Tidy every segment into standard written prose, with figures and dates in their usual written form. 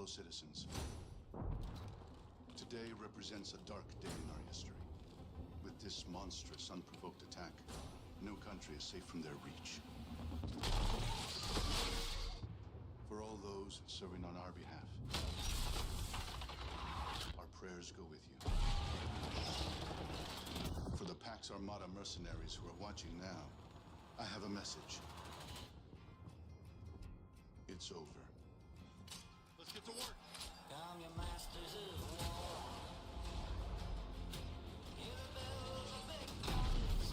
fellow citizens. Today represents a dark day in our history. With this monstrous, unprovoked attack, no country is safe from their reach. For all those serving on our behalf, our prayers go with you. For the Pax Armada mercenaries who are watching now, I have a message. It's over. Let's get to work. Come, your masters of war. Hear the bells of victories.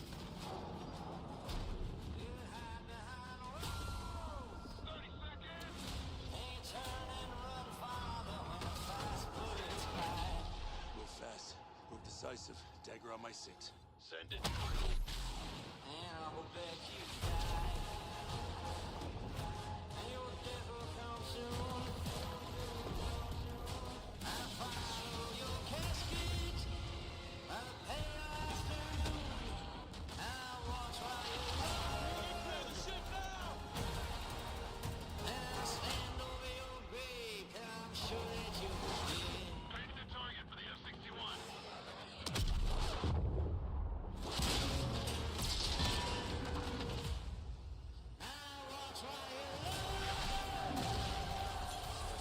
You hide behind walls. 30 seconds. Ain't turn and run farther when the fast bullets fly. Move fast. Move decisive. Dagger on my 6. Send it. And I will bet you die. And your death will come soon. I follow your casket by the pale afternoon. I watch while you Clear the ship now. and I stand over your grave. 'Cause I'm sure that you will get. Paint the target for the F-61. I watch while you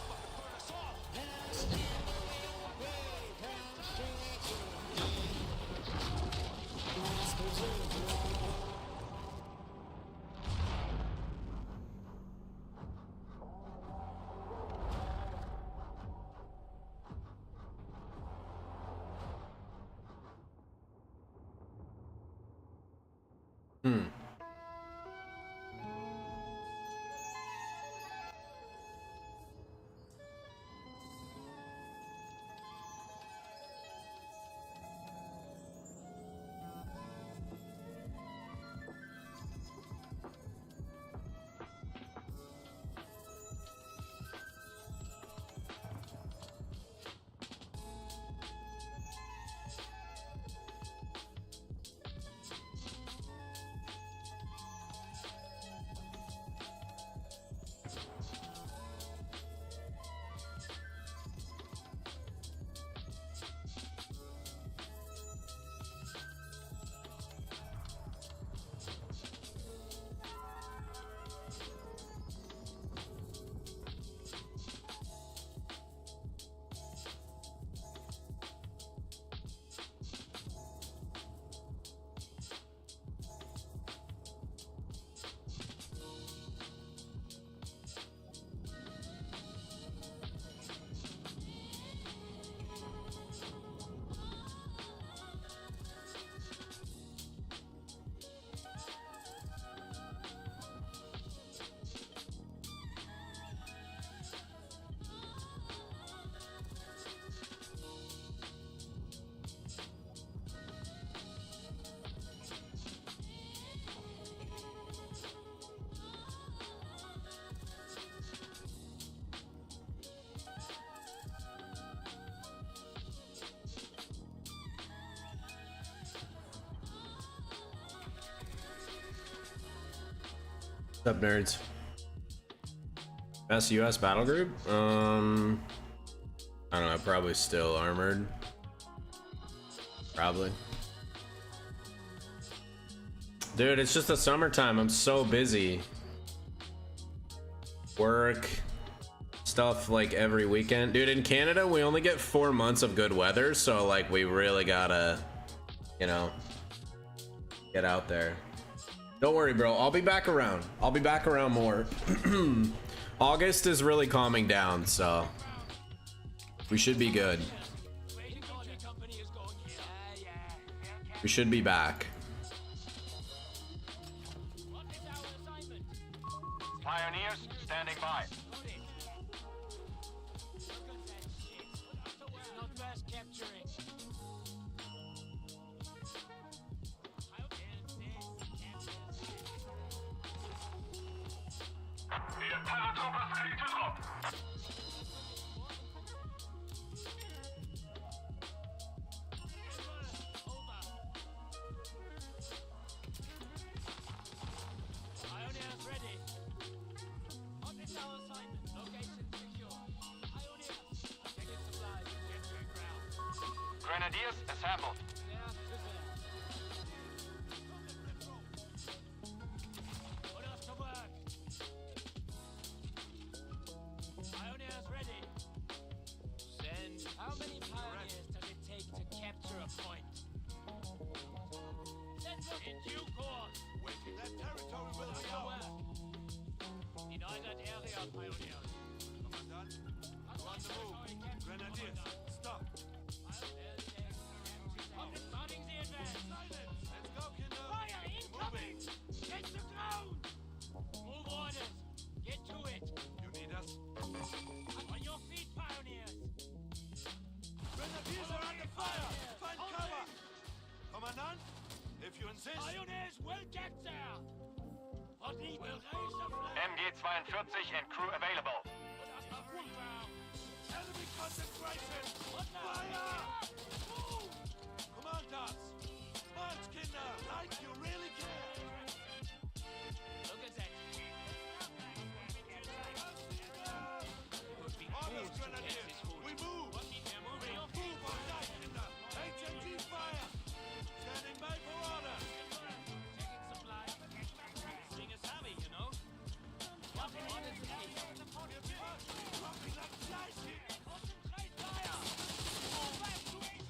Burn us off. and I stand over your grave. 'Cause I'm sure that you will get. Masters of war. What's up, nerds? Best US battle group? I don't know, probably still armored. Probably. Dude, it's just the summertime. I'm so busy. Work, stuff like every weekend. Dude, in Canada, we only get 4 months of good weather, so like we really gotta, you know, get out there. Don't worry, bro. I'll be back around. I'll be back around more. August is really calming down, so we should be good. We should be back. Pioneers, standing by. Pioneers ready. On this our assignment. Pioneers, assemble. Put us to work. Pioneers ready. Send. How many pioneers does it take to capture a point? Send them in due course. Waiting that territory will be ours. Deny that area, pioneers. Commandant, you're on the move. Grenadiers, stop. Starting the advance. Let's go, Kinder. Fire incoming! Get the ground! Move orders. Get to it. You need us? On your feet, pioneers. Grenadiers are under fire. Find cover. Commandant, if you insist. Pioneers will get there. Body will raise the flag. MG-42 and crew available. Enemy concentration. Fire! Command us. March, Kinder. Like you really care. Look at that. Orders, Grenadiers. We move. Move on that, Kinder. HMG fire. Standing by for orders. Checking supply. Thing is heavy, you know. Nothing on it. Dropping like flies here. Concentrate fire. Move back to it.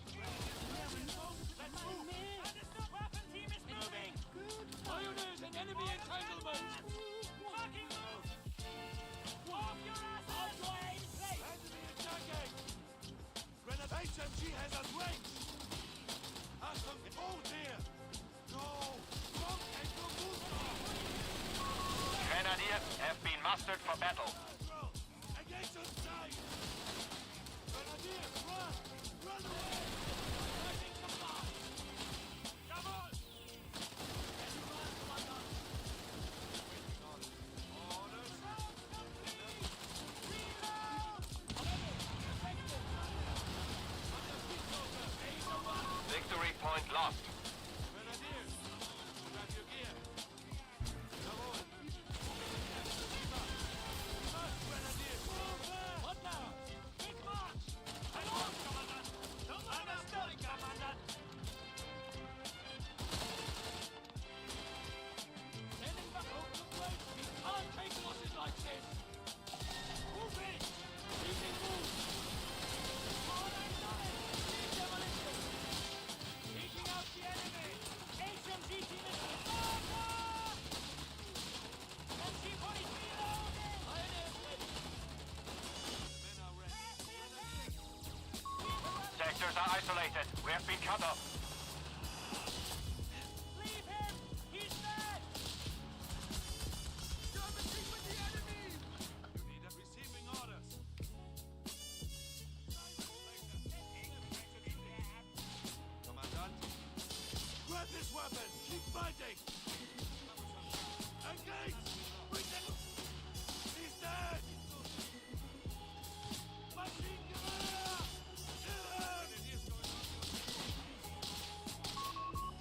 Let's move. Weapon team is moving. Pioneers and enemy entanglement. Fucking move. Off your ass. On your aim place. Enemy attacking. Grenade HMG has us ranged. Achtung, oh dear. No. Don't take your booster. Grenadiers have been mustered for battle. Against your side. Grenadiers, run. Run away. Fighting supply. Come on. Orders. Victory point lost. Grenadiers, grab your gear. Jawohl. March, Grenadiers. What now? Big march. Along, Commandant. Understood, Commandant. Sending back over the place. We can't take losses like this. Move in. Keeping move. On and on. Big demolition. Taking out the enemy. HMG team is fire! MG-43 loaded. Pioneers ready. Men are ready. Sectors are isolated. We have been cut off. Leave him! He's dead! Skirmishing with the enemy! You need a receiving orders. Commandant, grab this weapon. Keep fighting. Engage! Bring them. He's dead. Machine Gewehr!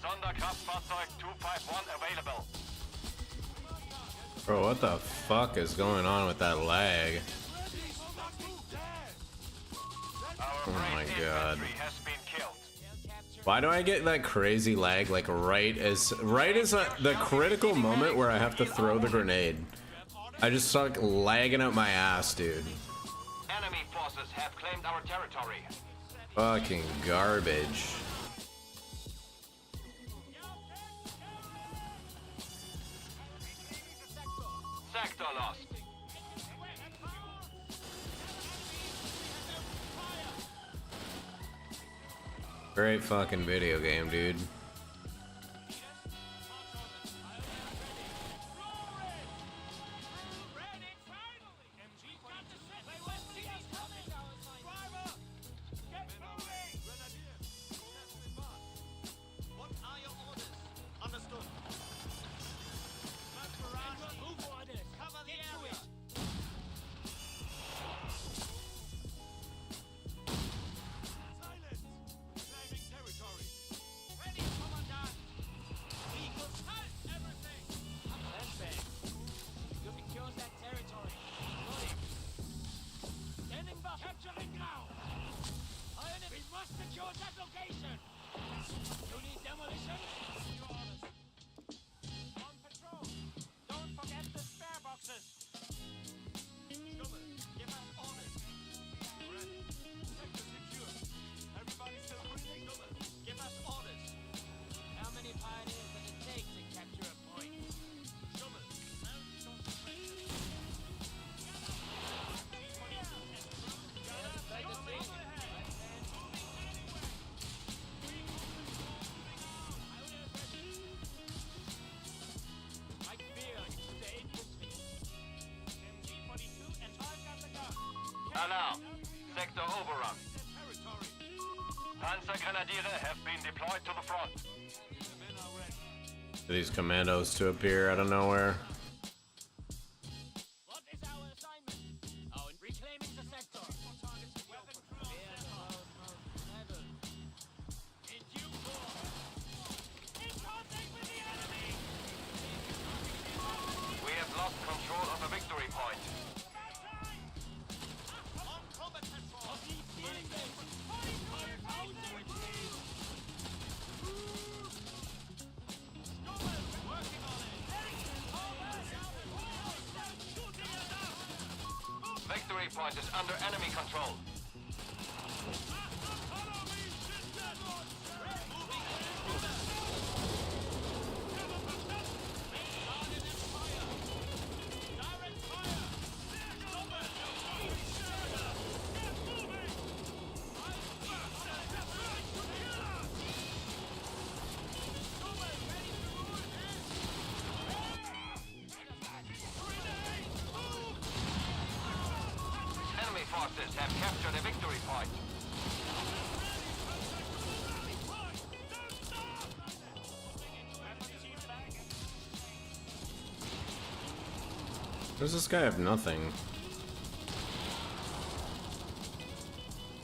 Sonderkraftfahrzeug 251 available. Bro, what the fuck is going on with that lag? Our Oh my brave God. infantry has been killed. Why do I get that crazy lag like right as the critical moment where I have to throw the grenade? I just start lagging out my ass, dude. Enemy forces have claimed our territory. Fucking garbage. Sector lost. Great fucking video game, dude. What are your orders? Understood. Move orders. Cover the Get to area. it. Silence! Claiming territory. Ready. Alarm. Sector overrun. Panzergrenadiere have been deployed to the front. These commandos to appear out of nowhere. What is our assignment? Oh, reclaiming the sector. In due course. In contact with the enemy. We have lost control of a victory point. On combat patrol. Victory point is under enemy control. Enemy forces have captured a victory point. Does this guy have nothing?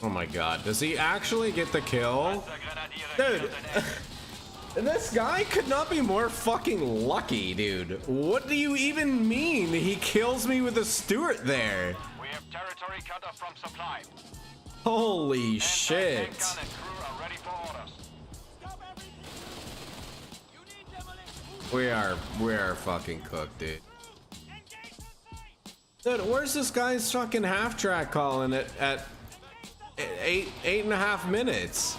Oh my god, does he actually get the kill? Dude, this guy could not be more fucking lucky, dude. What do you even mean? He kills me with a Stuart there. We have territory cut off from supply. Holy shit. Tank gun and crew are ready for orders. Stop everything. You need demolition. We are fucking cooked, dude. Engage on sight. Dude, where's this guy's fucking half track calling it at 8.5 minutes?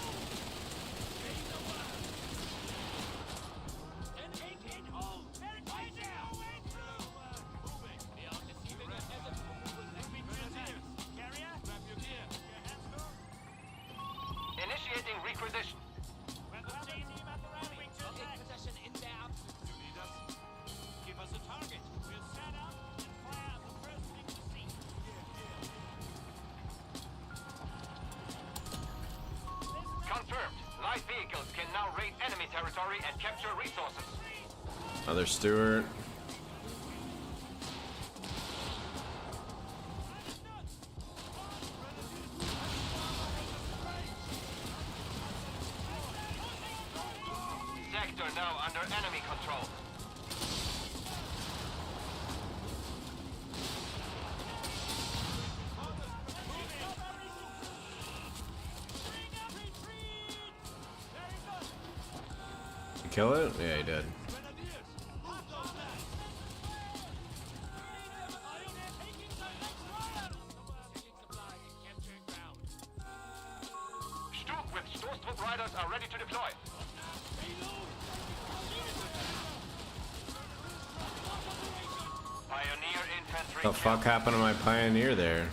Initiating requisition. Give us a target. We'll set up and fire the first thing we see. Confirmed. Light vehicles can now raid enemy territory and capture resources. Another Stuart. Sector now under enemy control. You kill it? Yeah, he did. Sturm with Stoßtrupp riders are ready to deploy. Pioneer infantry. The fuck happened to my Pioneer there?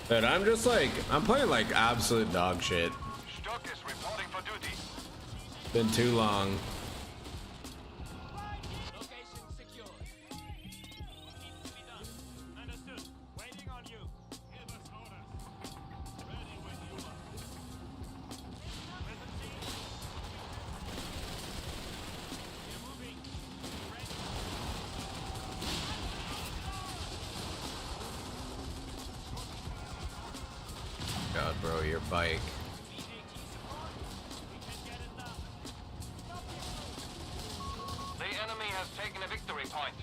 Dude, I'm just like, I'm playing like absolute dog shit. Stock is reporting for duty. Been too long. Location secured. Needs to be done. Understood. Waiting on you. Give us orders. Ready when you are. Present team. We're moving. Ready. God, bro, your bike. The enemy has taken a victory point.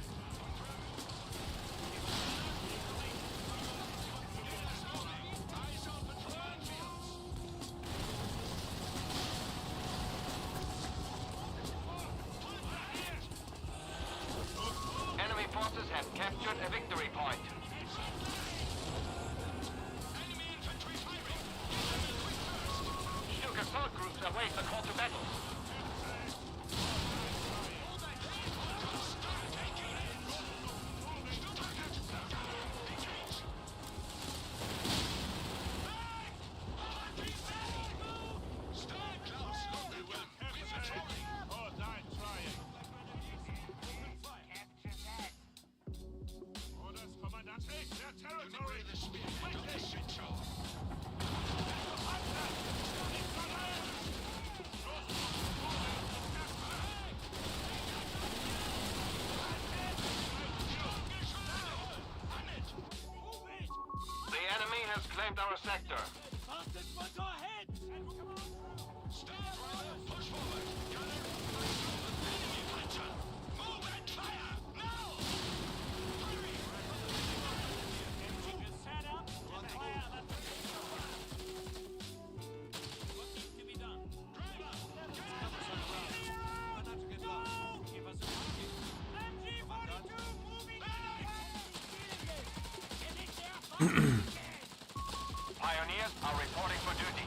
Enemy forces have captured a victory point. Shook assault groups await the call to battle. Orders, Commandant. reclaimed our sector. Fastest one, go ahead! Stand right, push forward. Gunner, enemy puncher. Move and fire, now! Hurry! Just set up and fire at the what needs to be done? Driver, get out! Try not to get lost. Give us a target. MG-42 moving away! Get in there, Pioneers are reporting for duty.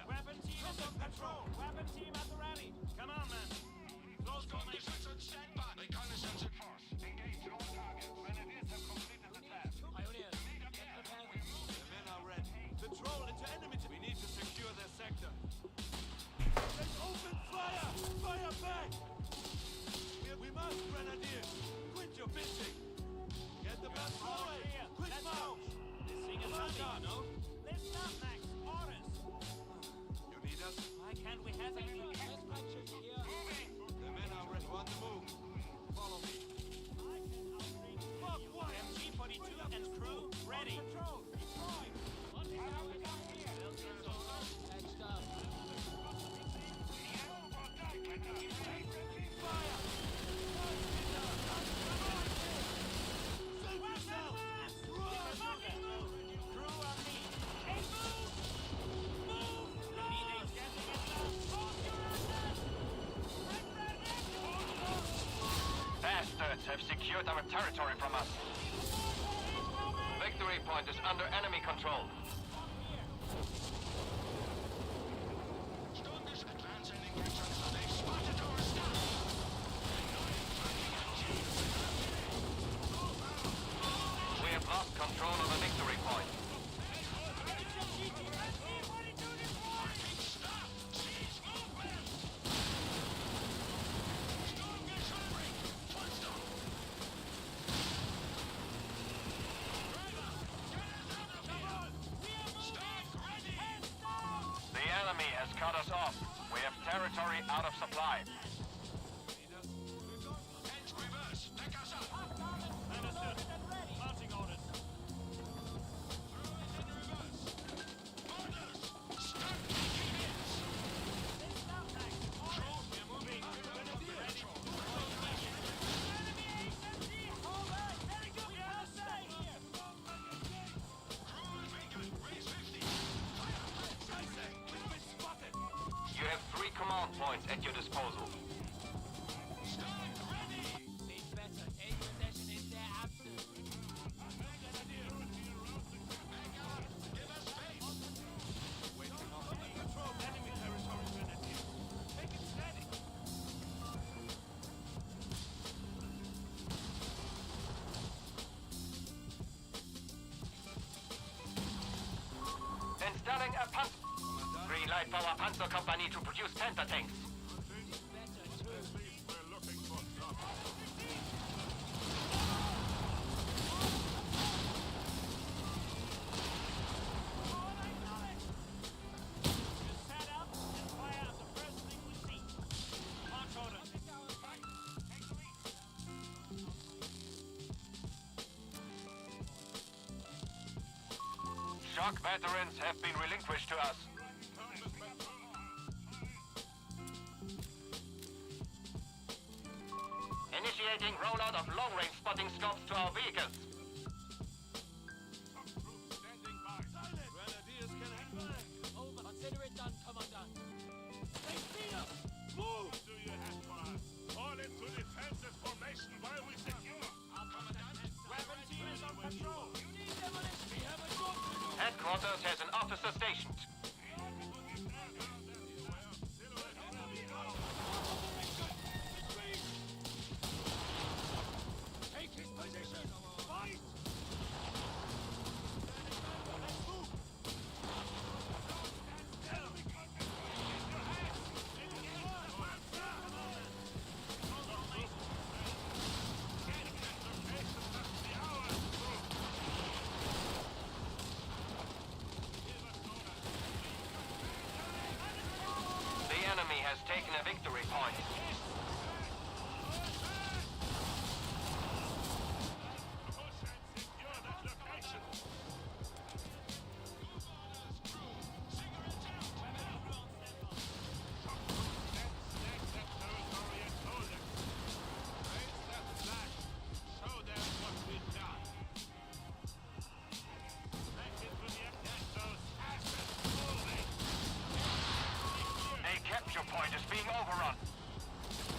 Weapon team is on patrol. Weapon team at the rally. Come on, man. Close formation. Standby. Reconnaissance in force. Engage all targets. Grenadiers have completed the task. Pioneers, get prepared. The men are ready. Patrol into enemy. We need to secure their sector. Let's open fire! Fire back! We must, Grenadiers! Quit your bitching! Get the best rolling! Quick march! This thing is running, no? Listen up, Max. Orders. You need us? Why can't we have any dispatchers here? The men are ready. On the move. Follow me. Fuck what? MG-42 and crew ready. Control. Deploy. What is happening here? Next up. Fire! Save yourself! Crew on me. Hey, move! Move! We need a jetting Bastards have secured our territory from us. Victory point is under enemy control. Strongest advance and engage on them. They've spotted our staff. We have lost control of the victory point. Stop! Seize movement! Strongest break! First up! Driver! Get us out of here! Stand ready! The enemy has cut us off. We have territory out of supply. Heads reverse! Pick us up! Understood. Marching orders. Throw it in reverse! Orders! Start taking hits! Control, we're moving! Grenadiers! Crew and Reagan, raise 50! Fire! Scheiße! We've been spotted! You have 3 command points at your disposal. Stand ready! It's better. Aid possession is their absence. Give us space! Waiting on control enemy territory, Grenadiers. Take it steady! Installing a panzer. Green light for our panzer company to produce Panther tanks. Just set up and fire at the first thing we see. March orders. Shock veterans have been relinquished to us. Initiating rollout of long-range spotting scopes to our vehicles. Standing by. Silent! Grenadiers can handle it! Over. Consider it done, Commandant. They see us! Move! What do you have for us? Fall into defensive formation while we secure. Commandant, Weapon team is on patrol. You need demolition. we have a job to do. Headquarters has an officer stationed. Take his position! Fire! being overrun.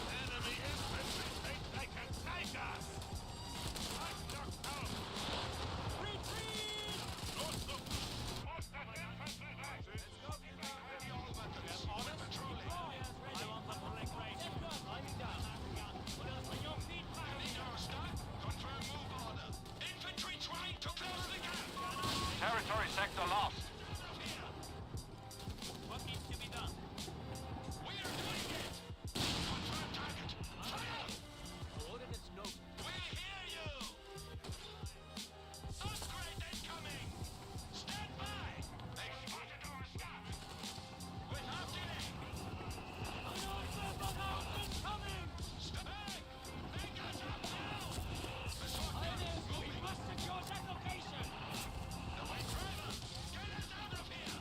Enemy infantry think they can take us! Territory sector lost. What needs to be done? We are doing it! Confirm target! Fire! Coordinates noted. We hear you! Upgrade incoming! Stand by! They spotted our stuff! We're not getting! Incoming! Step back! They got up now! The sword Pioneers, we moving! must secure that location! The way driver! Get us out of here!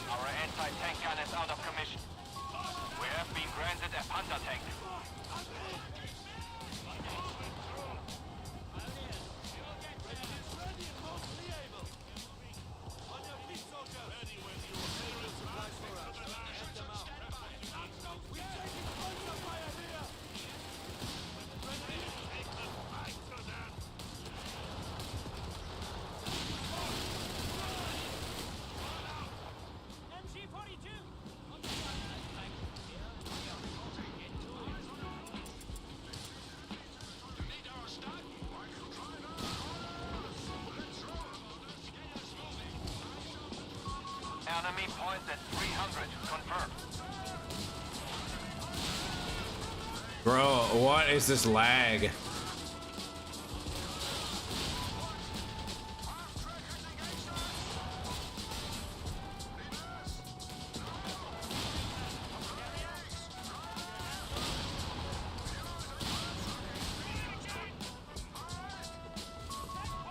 Our anti-tank gun is out of commission. We have been granted a Panther tank. MG42! Enemy points at 300. Confirmed. Bro, what is this lag?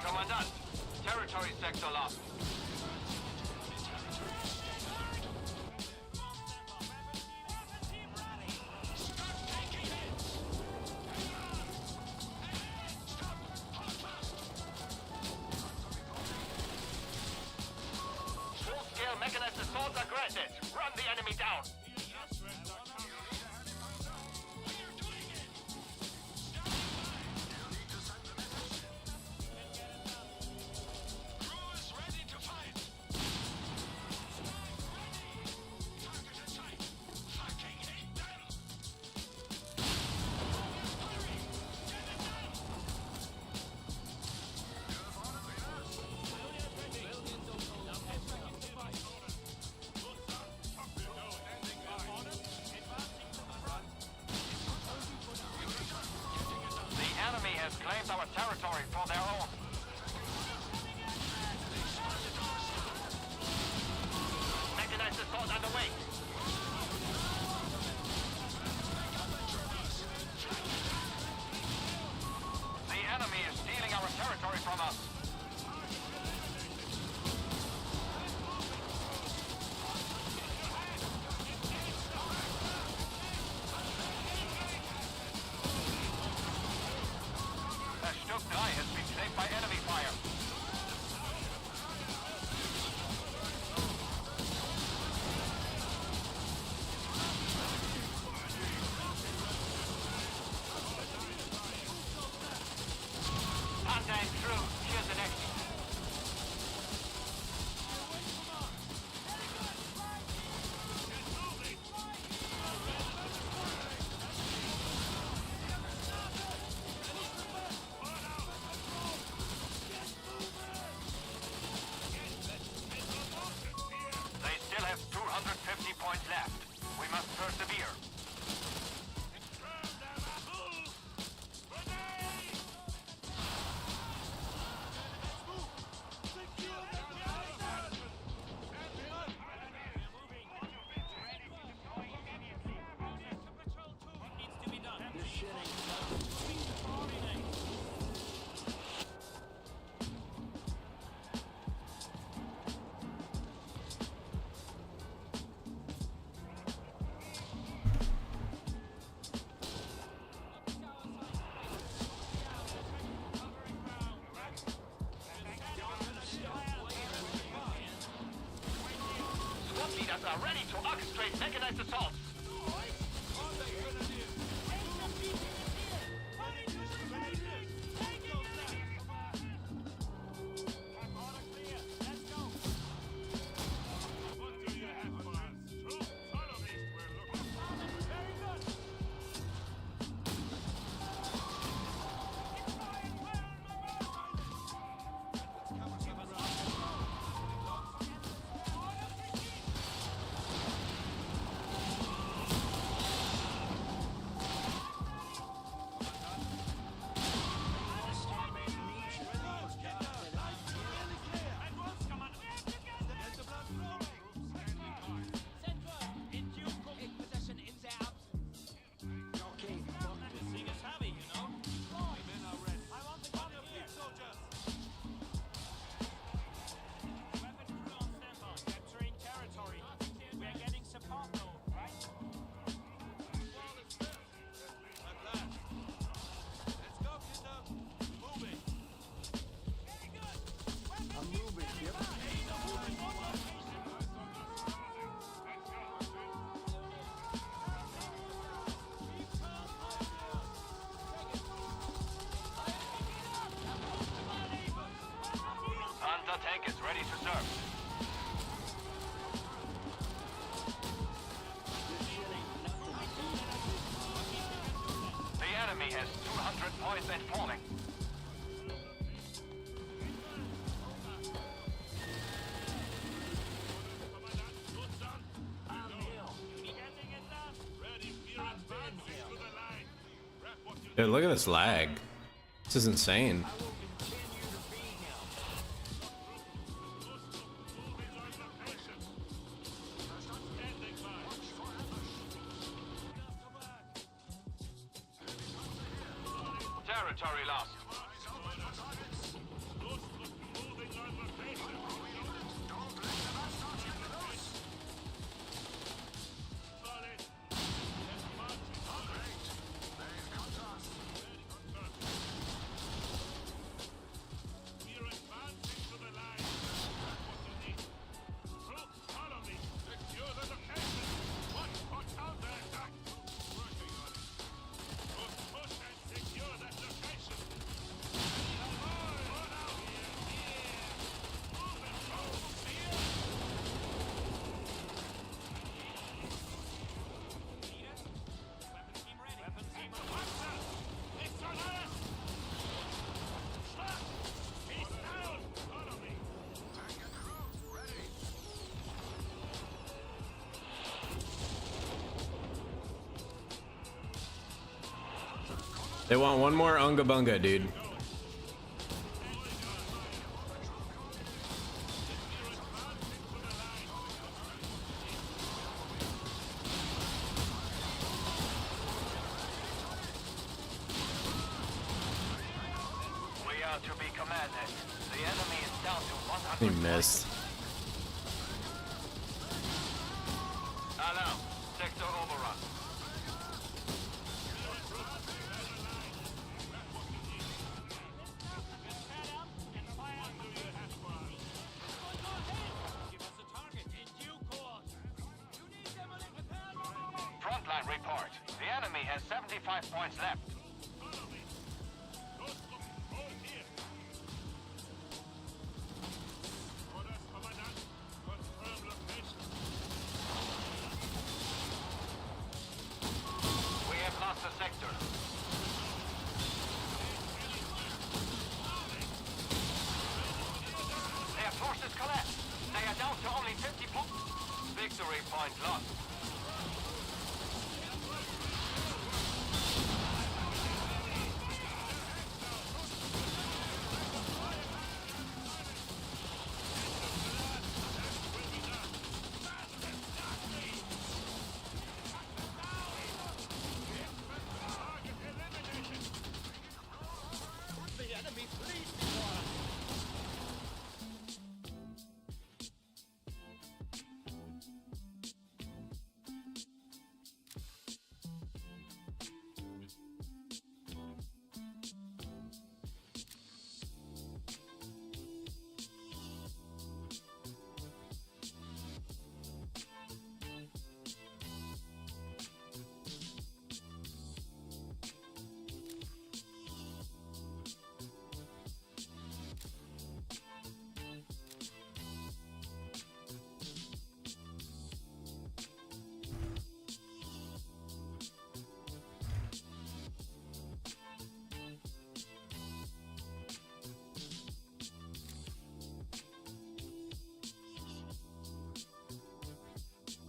Commandant, territory sector lost. Full-scale mechanized assaults are granted. Run the enemy down. The enemy has claimed our territory for their own. Mechanized assault underway. The enemy is stealing our territory from us. Stuck 3 has been saved by enemy fire. unit leaders are ready to orchestrate mechanized assaults. Hunter tank is ready to serve. The enemy has 200 points and falling. Dude, look at this lag. This is insane. Territory lost. They want one more Unga Bunga, dude. We are to be commanded. The enemy is down to 100. He missed. Alarm. Sector overrun. Frontline report. The enemy has 75 points left. We have lost the sector. Their forces collapsed. They are down to only 50 points. Victory point lost.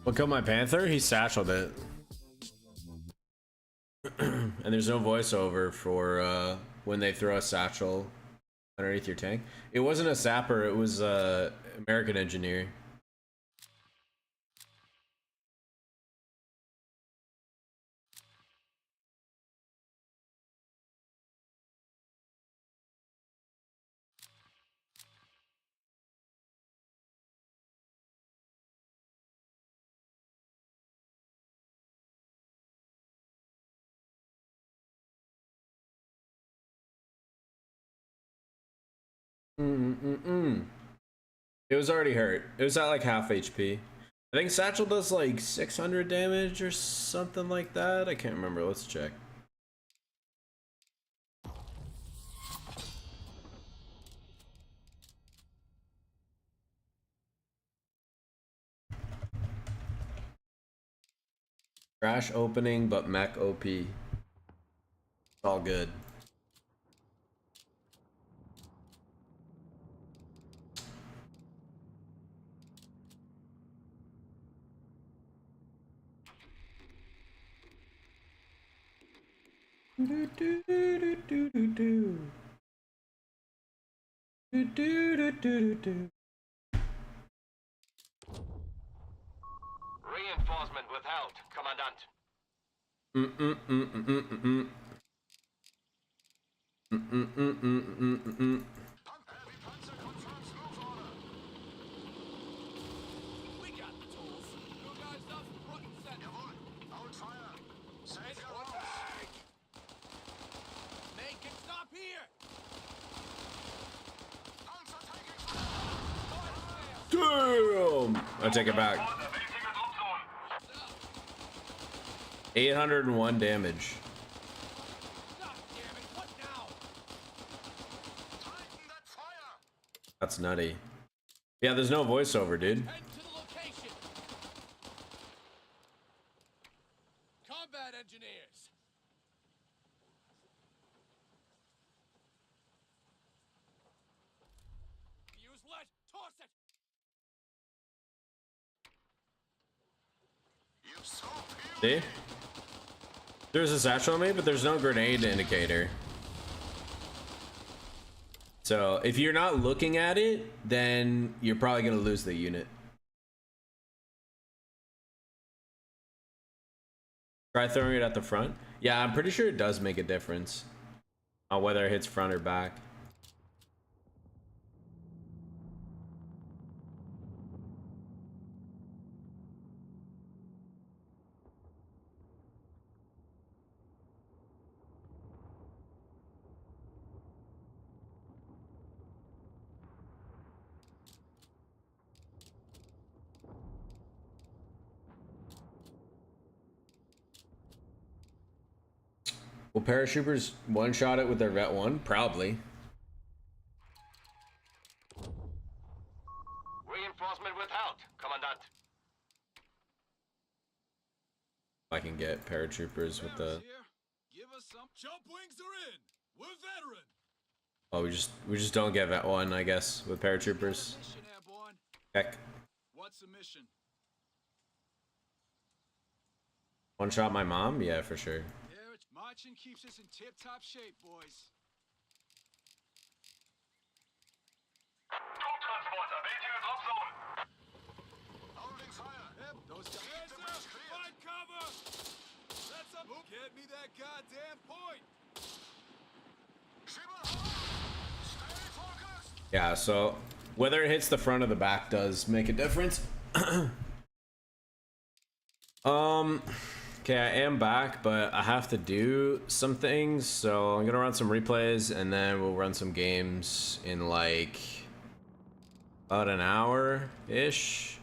What killed my panther? He satcheled it. And there's no voiceover for when they throw a satchel underneath your tank. It wasn't a sapper, it was a American engineer. It was already hurt. It was at like half HP. I think Satchel does like 600 damage or something like that. I can't remember. Let's check. Crash opening, but mech OP. It's all good. Do do do do do do. Do do do do do. Reinforcement withheld, Commandant. We got the tools. You guys up front and center. Send your back. Make it stop here. Damn! I take it back. 801 damage. God damn it, what now? That's nutty. Yeah, there's no voiceover, dude. Head to the location. Combat engineers. Use lead. Toss it. See? There's a satchel on me, but there's no grenade indicator. So if you're not looking at it, then you're probably gonna lose the unit. Try throwing it at the front. Yeah, I'm pretty sure it does make a difference on whether it hits front or back. Will paratroopers one-shot it with their Vet 1? Probably. Reinforcement withheld, Commandant. I can get paratroopers with the... Give us some. Jump wings are in. We're veteran. Oh, we just don't get Vet 1, I guess, with paratroopers. Mission, Airborne. Heck. What's the mission? One-shot my mom? Yeah, for sure. Marching keeps us in tip-top shape, boys. Troop transport awaiting your drop zone. Holding fire. Yep, those guys. Yes, sir. Find cover. That's up. Get me that goddamn point. Stay focused. Yeah, so whether it hits the front or the back does make a difference. Okay, I am back, but I have to do some things, so I'm gonna run some replays and then we'll run some games in like about an hour-ish.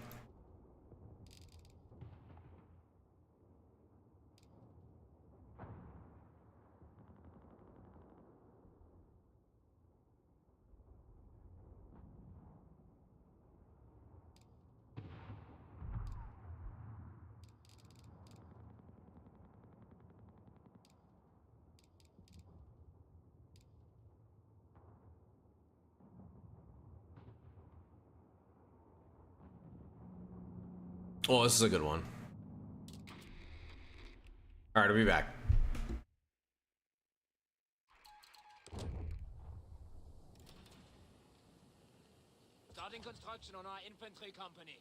Oh, this is a good one. All right, I'll be back. Starting construction on our infantry company.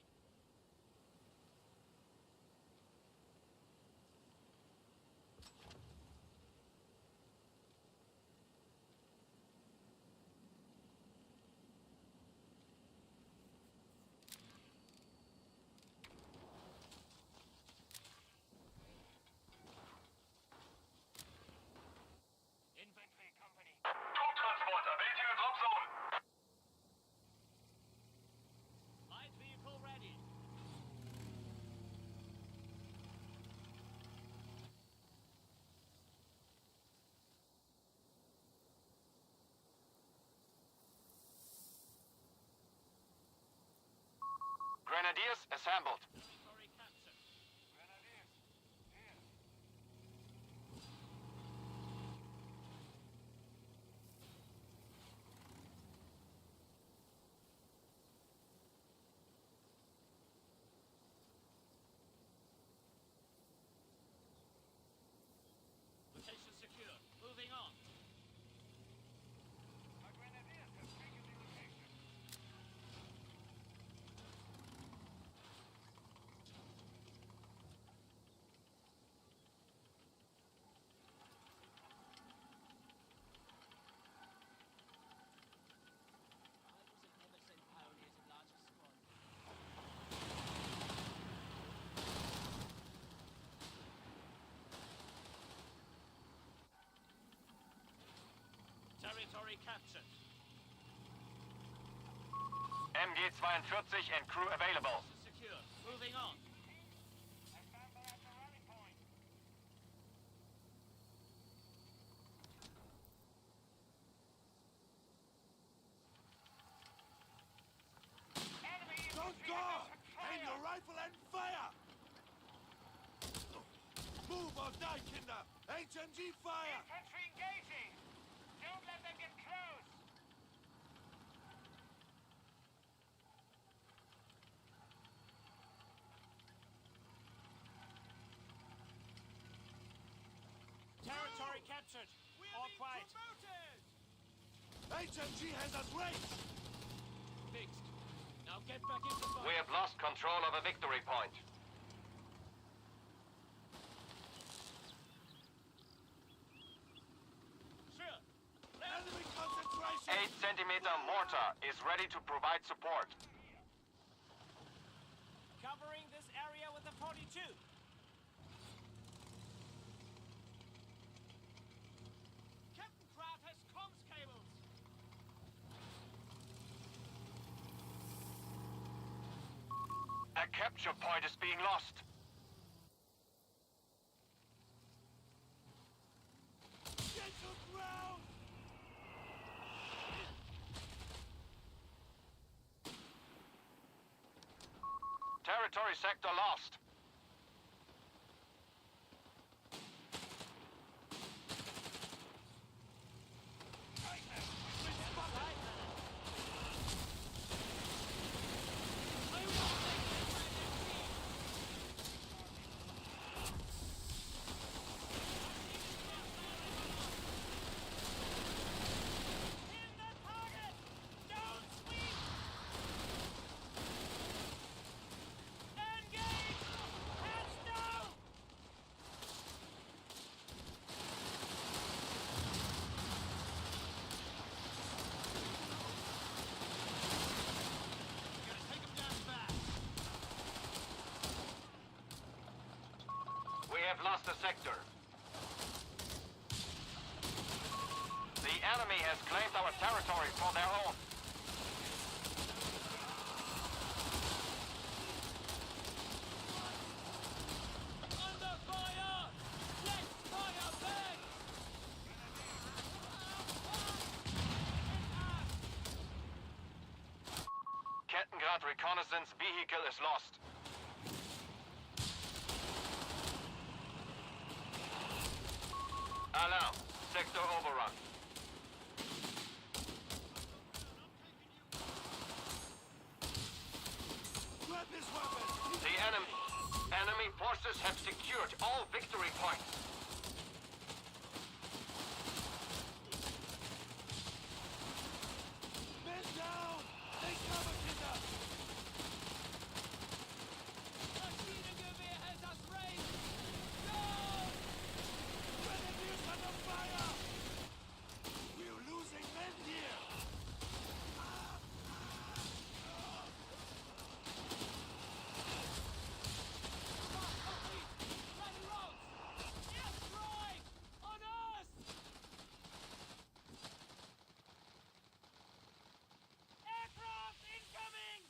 Infantry company. Transporter, waiting drop zone. Light vehicle ready. Grenadiers assembled. Territory captured. Grenadiers, here. Location secure. Moving on. Our grenadiers have taken the location. I was an MSN pioneers at larger squad. Territory captured. MG-42 and crew available. Secure. Moving on. Assemble at the rally point. Enemy Don't infantry go! under Aim fire. your rifle and fire! Move or die, Kinder! HMG fire! Infantry engaging. Don't let them get close. Territory captured. All quiet. HMG has us raced! Fixed. Now get back into fire. We have lost control of a victory point. Sure. Enemy concentration! 8-centimeter mortar is ready to provide support. Covering this area with the 42. Captain Kraft has comms cables. A capture point is being lost. Get to ground! Territory sector lost. Hit the target! Don't sweep! Engage! Hands down! Gotta take them down fast. We have lost a sector. The enemy has claimed our territory for their own. Under fire! Let's fire back! Kettengrad reconnaissance vehicle is lost. Alarm. Sector overrun. Grab this weapon! The enemy... forces have secured all victory points. Men down! Take cover, Kinder! Maschinengewehr hält das Range! Go! Grenadiers under fire! We're losing men here! Ready roads! Airstrike! On us! Aircraft incoming!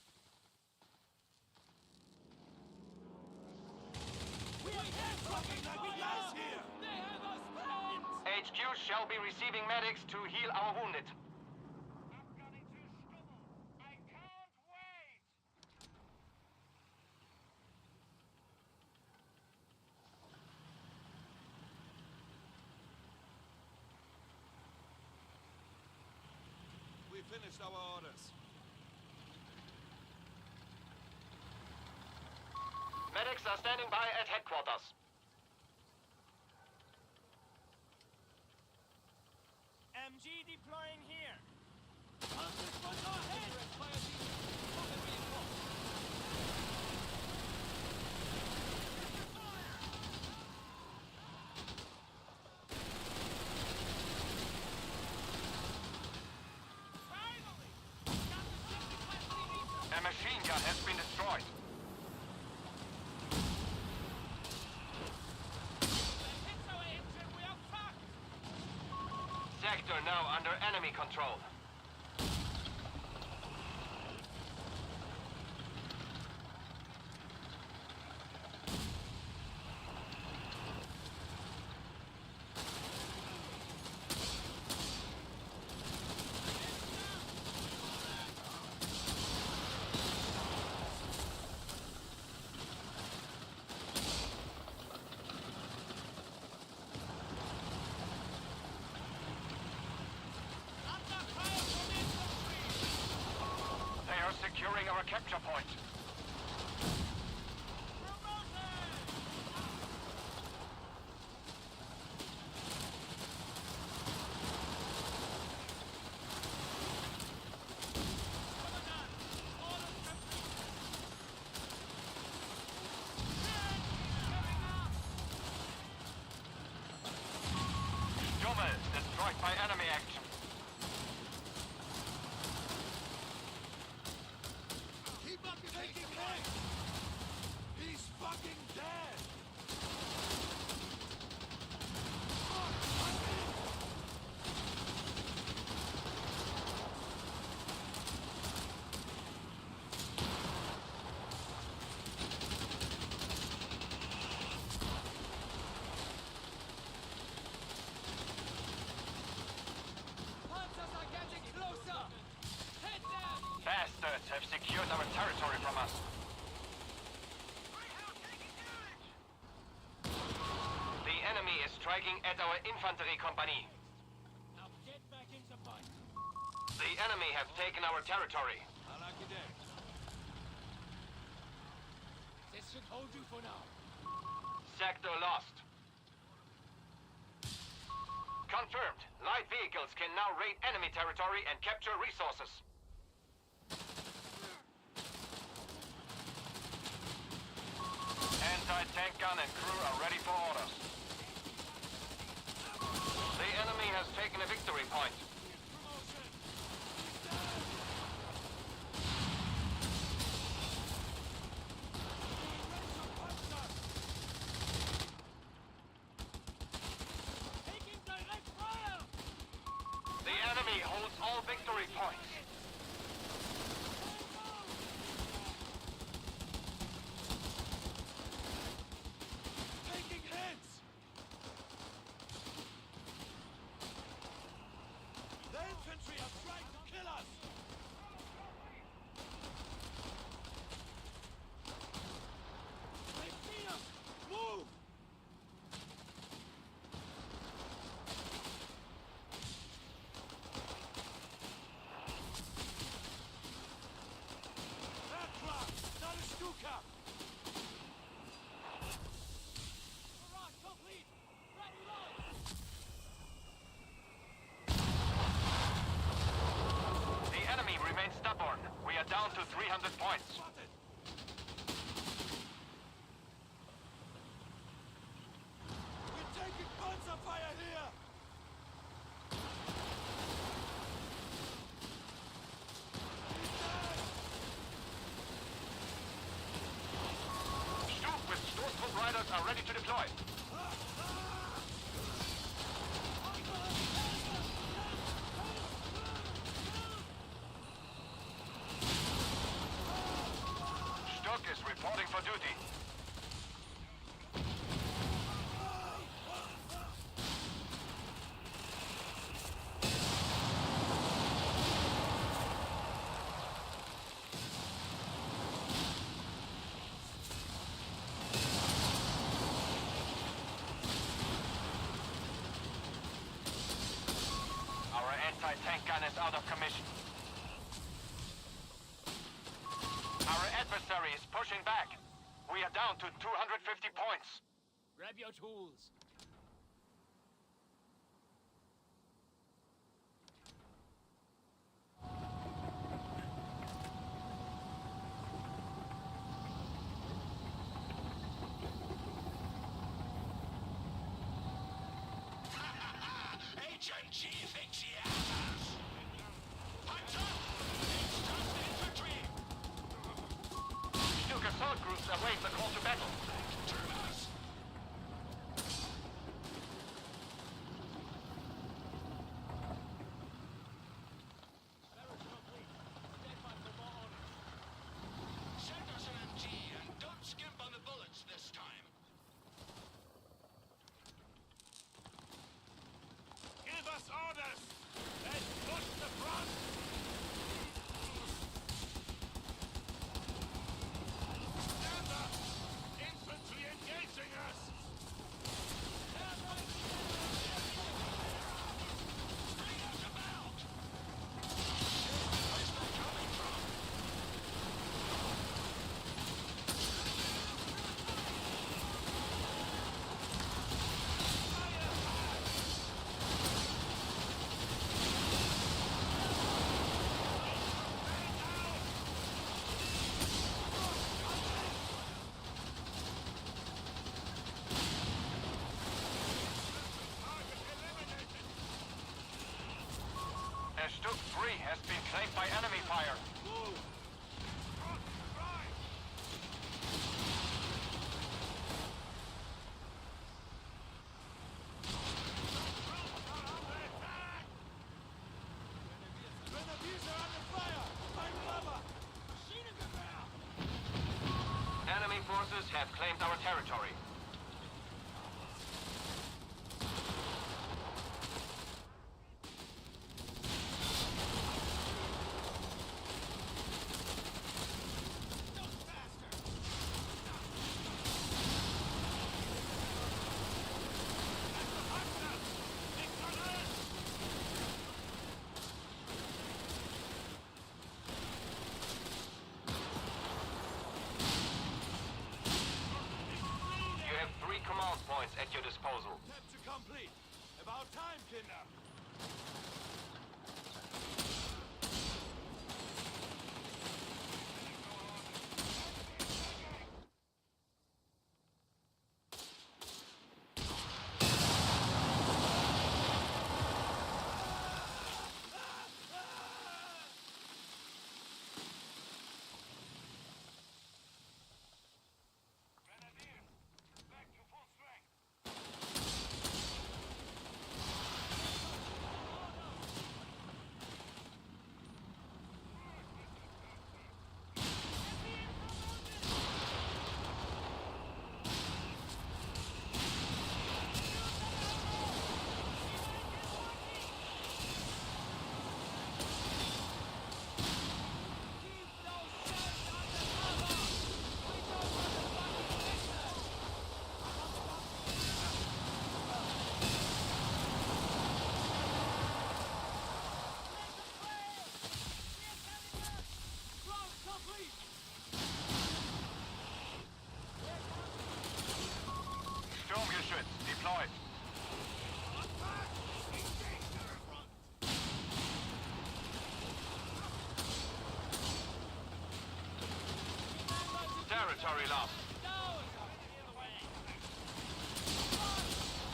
We are Fucking like the guys here! They have us pinned! HQ shall be receiving medics to heal our wounded. We finished our orders. Medics are standing by at headquarters. MG deploying here. Hunters on our head! Fire team, fire reinforced. Finally! Got the ship capacity meter! A machine gun has been destroyed. That hits our engine, we are fucked! Sector now under enemy control. Under fire from infantry! They are securing our capture point. Promoted! Commandant, orders complete! Coming up! Dummel destroyed by enemy action. Keep up your taking hit! He's fucking dead! Panzers are getting closer! Hit them! Bastards have secured our territory from us. The enemy is striking at our infantry company. Now get back into fight! The enemy have taken our territory. I like it there. This should hold you for now. Sector lost. Confirmed. Light vehicles can now raid enemy territory and capture resources. Anti-tank gun and crew are ready for orders. The enemy has taken a victory point. Taking direct fire! The enemy holds all victory points. Taking hits! The infantry are trying to kill us! They see us! Move! to 300 points. Spotted! We're taking panzer fire here! Stuke with Stoßtrupp riders are ready to deploy. Stuke is reporting for duty. Our anti-tank gun is out of commission. Our adversary is pushing back. We are down to 250 points. Grab your tools. HMG thinks he has us! Hunter! Instant infantry! Stuke assault groups await the call to battle. Turn us! Barracks complete. Stand by for more orders. Send us an MG and don't skimp on the bullets this time. Give us orders! Let's push the front! Stand up! Infantry engaging us! Bring us about! Where's they coming from? Stuke 3 has been claimed by enemy fire. Move! Front, right! Grenadiers are under fire! Find cover! Maschinengewehr! Enemy forces have claimed our territory. You have 3 command points at your disposal. Capture complete! About time, Kinder! Grenadiers, back to full strength! territory lost. Down!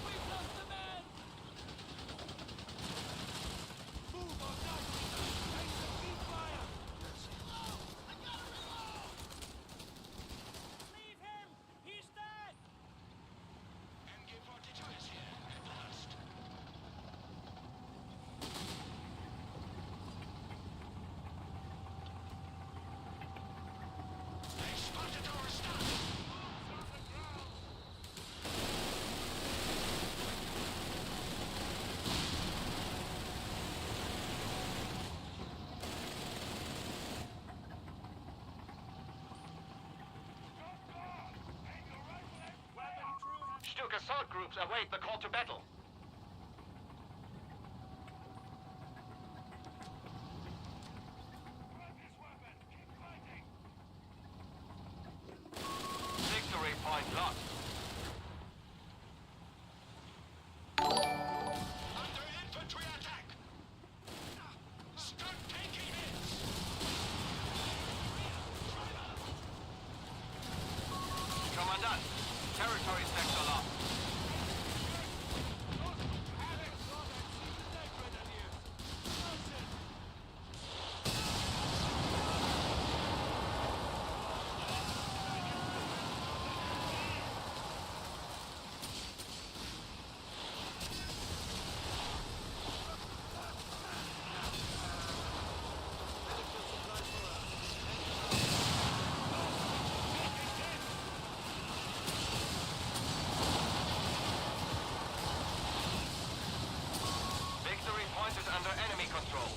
We've lost the men! Move or not! Take the feet fire! Leave him! He's dead! Stuk assault groups await the call to battle. Victory point lost. Under infantry attack! Start taking hits! Commandant, territory sector lost. Victory point is under enemy control.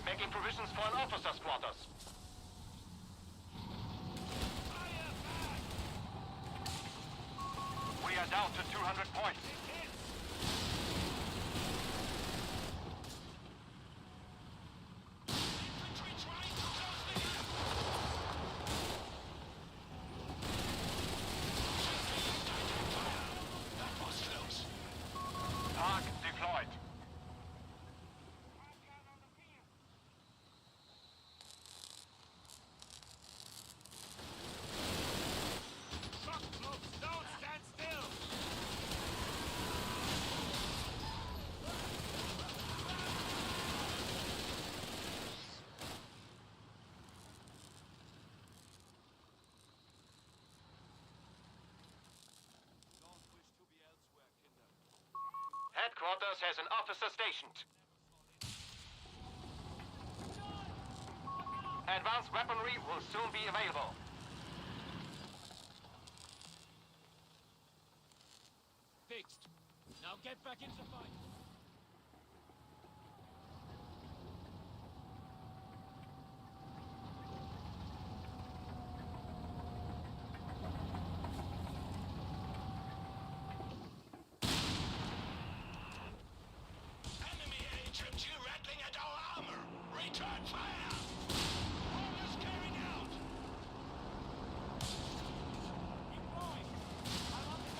Making provisions for an officer's quarters. We are down to 200 points. Arc deployed. Shock troops, don't stand still! Don't wish to be elsewhere, Kinder. Headquarters has an officer stationed. Advanced weaponry will soon be available. Fixed. Now get back into the fight. Enemy HMG rattling at our armor! Return fire! Orders carried out! Keep going. I'm up in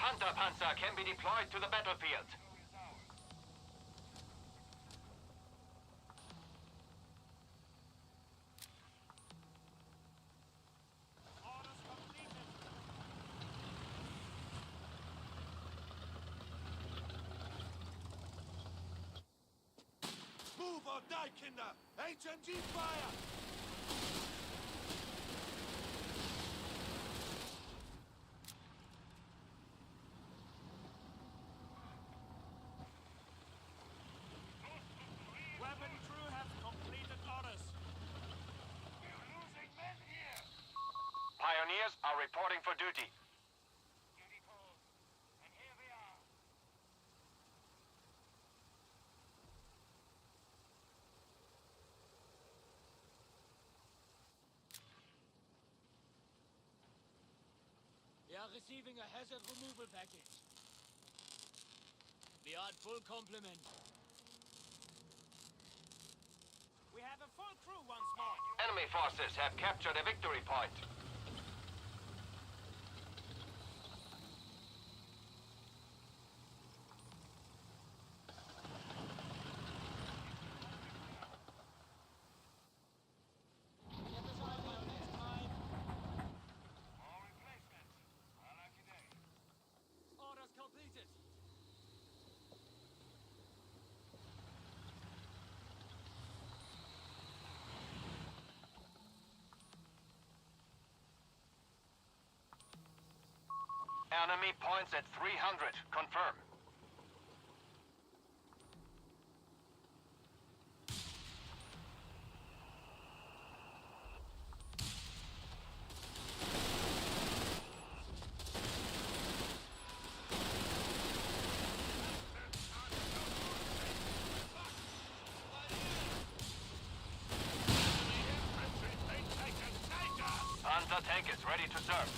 Panther Panzer can be deployed to the battlefield. Orders completed. Move or die, Kinder! HMG fire! Weapon crew have completed orders. We're losing men here. Pioneers are reporting for duty. Duty called. And here we are. We are receiving a hazard removal package. We are at full complement. We have a full crew once more. Enemy forces have captured a victory point. More replacements. A lucky day. Orders completed. Enemy points at 300. Confirm. Panzer tank is ready to serve.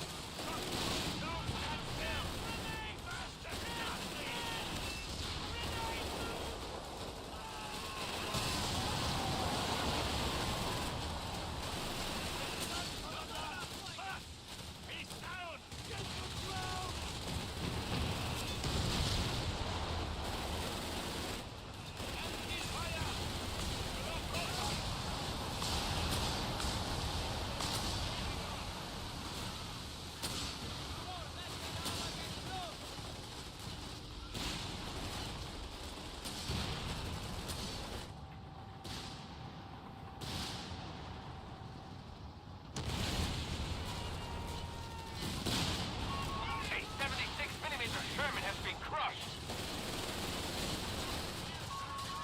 A 76mm Sherman has been crushed.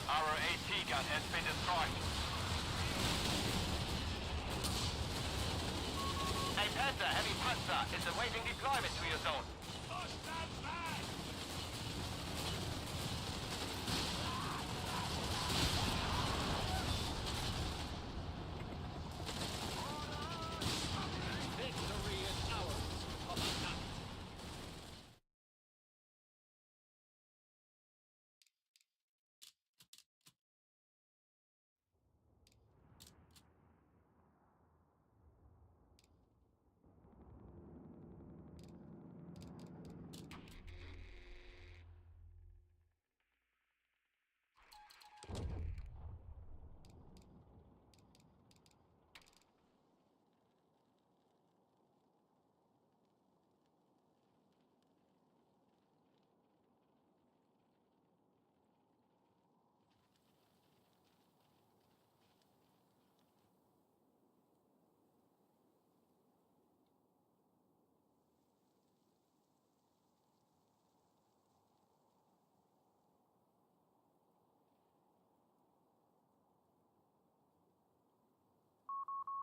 Our AT gun has been destroyed. A Panther heavy panzer is awaiting deployment to your zone. Push that back! Victory is ours. Commandant.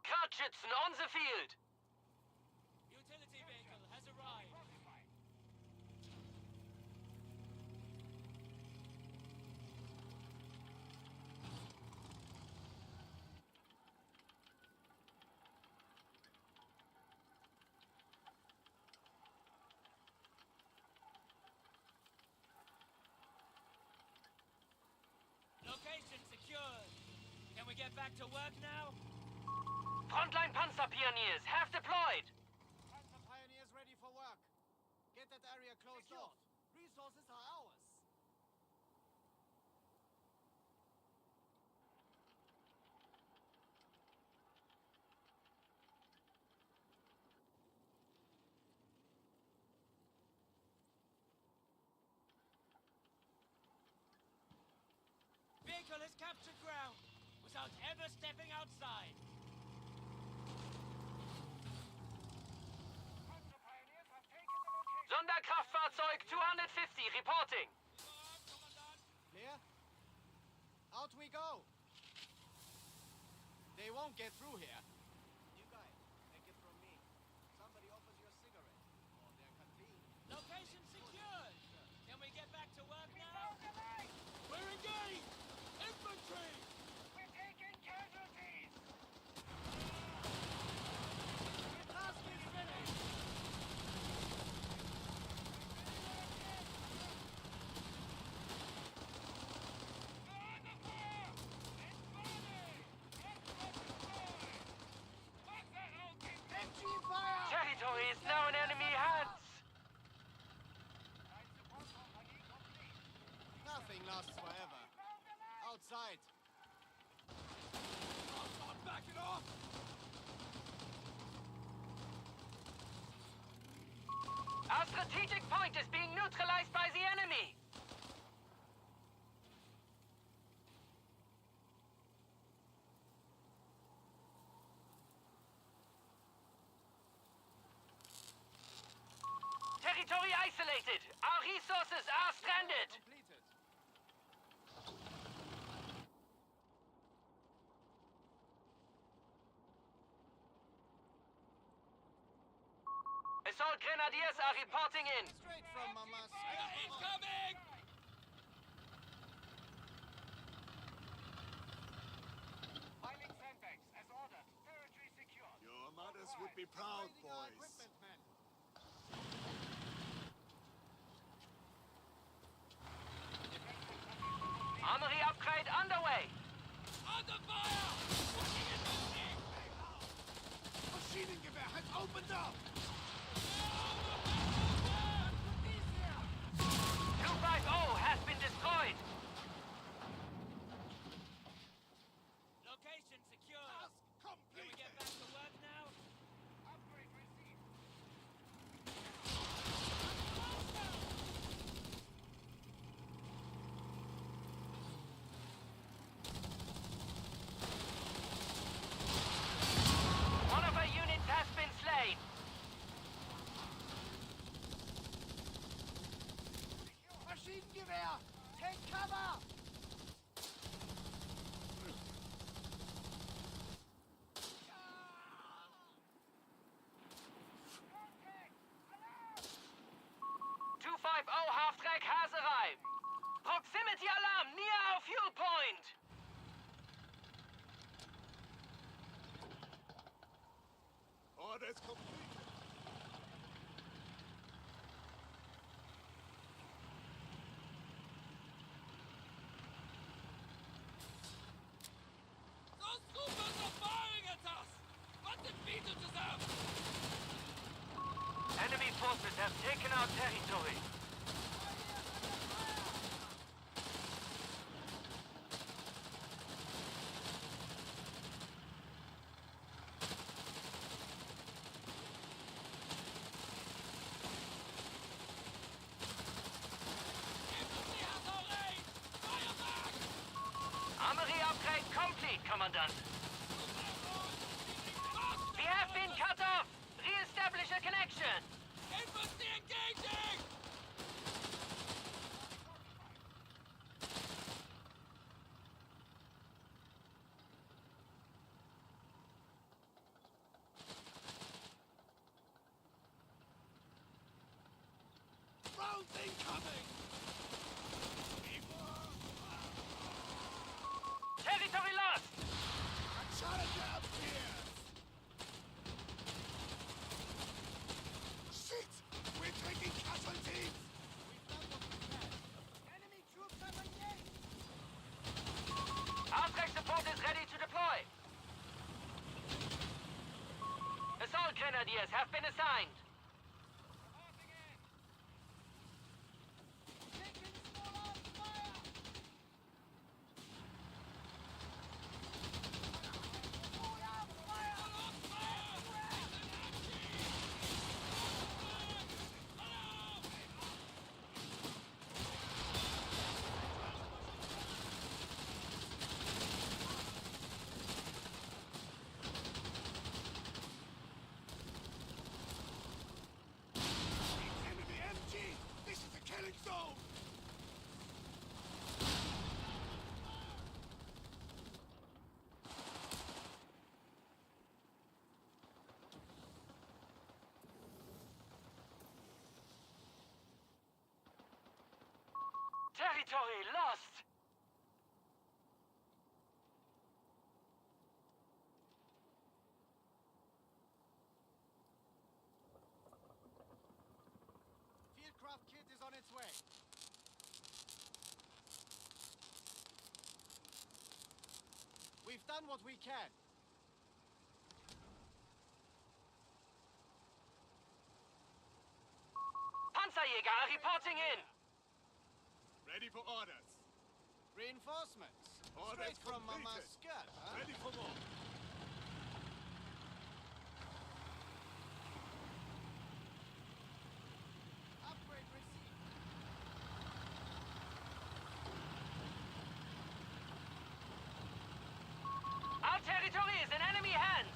Kartschützen on the field. Utility vehicle has arrived. Location secured. Can we get back to work now? Frontline Panzer Pioneers have deployed. Panzer Pioneers ready for work. Get the that area closed off. Resources are ours. Vehicle has captured ground without ever stepping outside. Sonderkraftfahrzeug 250 reporting. Clear? Out we go. They won't get through here. You guys, take it from me. Somebody offers you a cigarette or their canteen. Location secured. Can we get back to work now? We're engaged! Infantry! We're taking casualties. The task is finished! Engine fire! Territory is now in enemy hands. Nothing lasts forever. Outside. Back it off! Our strategic point is being neutralized by the enemy. Territory isolated. Our resources are stranded. Completed. Assault grenadiers are reporting in. Straight from Mama's. Incoming! Filing sandbags as ordered. Territory secure. Your mothers would be proud, Finding our boys. equipment, men. Armory upgrade underway. Under fire! Maschinengewehr has opened up! 250 has been destroyed. Location secured. Can we Complete! get back to work now? Upgrade received. One of our units has been slain. Maschinengewehr! Take cover! Half-track has arrived. Proximity alarm near our fuel point. Orders complete. Those troopers are firing at us! What did we deserve? Enemy forces have taken our territory. Infantry has our aid! Fire back! Armory upgrade complete, Commandant. We have been cut off. Re-establish a connection. Infantry engaging! Rounds incoming! Territory lost. Challenger appears! Shit! We're taking casualties! Enemy troops have engaged! Outback support is ready to deploy. Assault grenadiers have been assigned. Territory lost! Fieldcraft kit is on its way. We've done what we can. Panzerjäger reporting in! Ready for orders. Reinforcements. Orders Straight from completed. Mama's skirt, huh? Ready for more. Upgrade received. Our territory is in enemy hands!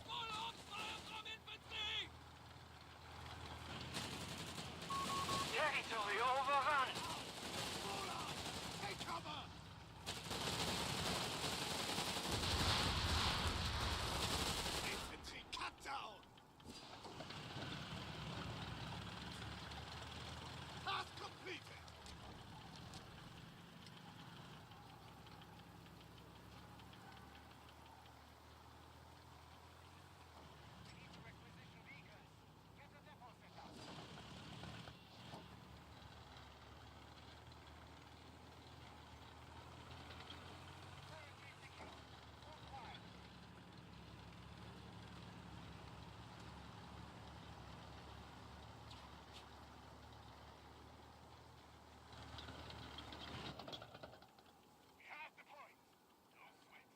Small arms fire from infantry! Territory overrun! Take cover! Infantry cut down! Task completed! We have the point. No sweat.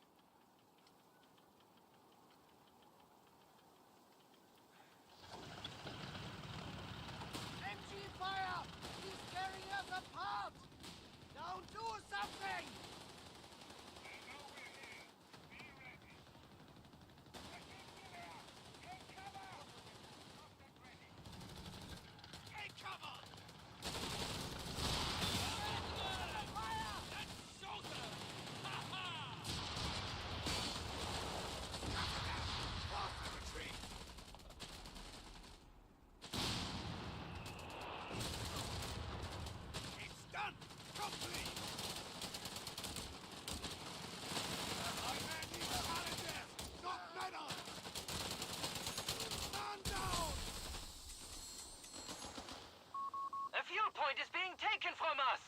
MG fire! He's tearing us apart! Now do something! They know we're here. Be ready. Take cover! Take cover! Fire! Let's shoot them! Ha ha! Force the retreat! It's done! Complete! My man needs a manager! Not medal! Man down! A fuel point is being taken from us!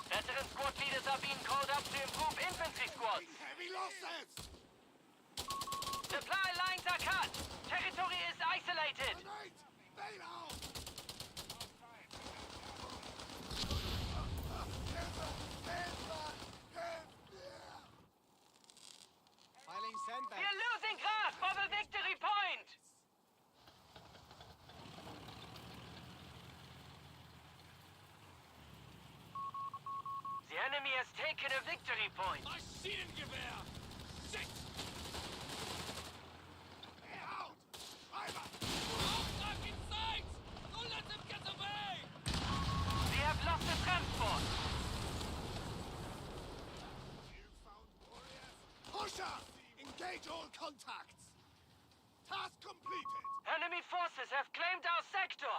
Veteran squad leaders are being called up to improve infantry squads. Heavy losses! Supply lines are cut. Territory is isolated. Grenade! Bail out! Filing sandbags. We're losing grasp of a victory point. The enemy has taken a victory point. Maschinengewehr! Shit! Out! Driver! Auftrag in sight! Don't let them get away! We have lost the transport. You found warriors! Pusher! Engage all contacts! Task completed! Enemy forces have claimed our sector.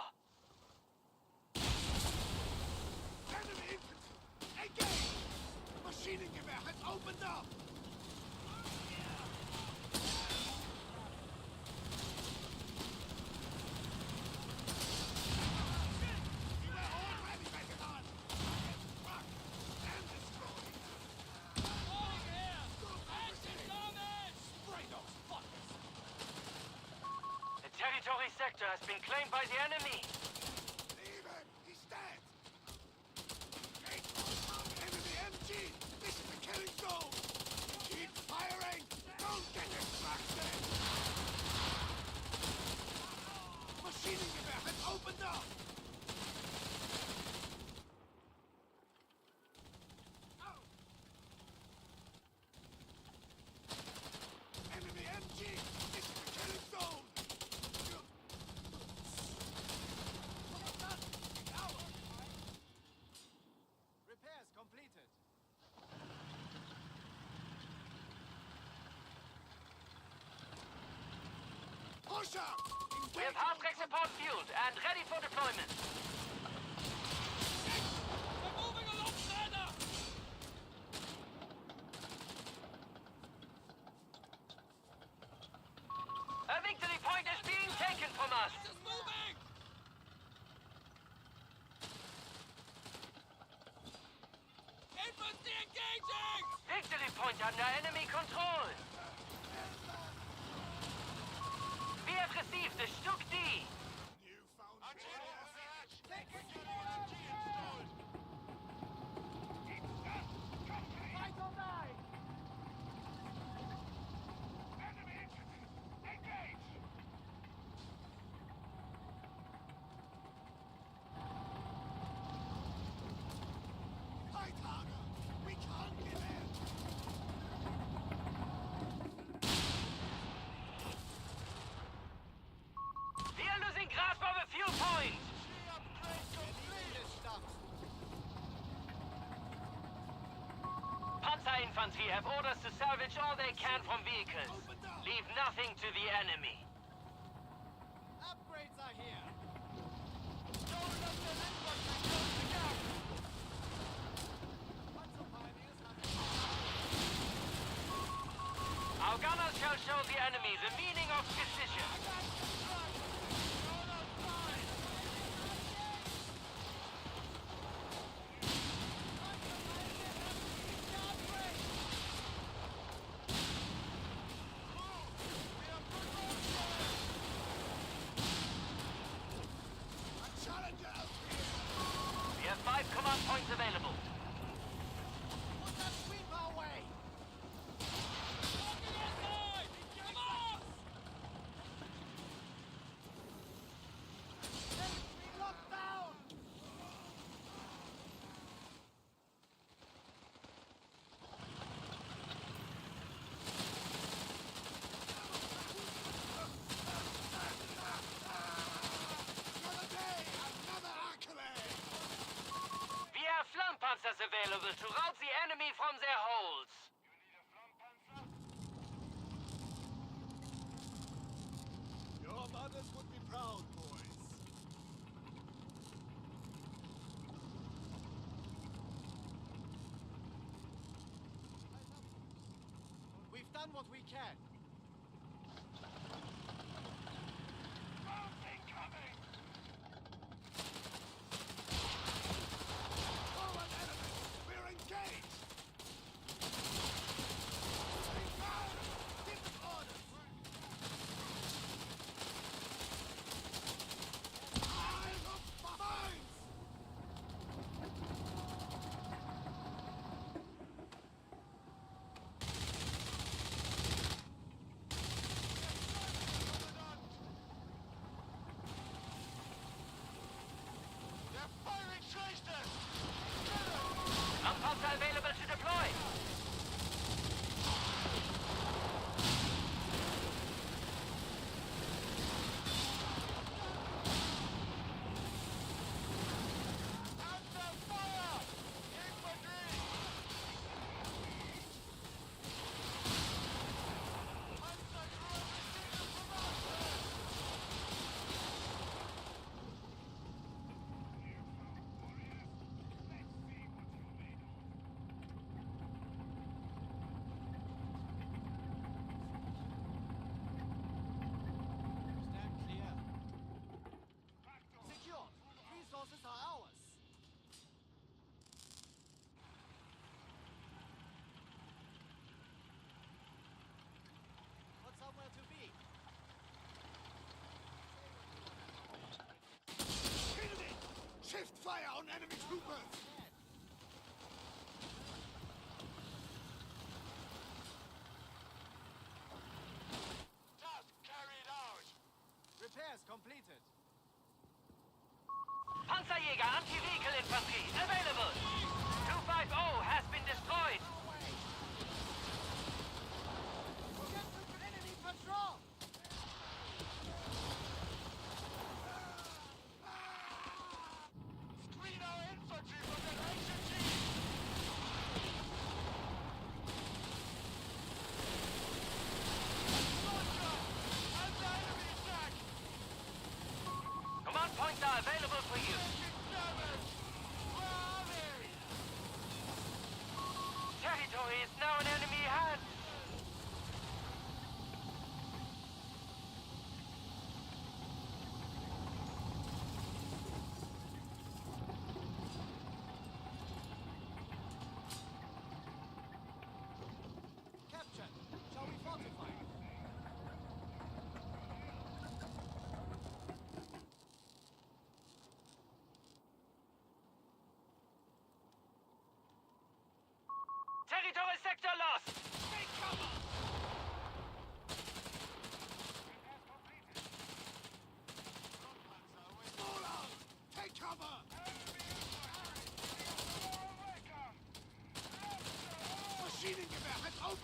Enemy infantry! Engage! Maschinengewehr has opened up! You were already veteran! Struck and destroyed! Falling here! Anti-damage! Spray those fuckers! The territory sector has been claimed by the enemy. Leave him! He's dead! Enemy MG! This is the killing zone! Keep firing! Don't get distracted! Maschinengewehr has opened up! Enemy MG! This is the killing zone! Repairs completed. We have half-track support fueled and ready for deployment. They're moving along further! A victory point is being taken from us. Just moving! Infantry engaging! Victory point under enemy control. We have received the Stück D. Fight or die! We are losing grasp of a fuel point. Panzerinfanterie have orders to salvage all they can from vehicles. Leave nothing to the enemy. Upgrades are here! Load up the network and close the gap! Panzer pioneers have... Our gunners shall show the enemy the meaning of precision. We have 5 command points available. Put that sweep our way! Inside! Come on! Infantry locked down! We have Flammpanzers available to rout the enemy from their holes. Your mothers would be proud, boys. We've done what we can.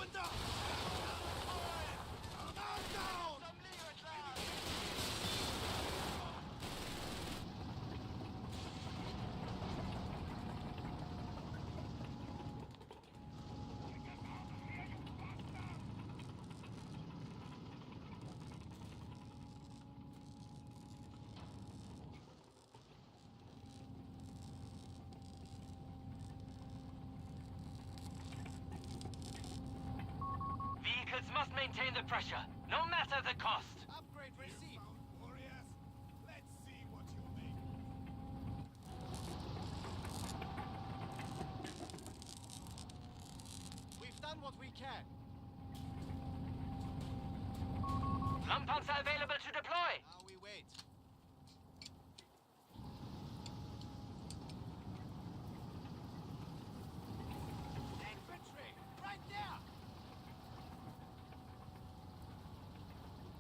Commander! Man down! Vehicles must maintain the pressure, no matter the cost. Upgrade received. Warriors, let's see what you make. We've done what we can. Lampanzer available to deploy. Now we wait. Infantry! Right there!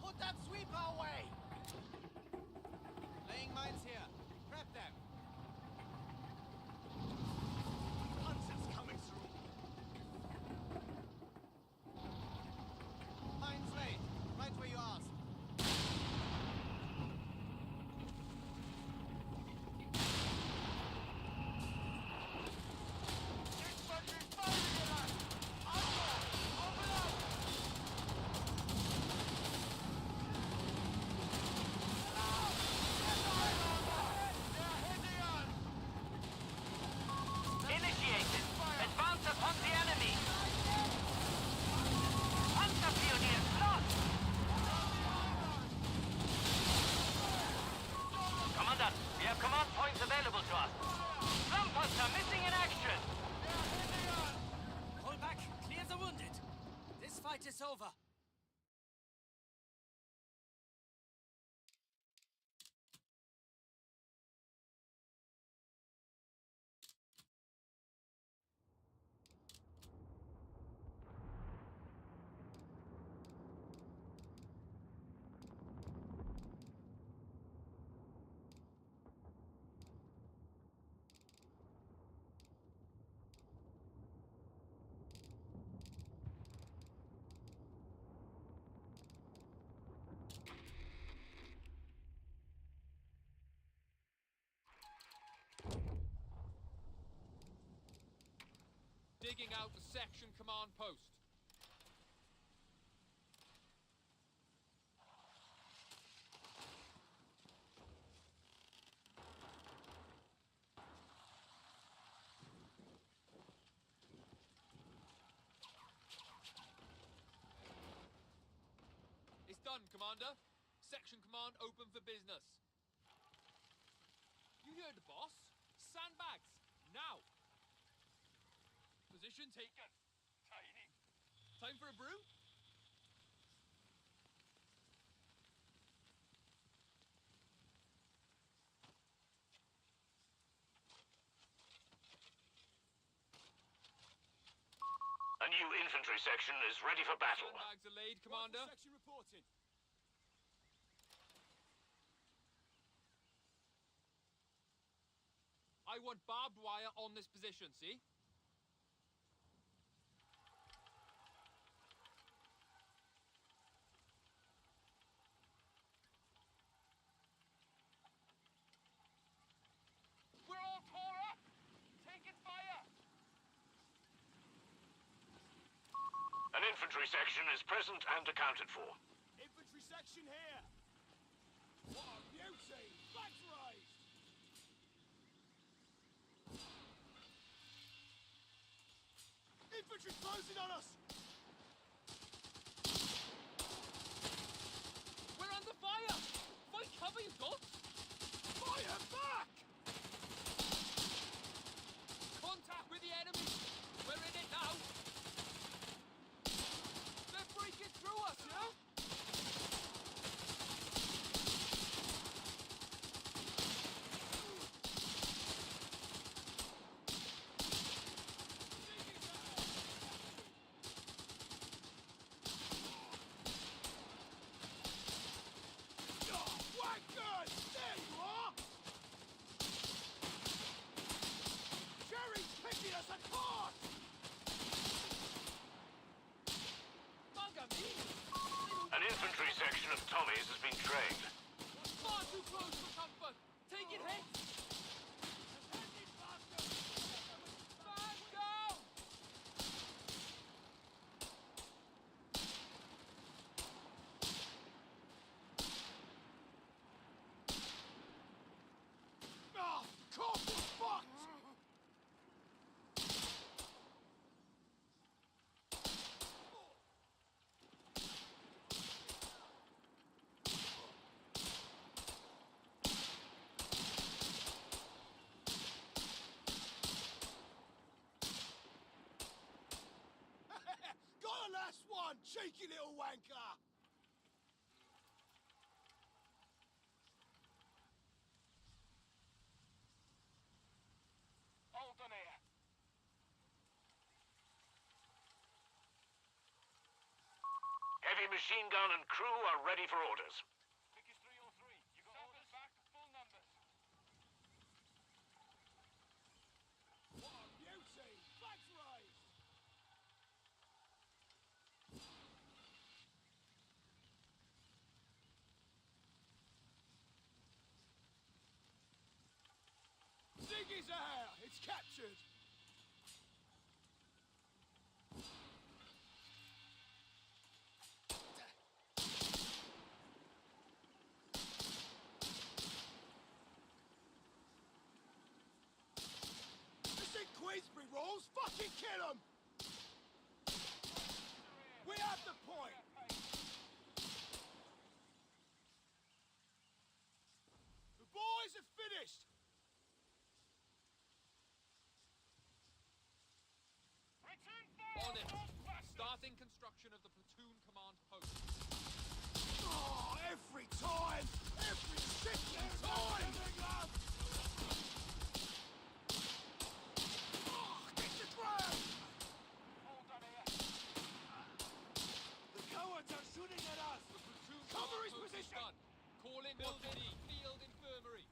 Put that sweeper away! Laying mines here. Prep them. Hunters coming through. Mines laid. Right where you asked. Infantry firing at us! Open up! They're hitting us! Initiated. Advance upon the enemy. Hunter pioneers lost. Commandant, we have command points available to us. Lampanzer missing in action. Pull back. Clear the wounded. This fight is over. Digging out the section command post. It's done, Commander. Section command open for business. You heard the boss. Sandbags, now. Position taken. Tiny. Time for a brew? A new infantry section is ready for battle. Sandbags are laid, Commander. Section reporting. I want barbed wire on this position, see? We're all tore up! Taking fire! An infantry section is present and accounted for. Infantry section here! What a beauty! Flags raised! Infantry closing on us! We're under fire! Fight cover, you dots! Fire back! Contact with the enemy! We're in it now! They're breaking through us, you know? of Tommies has been trained. Far too close for comfort. Taking hits. Man down. Ah, cop was fucked! Got a last one, cheeky little wanker! Hold on here. Heavy machine gun and crew are ready for orders. Vic is 303. You got orders back to full numbers. What a beauty! Flags raised! Ziggy's out! It's captured! This ain't Queensbury rules! Fucking kill 'em! We have the point! The boys have finished! Return fire! On it. Hold fast. Starting construction of the platoon command post. Oh, every time! Every second time! Oh, get the ground! Hold on here. The cowards are shooting at us! The platoon Cover command his post is position! done. Call in building field infirmary.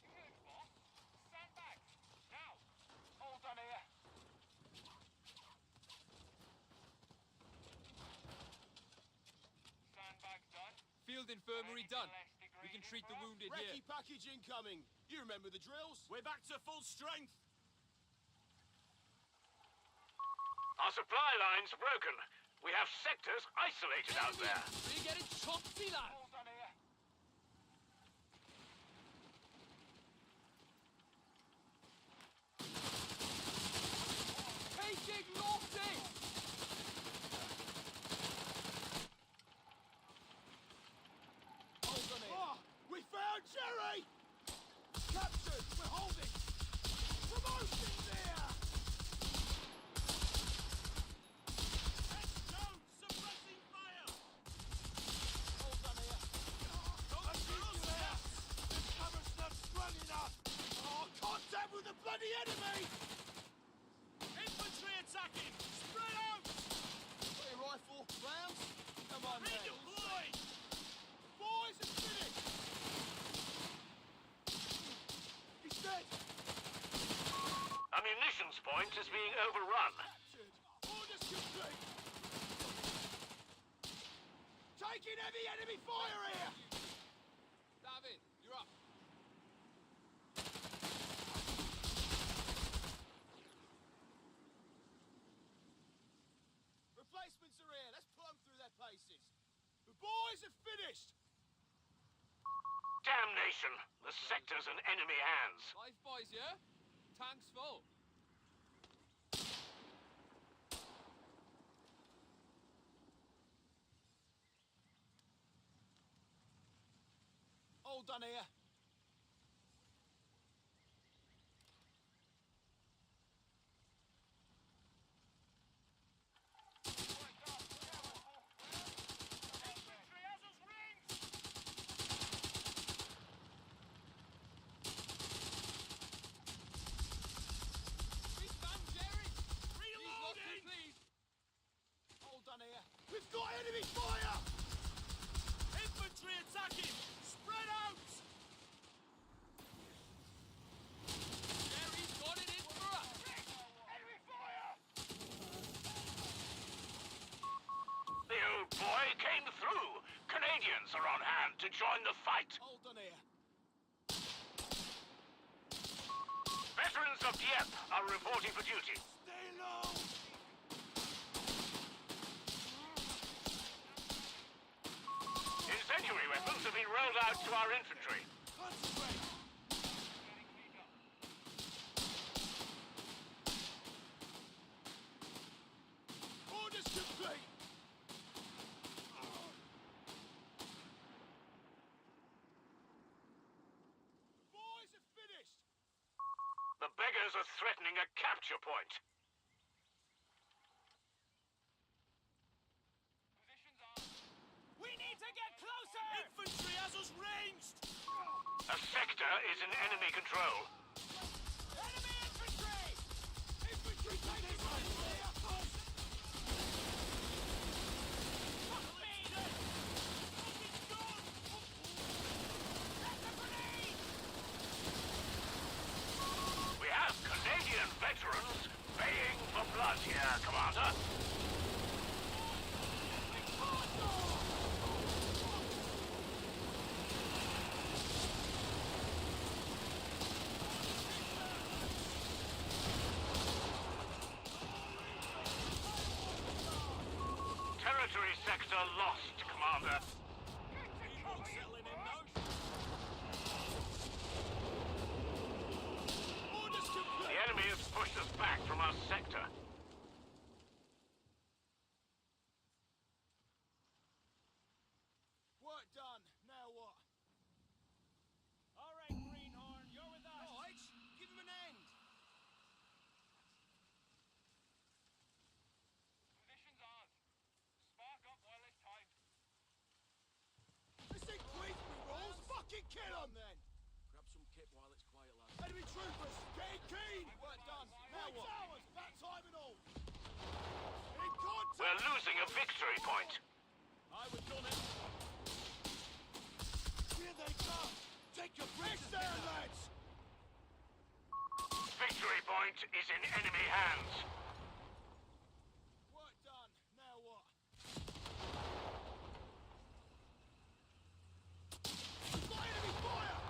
Good, boss. Stand back. Now. Hold on here. Sandbag done. Field infirmary done. We can treat the wounded here. Recce package incoming! You remember the drills? We're back to full strength! Our supply line's broken. We have sectors isolated out there. We're getting choppy, lad. Hold on here. Taking northeast. Hold on here! Oh, we found Jerry! Captured! We're holding! Promotion's here! Suppressing fire! Hold on here! Don't shoot us! This cover's not strong enough! Oh, contact with the bloody enemy! Infantry attacking! Spread out! Got your rifle? Rounds? Come on, redeploy! Boys are finished! He's dead! A munitions point is being overrun. Captured! Orders complete! Taking heavy enemy fire here! David, you're up. Replacements are here. Let's plumb through their paces. The boys have finished! Damnation! The sector's in enemy hands. Life boys, yeah? Tanks full. All done here. We found Jerry. He's lost his lead. All done here. We've got enemy fire! Infantry attacking! Spread out! Jerry's got it in for us. Enemy fire! units are on hand to join the fight. Hold on here. Veterans of Dieppe are reporting for duty. Stay low! Incendiary weapons have been rolled out to our infantry. Concentrate! Orders complete. Boys are finished. The beggars are threatening a capture point. We need to get closer. Infantry has us ranged! A sector is in enemy control. Enemy infantry. Infantry take right here! Fuck me. It's gone! That's a grenade. We have Canadian veterans baying for blood here, Commander. Territory sector lost, Commander. People settling in now. Orders The complete. enemy has pushed us back from our sector. Work done. Now what? All right, Greenhorn, you're with us. All right, give him an end. Positions on. Spark up while it's time. This ain't Queensbury rules. Fucking kill him then. Grab some kit while it's quiet, lads. Enemy troopers, getting keen. Work done. Now what? Hours, back time and all. In contact. We're losing a victory point. I was done it. Here they come. Take your bricks there, lads. Victory point is in enemy hands. Work done. Now what? We've got enemy fire.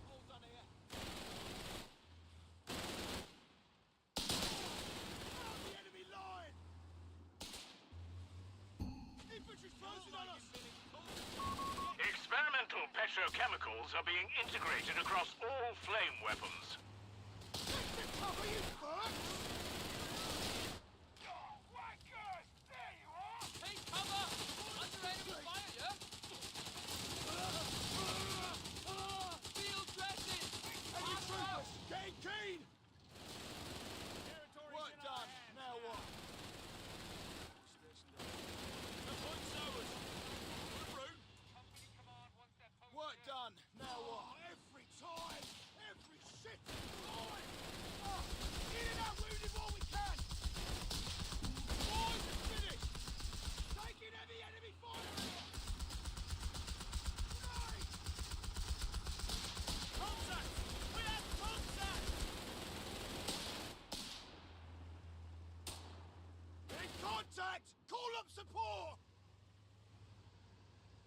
Hold on here. Found the enemy line. Infantry's closing on us. Experimental petrochemicals are being integrated across all flame weapons. Take the cover, you fucks. Whackers! There you are! Take cover. Under enemy fire, yeah? Field dressing. Enemy troopers, getting keen. Territory's Work in our done. hands Now what? The point's ours. Company command wants their post. Work done. Now what? Every time. Every shit time. In and out wounded while we can. Boys are finished. Taking heavy enemy fire here. Grenade. Contact! We have contact! In contact. Call up support.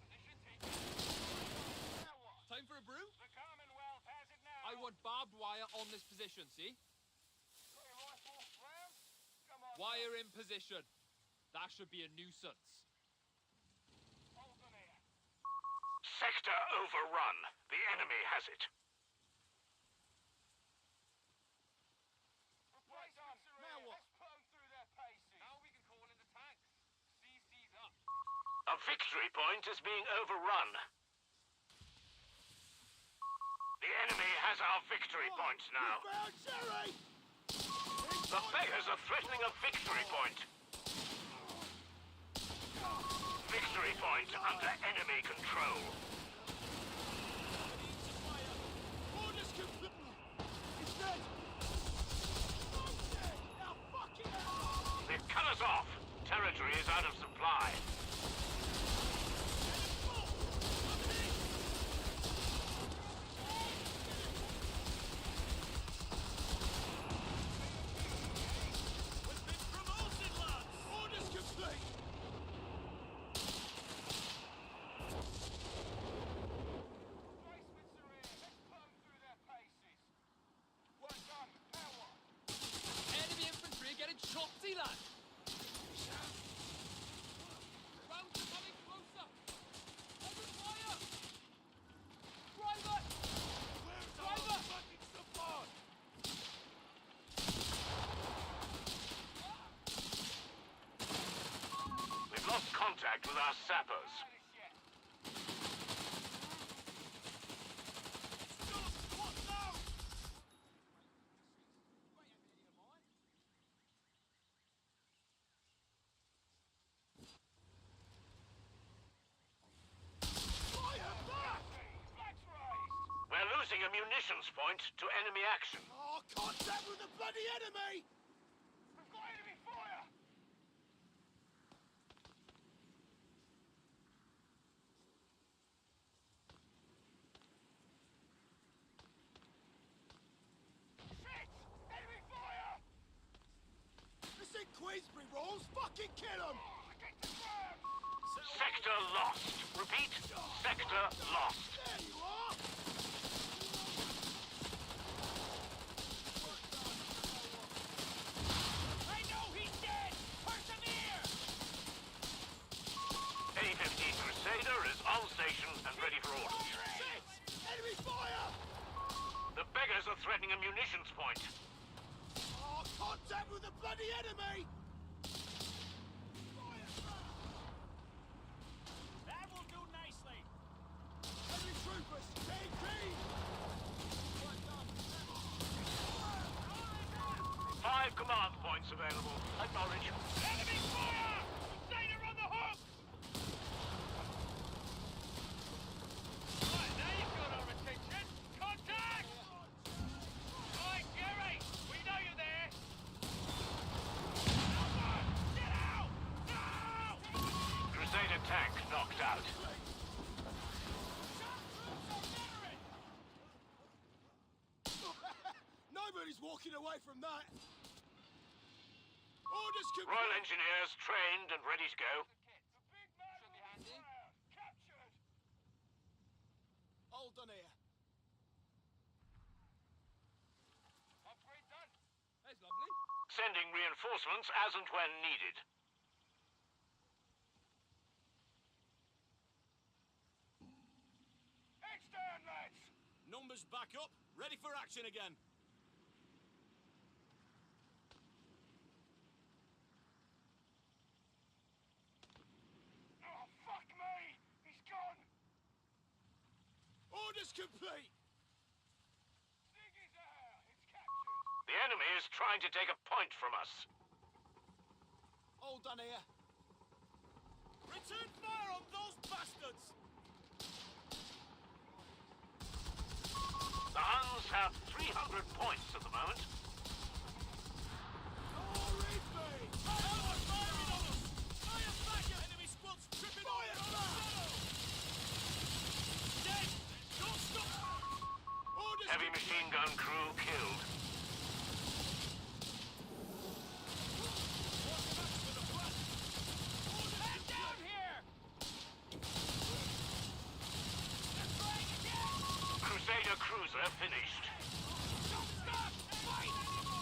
Position taken. Now what? Time for a brew? The Commonwealth has it now. I want barbed wire on this position, see? Got your rifle round? Come on. Wire in position. That should be a nuisance. Hold on here. Sector overrun. The enemy has it. Right on. Now what? Let's put 'em through their paces. Now we can call in the tanks. CC's up. A victory point is being overrun. The enemy has our victory points now. We found Jerry. The beggars are threatening a victory point. Victory point under enemy control. Orders complete. It's dead. I'm dead. Now fucking hell. They've cut us off. Territory is out of supply. We've been promoted, lads! Orders complete. with our sappers. What now? Fire back! We're losing a munitions point to enemy action. Oh, contact with the bloody enemy! We've got enemy fire! Shit! Enemy fire! This ain't Queensbury rolls! Fucking kill them! Sector lost. Repeat, sector lost. There you are! I know he's dead! Persevere! A-15 Crusader is on station and ready for orders. Shit! Enemy fire! The beggars are threatening a munitions point. Oh, contact with the bloody enemy! That will do nicely. Enemy troopers! KP! 5 command points available. Acknowledge. Enemy fire! Crusader on the hook! Right, now you've got our attention. Contact! Right, Gary, we know you're there. Albert, get out! Now! Crusader tank knocked out. Nobody's walking away from that! Orders complete! Royal Engineers trained and ready to go. Captured! Hold on here. Upgrade done. That's lovely. Sending reinforcements as and when needed. Heads down, lads! Numbers back up, ready for action again. Oh, fuck me! He's gone! Orders complete! Ziggy's out! It's captured! The enemy is trying to take a point from us. All done here. Return fire on those bastards! The Huns have 300 points at the moment. Oh, read me! Fire firing on us! Fire back! Enemy squad's tripping fire back! Dead! Don't stop! Orders Heavy machine gun crew killed. Man down here! They're trying again! Crusader cruiser finished. Don't stop! Fight!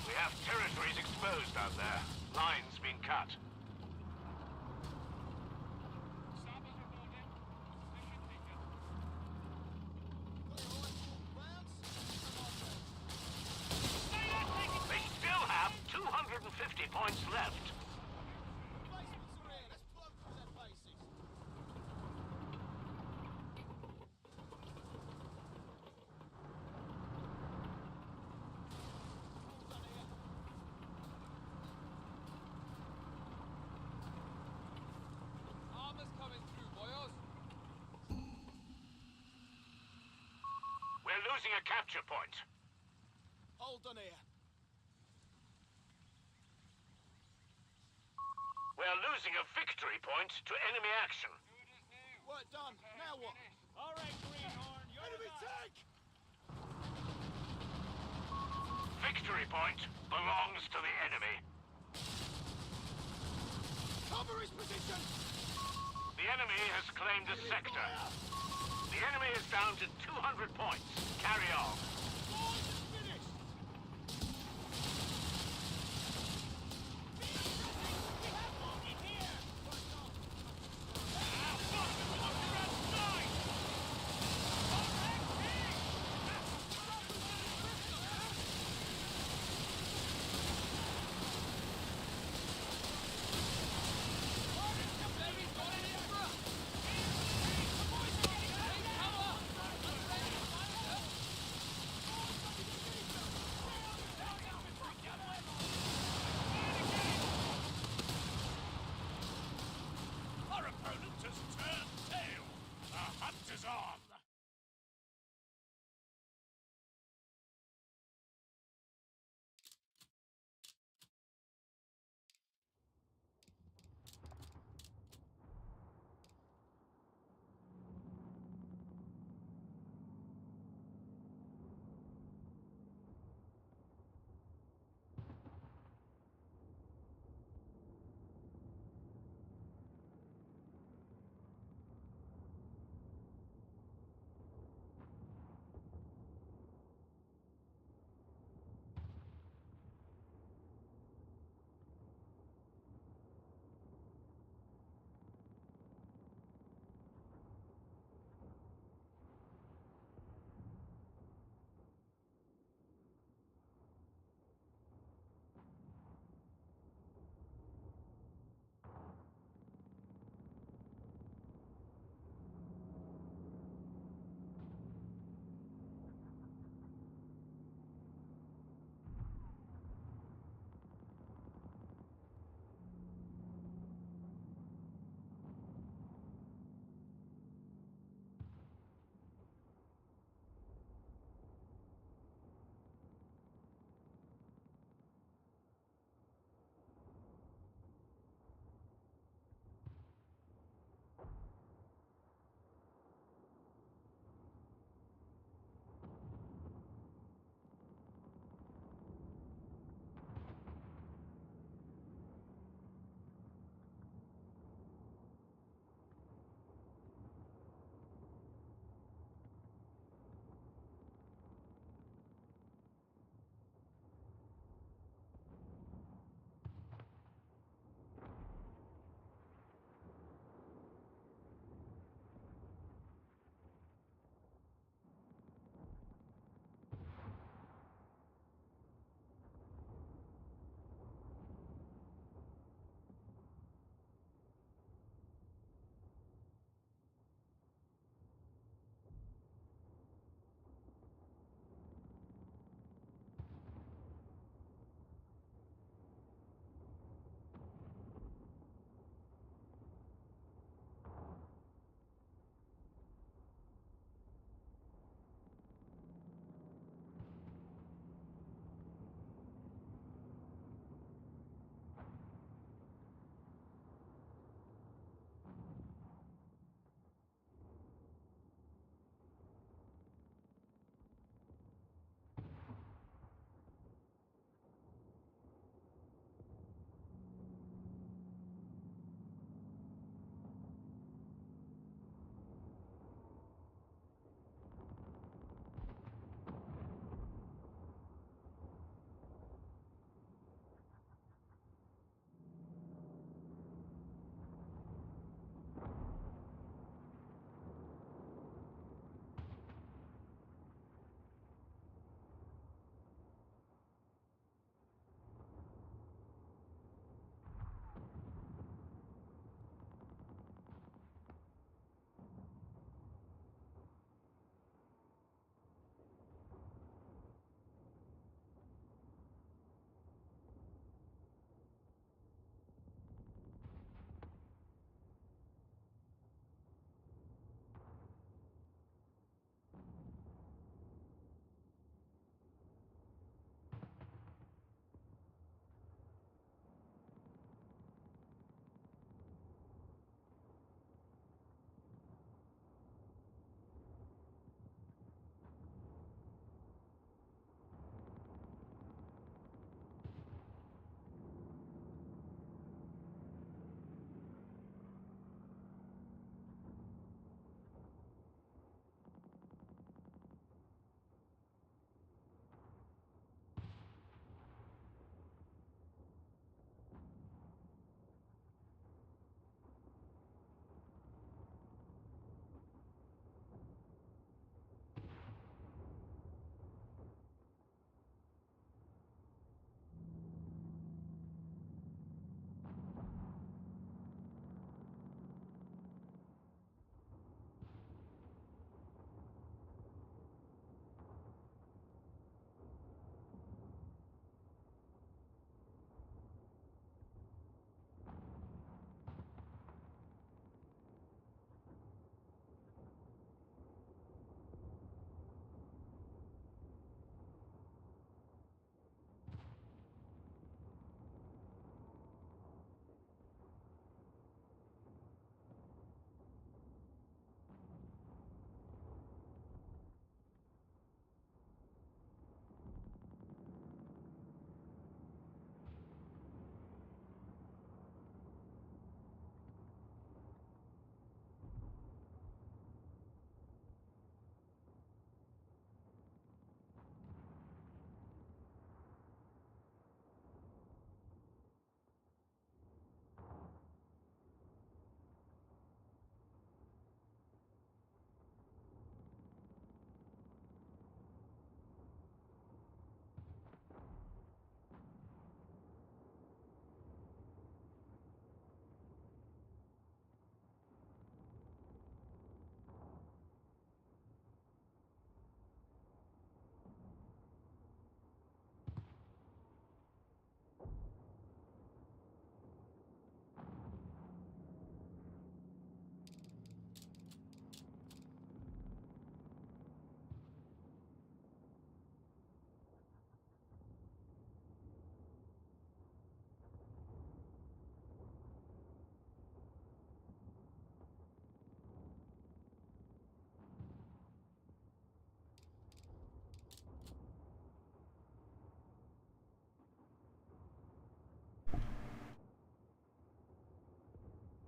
We have territories exposed out there. Lines been cut. Sappers reporting. Position taken. Stay there, take it! They still have 250 points left. Replacements are here. Let's blow through their faces. All done here. Armor's coming through, boyos. We're losing a capture point. Hold on here. We're losing a victory point to enemy action. Work done. Now what? All right, Greenhorn, you're Enemy the tank! Victory point belongs to the enemy. Cover his position! The enemy has claimed a sector. The enemy is down to 200 points. Carry on. Boys is finished! We have bogey here! Baby's got it in for a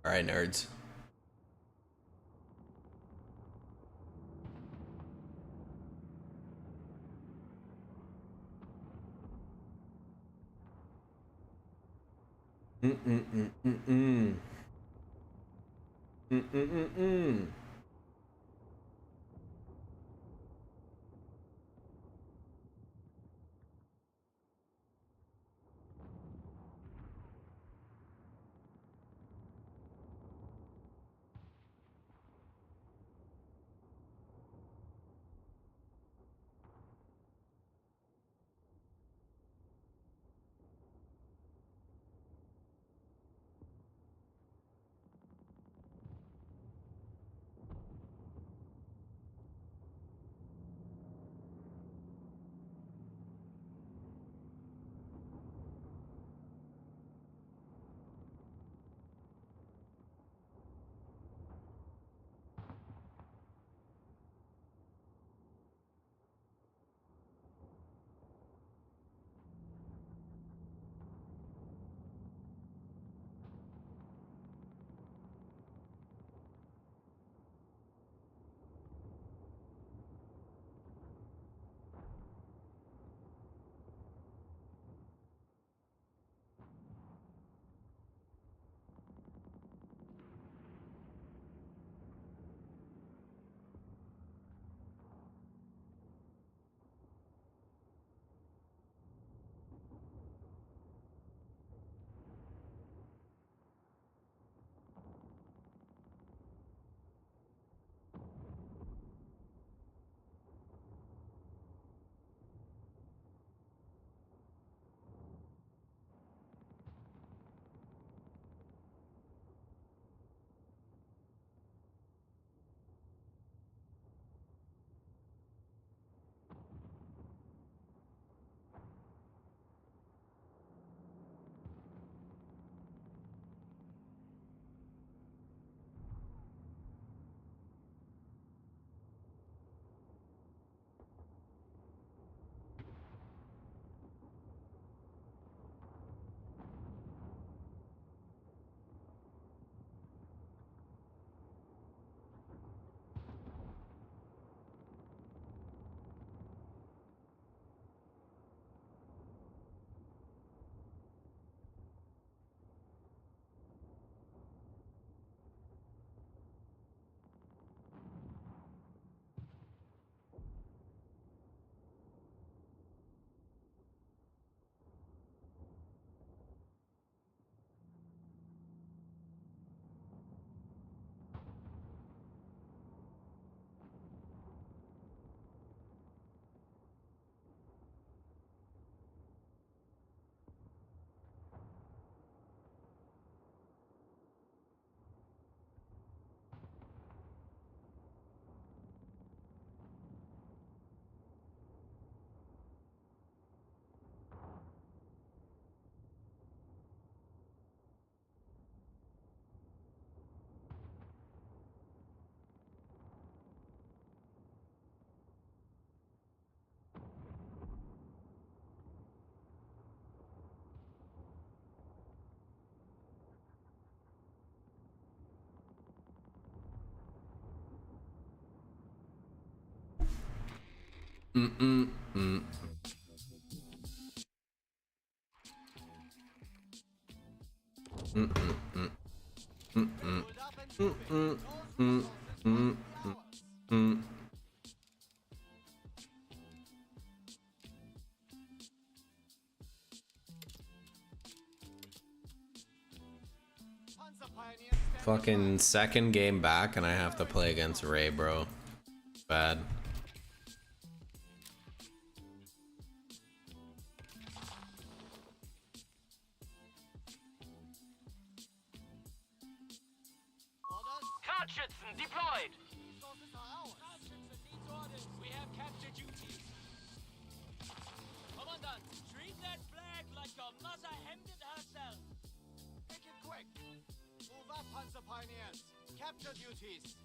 All right, nerds. Mm-mm-mm-mm-mm. Mm-mm-mm-mm. Mm-mm-mm. Mm-mm-mm. Mm-mm. Mm-mm. Mm-mm. Mm-mm. Fucking second game back and I have to play against Ray, bro. Bad. Kartschützen deployed. We have captured duties. Commandant, treat that flag like your mother hemmed it herself. Make it quick. Move up, Panzer Pioneers. Capture duties.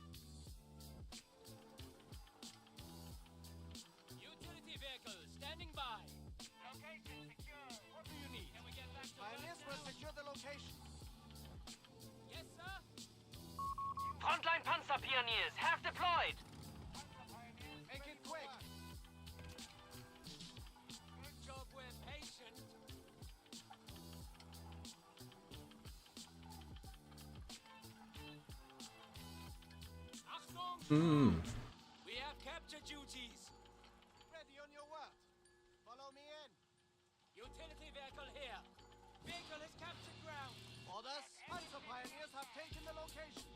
Utility vehicle standing by. Location secure. What do you need? Can we get back to Pioneers will secure the location. Yes, sir. We have capture duties. Ready on your word. Follow me in. Utility vehicle here. Vehicle has captured ground. Orders. Panzer pioneers have taken the location.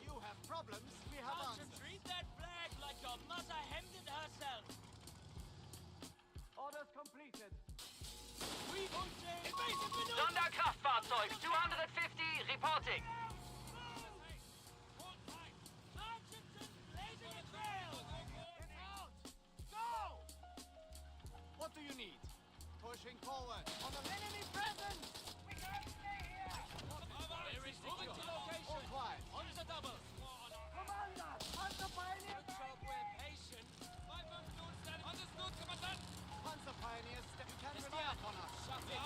You have problems. We have Sergeant, answers. treat that flag like your mother hemmed it herself. Orders completed. We invasive maneuver. Sonderkraftfahrzeug 250 reporting. Hutchinson, blazing a trail. Get out! Go! What do you need? Pushing forward. On the enemy presence! We can't stay here! There is moving to location. All quiet. On the double. Commander! Panzer pioneers! Good job, we're patient. 5 Minuten stand. Understood, Kommandant. Panzer pioneers, you can rely upon us. Get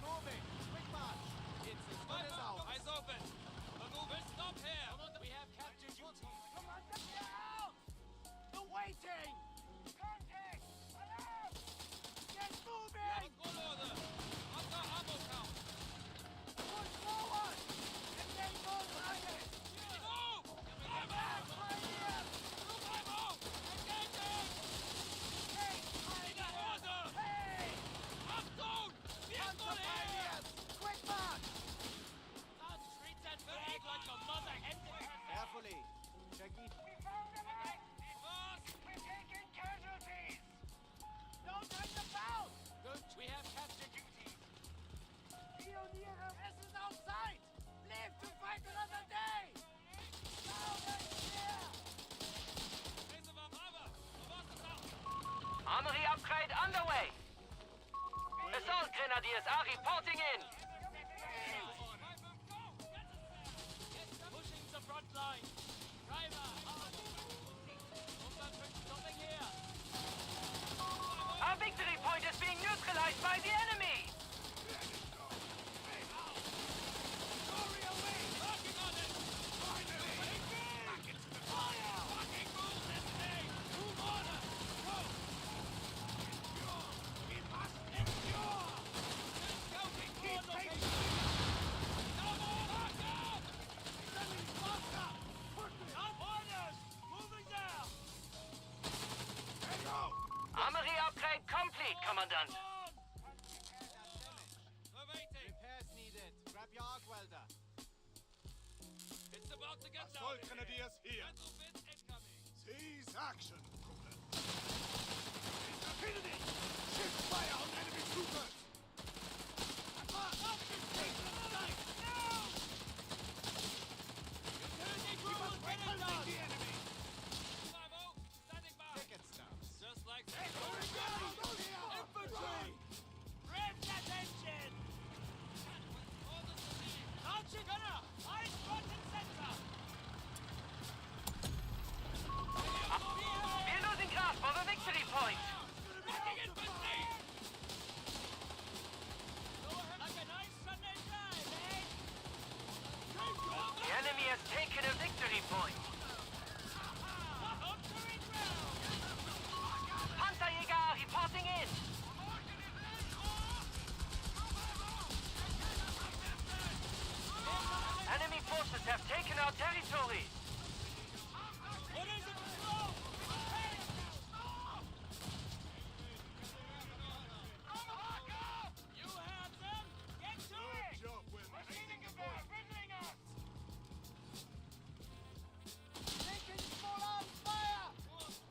moving. Quick march. It's as good as ours. Eyes open. We'll stop here. We have captured duties. Commander, get out! The waiting! Contact! Alarm! Get moving! Good order. Under ammo count. Push forward! And then go target! Move! Pioneers! Look, ammo! Engaging! Hey, In order! Hey! Achtung! Vehicle Panzer here! pioneers! Quick march! Treat that flag like your mother hemmed it herself. Carefully. Jackie. We're taking casualties! Don't hang about! Good, we have captured duties. Pioniere, es ist auf Zeit! Live to fight another day! Down and clear! Armory upgrade underway. Assault Grenadiers are reporting in. Pushing the front line. Driver! Stopping here. Our victory point is being neutralized by the enemy. Working on it! Fire! Fucking move this thing! Move order! Go! We must endure! Scouting for location! Come on! Back up! Sending faster! Up orders! Moving down! Armory upgrade complete, Commandant. Awaiting! Repairs needed. Grab your arc welder. It's about to get Assault down Grenadiers here. Battle bits incoming! Seize action, Brooklyn. Rapidity! Shift fire on enemy troopers! The enemy! Standing by! Ticket stubs. Just like that! Infantry! Rev that engine! Launching gunner! Eyes front and center! We're losing grasp of a victory point. Backing infantry! Go ahead like a nice Sunday drive, eh? The enemy has taken a victory point. Artillery ground! Panzerjäger are reporting in. Enemy forces have taken our territory. What is it, patrol? You have them! Get to it! Job, Will. Riddling us! Taking full on fire!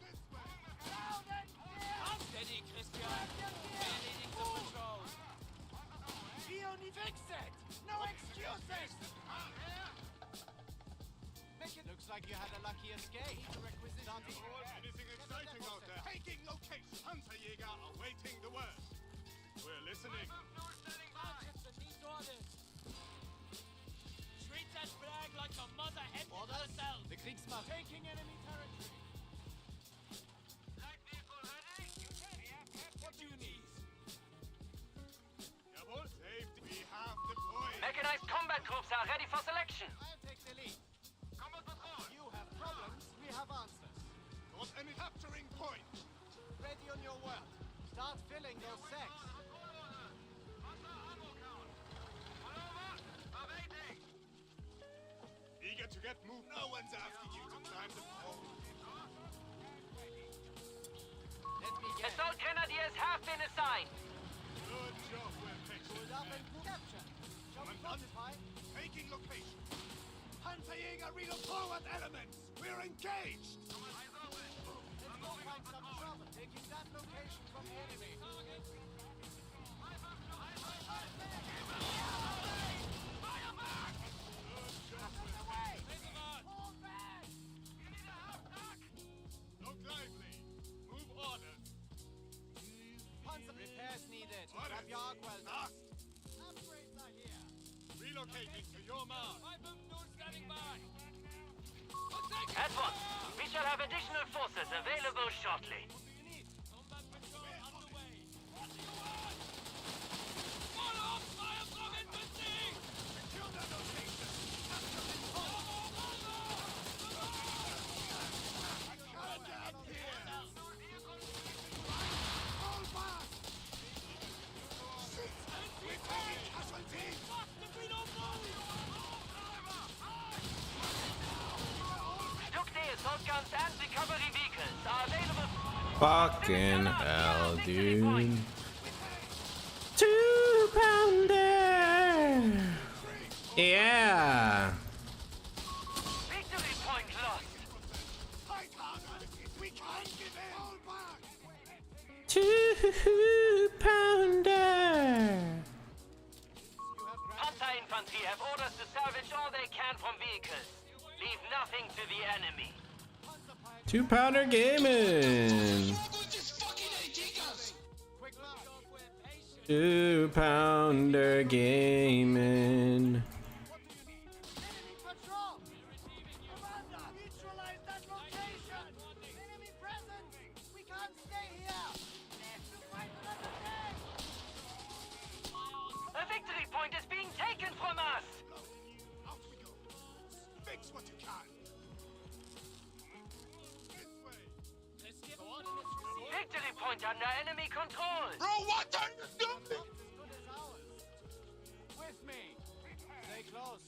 This way! Down and clear! I'm steady, Christian. Grab your gear! We're leading the patrol. Peony, fix it! No excuses! Make it looks like you had a lucky escape. Requisition. Anything exciting out there? Taking location. Panzerjäger awaiting the word. We're listening. Hutchinson needs orders. Treat that flag like a mother hen Orders. herself. The Kriegsmarine taking enemy territory. What do you need? Jawohl, saved. We have the point. Mechanized combat groups are ready for selection. I'll take the lead. You have problems, we have answers. Got any capturing point? Ready on your word. Start filling those sacks. Eager to get get moved. No one's asking you to climb the pole. Let's begin. Assault grenadiers have been assigned. Good job, we're patient. Pulled up and captured. Shall we notify? Taking location. Panzerjäger, reload forward elements. We're engaged. Let's go find some trouble. Taking that location from the enemy. Look lively. Move orders. Panzer repairs needed. Orders. Grab your arc welders. Lost. Upgrades are here. Relocating to your mark. Standing by. Advance. We shall have additional forces available shortly. Combat patrol underway. Follow up fire from infantry. Secure the location. Come down here. Hold back. Shoot. We've taken casualties. Took the assault guns and recovery vehicles are available. Fucking hell, dude. 2-pounder. Yeah. Victory point lost. Fight harder. We can't give in. Hold back. 2-pounder. Panzer infantry have orders to salvage all they can from vehicles. Leave nothing to the enemy. 2-pounder gaming. Quick mark. We're patient. 2-pounder gaming. Enemy patrol. Commander, neutralize that location. Enemy present. We can't stay here. Need to fight another day. A victory point is being taken from us. Out we go. Fix what you can. This way. Let's get coordinates received. Victory point under enemy control. Bro, what are you doing? As good as ours. With me. Stay close.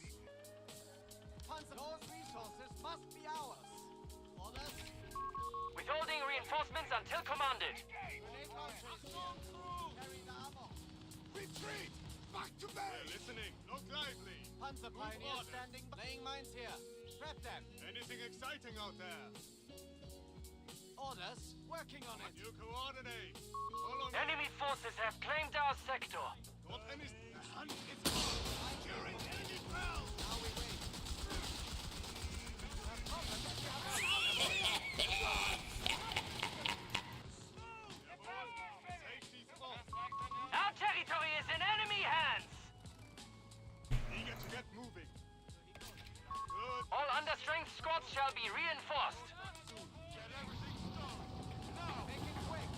Panzer, those resources must be ours. Orders. Withholding reinforcements until commanded. Grenade launchers. Carry the ammo. Retreat. Back to base. We're listening. Look lively. Panzer pioneers orders. standing by. Laying mines here. Prep them. Anything exciting out there? Orders. Working on it. New coordinates. Follow me. Enemy forces have claimed our sector. Got any... The hunt is on. Securing enemy ground. Now we wait. Safety spot. Our territory is in enemy hands. Eager to get moving. Good. All understrength squads shall be reinforced. Get everything started. Make it quick.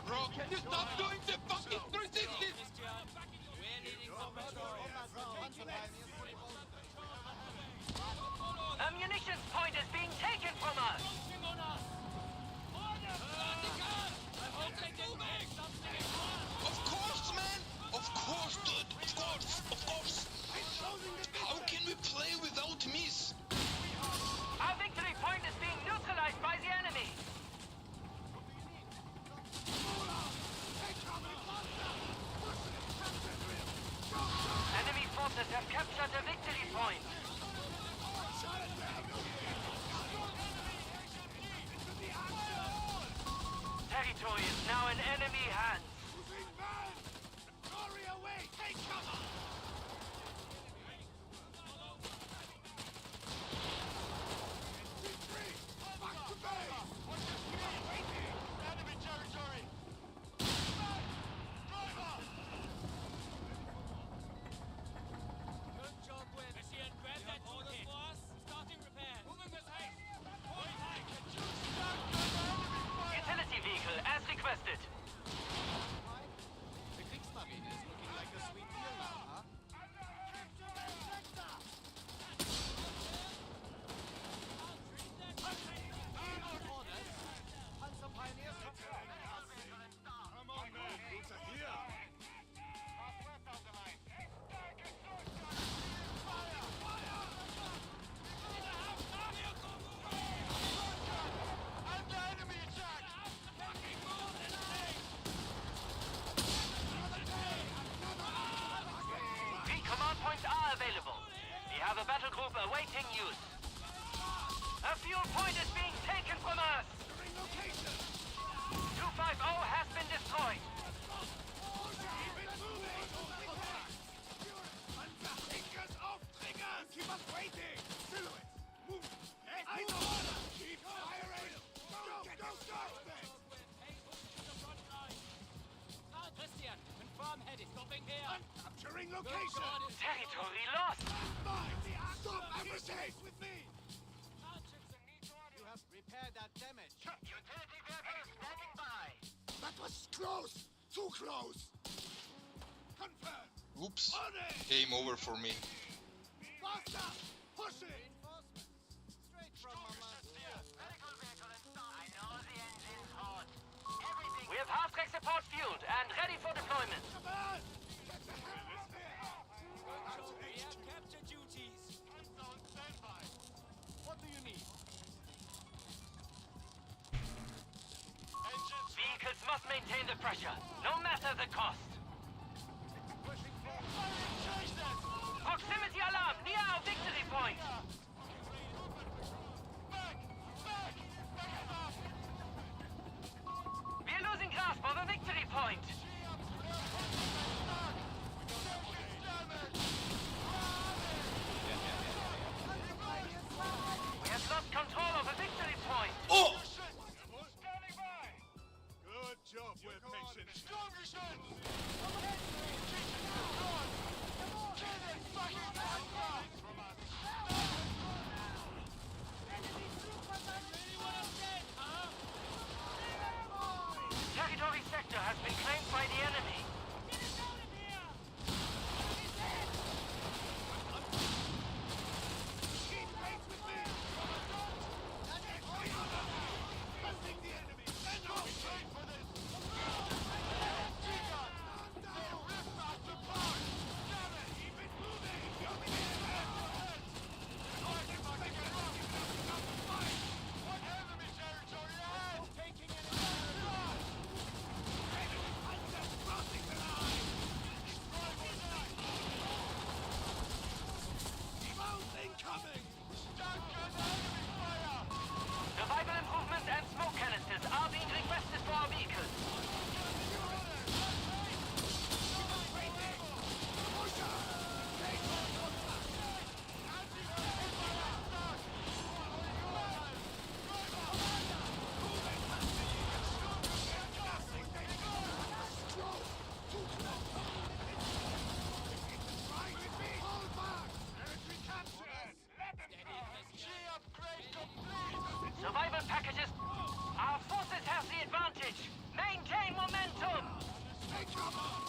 Bro, can you stop doing the fucking 360? We're needing some patrol. Panzer pioneers fully bolstered. A munitions point is being taken from us. Of course, man! Of course, dude! Of course! Of course! How can we play without miss? Our victory point is being neutralized by the enemy. Enemy forces have captured a victory point. Territory is now in enemy hands. Moving man! Glory away! Take cover! Retreat! Back to base! Waiting! Enemy territory! Driver! Good job, Win. Grab that toolkit. Starting repair. Moving with haste. Utility vehicle as requested. the battle group awaiting use. A fuel point is being taken from us! 250 has been destroyed. Keep us waiting! Silhouette! Move! I know! Keep firing! Go! Christian, confirm heading. Stopping here. Capturing location! Territory lost! Stop everything! With me! You have repaired that damage. Utility vehicle standing by. That was close! Too close! Confirm! Oops. On it! Game over for me. Faster! Push it! Reinforcements. Straight from Mama. Medical vehicle installed. I know the engine's hot. Everything. We have half-track support fueled and ready for deployment. Come on! Get the hell out of here! We have capture duties. On standby! What do you need? Vehicles must maintain the pressure, no matter the cost. Proximity alarm near our victory point. We're losing grasp of the victory point. We have lost control of the victory point. Oh! Good job, we're patient. Territory sector has been claimed by the enemy. Keep pace with me! Busting the enemy! Send off! Wait for this! Keep it moving! You'll be crossing the line! Emote incoming! Survival improvements and smoke canisters are being requested for our vehicles. Survival packages. Our forces have the advantage. Maintain momentum.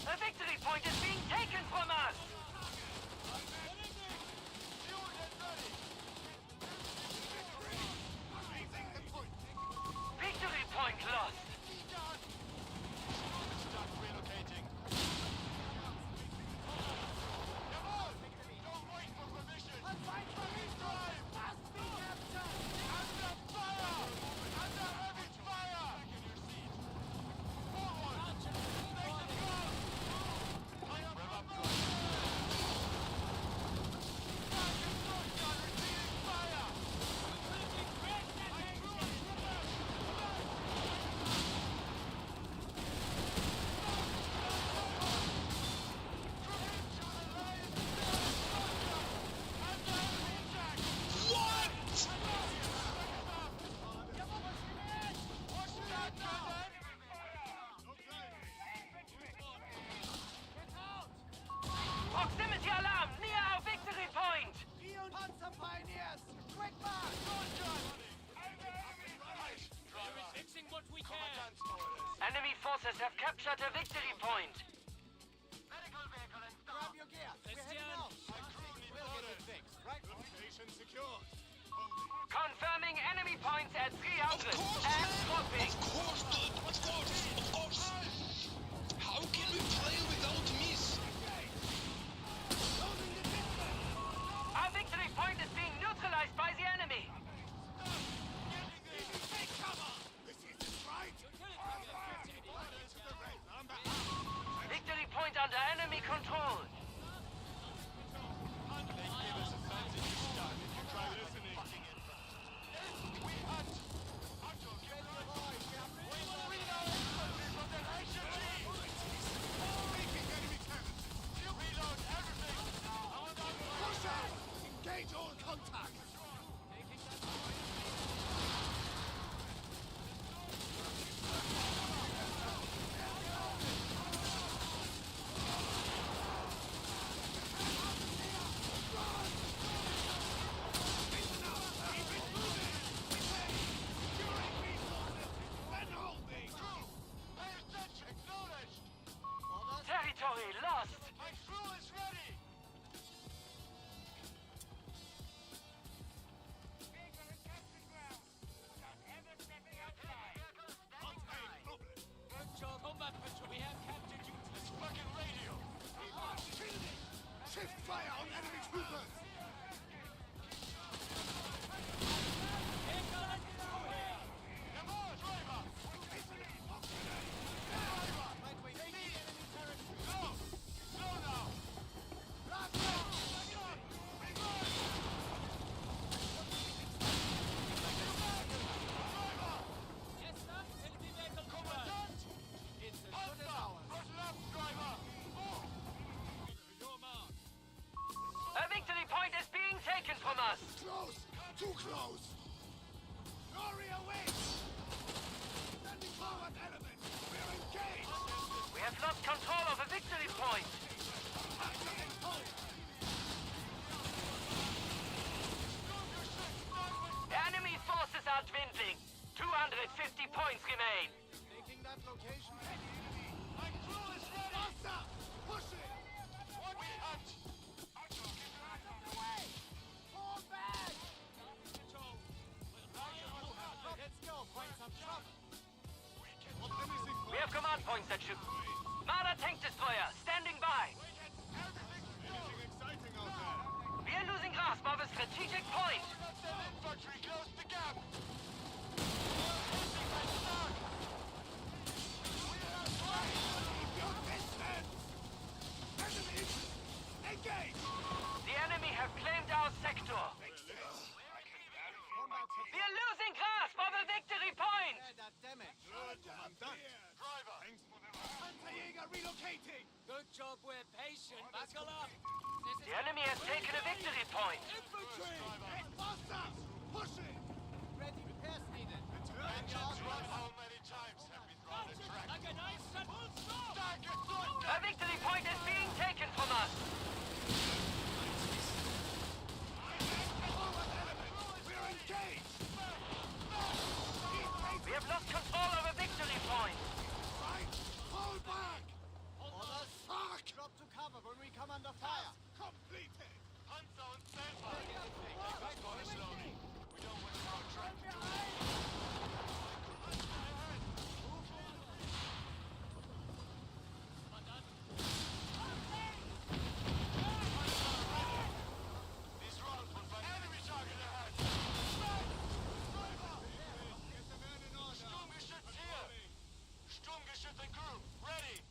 A victory point is being taken from us. Victory point lost. Proximity alarm near our victory point. Panzer pioneers! Quick march! We're fixing what we can. Enemy forces have captured a victory point. Grab your gear. We're heading out. We'll get it fixed, right? Location secure. Confirming enemy points at 300 Of course, and man! swapping. Of course, dude! Of course! How can we play without miss? Our victory point is being neutralized by the enemy. Take cover! This isn't right! Victory point under enemy control. They give us a fancy all contact! Territory lost! My crew is ready! Good job. Combat patrol, we have captured you. This fucking radio! Shift fire on enemy troopers! Yes, sir. Utility vehicle confirmed. It's as good as ours. A victory point is being taken from us! Close! Too close! Glory awaits! Standing forward, element! We're engaged! We have lost control of a victory point! Enemy forces are dwindling! 250 points remain! Taking that location. My crew is ready! Faster! Push it! What we hunt? Fall back! Let's go. Find some trouble. We have command points at you. Marder tank destroyer, standing by! Anything exciting out there? We are losing grasp of a strategic point! Infantry, close the gap! Keep your distance! Enemies! Engage! The enemy have claimed our sector! We are losing grasp of a victory point! I'm done. Driver! Panzerjäger relocating! Good job. We're patient. Buckle up. The enemy has taken a victory point! Infantry! Faster! Push it! Ready. Repairs needed. Engines run how many times have we thrown a track? Like a nice and full stop. A victory point is being taken from us! Forward, element! We're engaged! We have lost control of a victory point! Right! Fall back! Orders. Fuck! Drop to cover when we come under fire. Completed! Panzer on standby! Back on slowly! We don't want to out-track. These rounds will find enemy target ahead! Get the man in order! Sturmgeschütz here! Sturmgeschütz and crew, ready!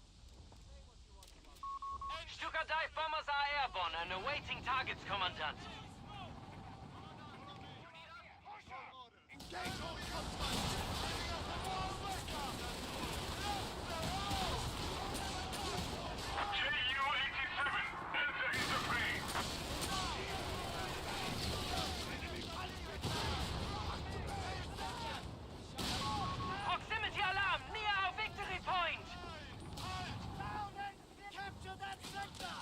Stuka dive bombers are airborne and awaiting targets, Commandant. Engage all contact! Proximity alarm near our victory point! Capture that sector.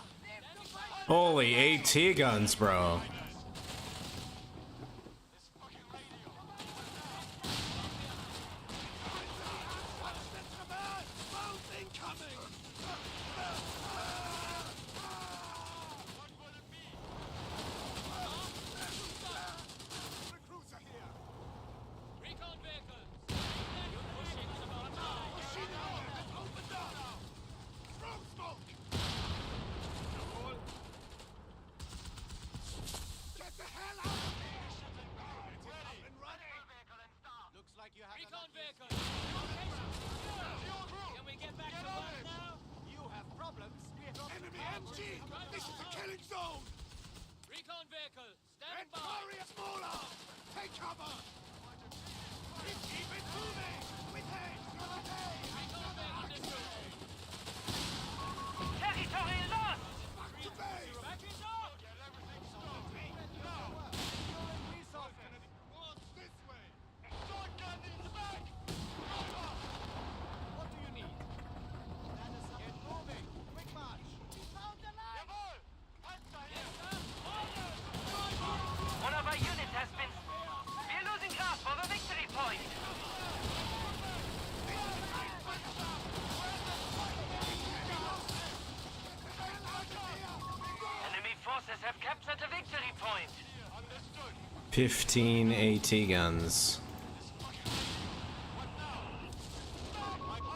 Holy AT guns, bro. Recruits are here! Recon vehicles. You're pushing us about time. Machine gun has opened up! Throw smoke! Get the hell out of here! Ready! Up and running! Looks like you have recon vehicles. Location secure. Can we get back to work now? You have problems. We have Enemy MG! This is a killing zone! Recon vehicles. Red Stand by. Warrior small arms! Take cover! Keep it moving! With hands! Recon vehicle destroyed. Territory lost! Back to base! Back it up. Get everything stopped! 15 AT guns.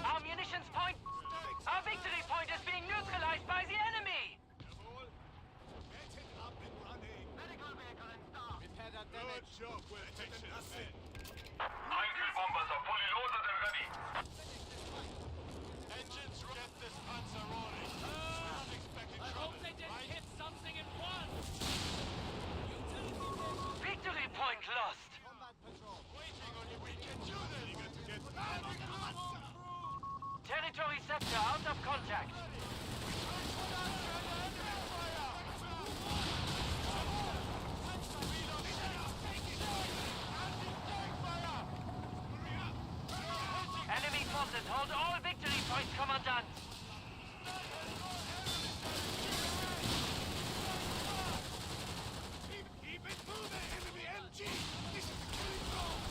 Our munitions point. Our victory point is being neutralized by the enemy. Get it up and running. Medical vehicle in start. Repair that Good damage. job, we're taking nothing. High-kill bombers are fully loaded and ready. Engines, get this panzer rolling. Unexpected I trouble. hope they didn't hit something in one. Victory point lost. Combat patrol. Waiting on you. We can do this. Eager to get Territory sector out of contact. Enemy forces hold all victory points, Commandant. Keep it moving, enemy MG. This is the killing zone.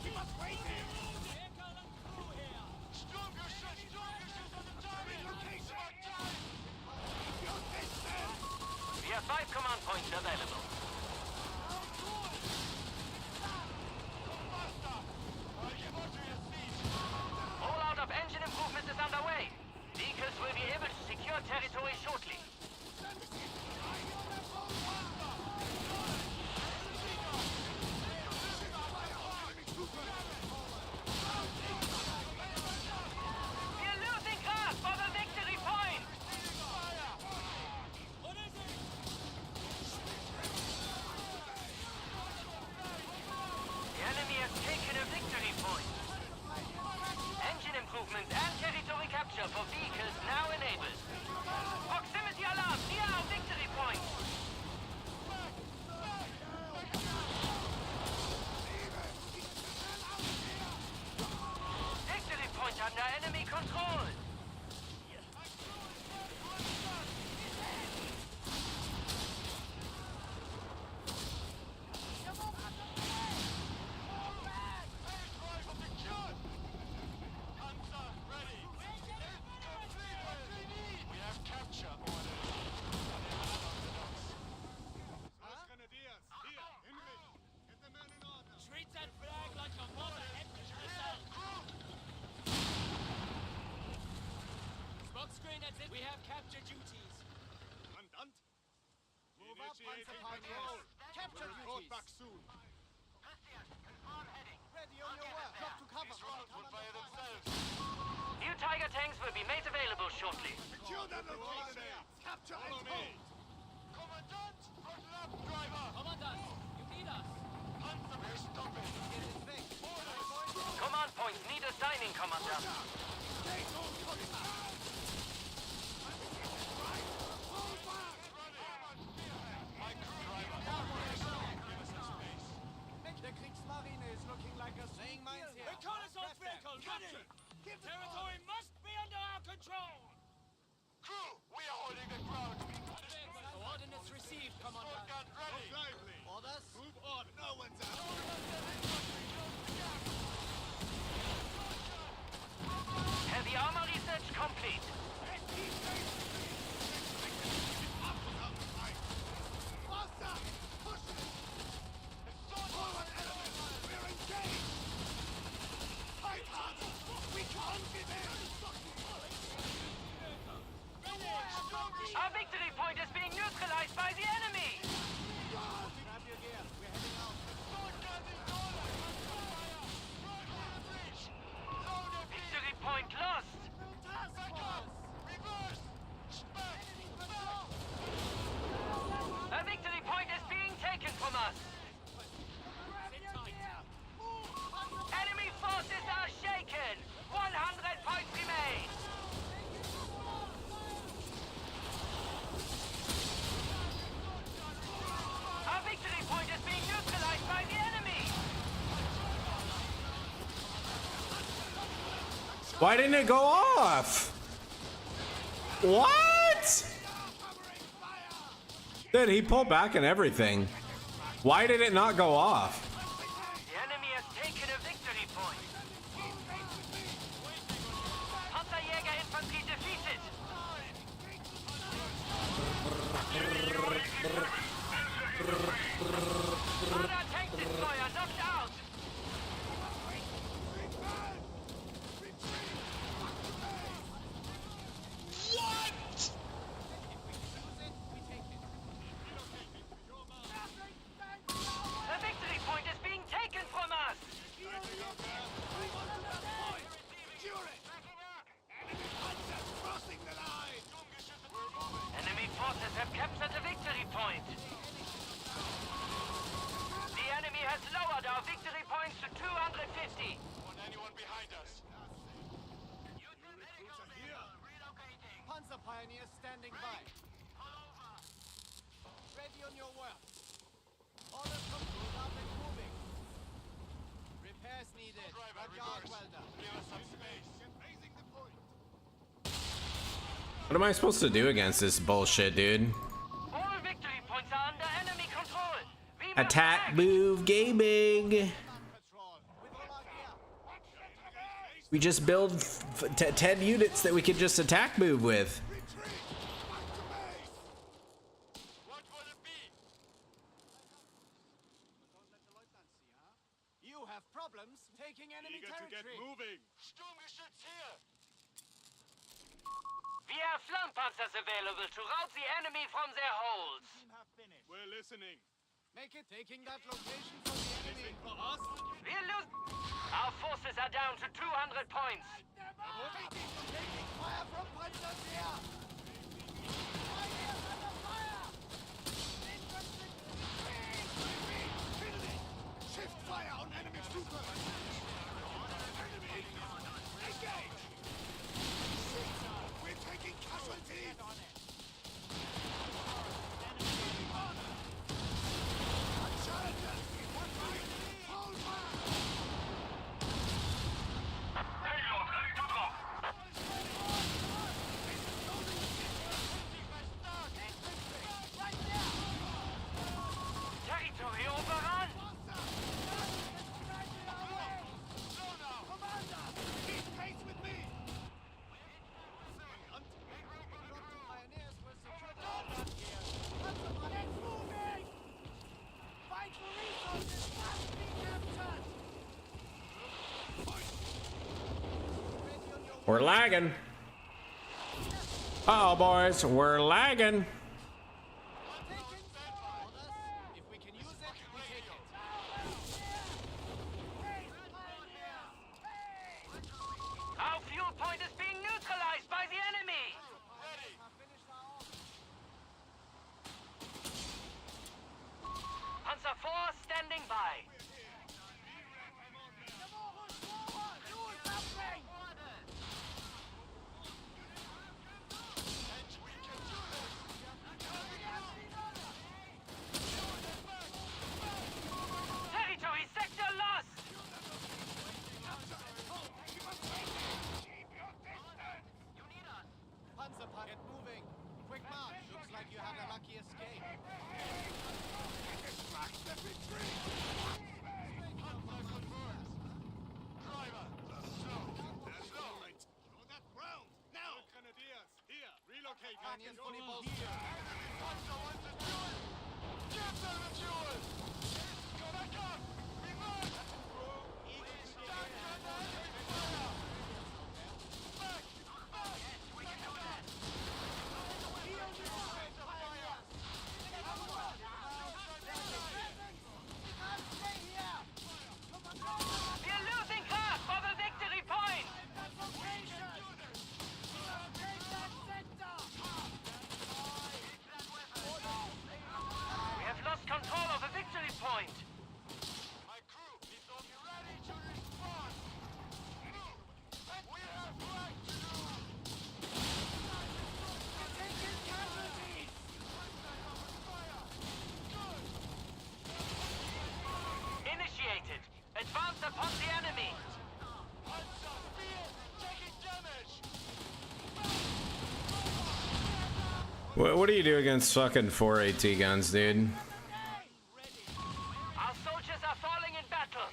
Keep us waiting. Vehicle and crew here. Stronger shots on the target. Relocation. Keep your distance. We have 5 command points available. All out of engine improvement is underway. Vehicles will be able to secure territory shortly. We're losing grasp of the victory point. What is it? The enemy has taken a victory point. Engine improvements and territory capture for vehicles now enabled. Proximity alarm near our victory point. Victory point under enemy control. We have capture orders. Los Grenadiers, here, enemy. Get the men in order. Treat that flag like your mother emptied herself. Smoke screen, that's it. We have capture duties. Commandant. Move up, Initiating Panzer patrol. Pioneers. Capture Report duties. back soon. Ready on your work. Drop to cover. These rounds will fire themselves. New Tiger tanks will be made available shortly. Secure that location. Capture and hold. Commandant, front left, driver. Commandant, you need us. Panzer, we're stopping. Get it weg. Command points need assigning, Commandant. My crew driver. Give us some space. The Kriegsmarine is looking like a saying mines here. Reconnaissance vehicle ready. Territory must be under our control. Crew, we are holding the ground. Coordinates received, Commandant. Gun ready. Lively. Orders? Move on. No one's out. Heavy armor research complete. Faster! Push it! Forward, enemy! We're engaged! Fight hard! We can't give in! Our victory point is being neutralized by the enemy. Grab your gear. We're heading out. Victory point lost. A victory point is being taken from us. Enemy forces are shaken. 100 points remain. Our victory point is being neutralized by the enemy. Why didn't it go off? What? Dude, he pulled back and everything. Why did it not go off? The enemy has taken a victory point. Panzerjäger Infanterie pioneers standing by. Ready on your work. Orders from crew up and moving. Repairs needed. Yard welder. Give us some space. Raising the point. What am I supposed to do against this bullshit, dude? All victory points are under enemy control. We must Attack, act. move, gaming. We just build 10 units that we could just attack move with. What will it be? You have problems taking enemy Eager to get territory. moving. Sturmgeschütz here. We have Flammpanzers available to rout the enemy from their holes. We're listening. Make it taking that location for the enemy. For us? We're losing. Our forces are down to 200 points. Taking fire from Panzers here. Pioneers under fire. Infantry. Shift fire on enemy troopers. Enemy. Engage. We're taking casualties. Challenges. Hold fire. Payload ready to drop. Territory overrun. Commander, keep pace with me. Pioneers will secure the homeland here. Let's moving. Vital resources must be captured. Ready on your We're lagging. Oh, boys, we're lagging. If we can use it, we take it. Our fuel point is being neutralized by the enemy. Panzer IV standing by. Territory sector lost. Panzer get moving. Quick march. Looks like you had a lucky escape. Distract the retreat. Driver, slow. Slow. Show that ground. Now. Grenadiers, here. Relocate. Pioneers fully bolstered. Panzer wants a fuel. Give them a fuel. Go back up. Reverse. Stand for the enemy fire. Back. Back. We can do that. We're losing grasp of a victory point. We have lost control of a victory point. My crew is on ready to respond. We have work to do. Taking casualties. Initiated. Advance upon the enemy. Panzer field taking damage. What do you do against fucking 4AT guns, dude? Our soldiers are falling in battle.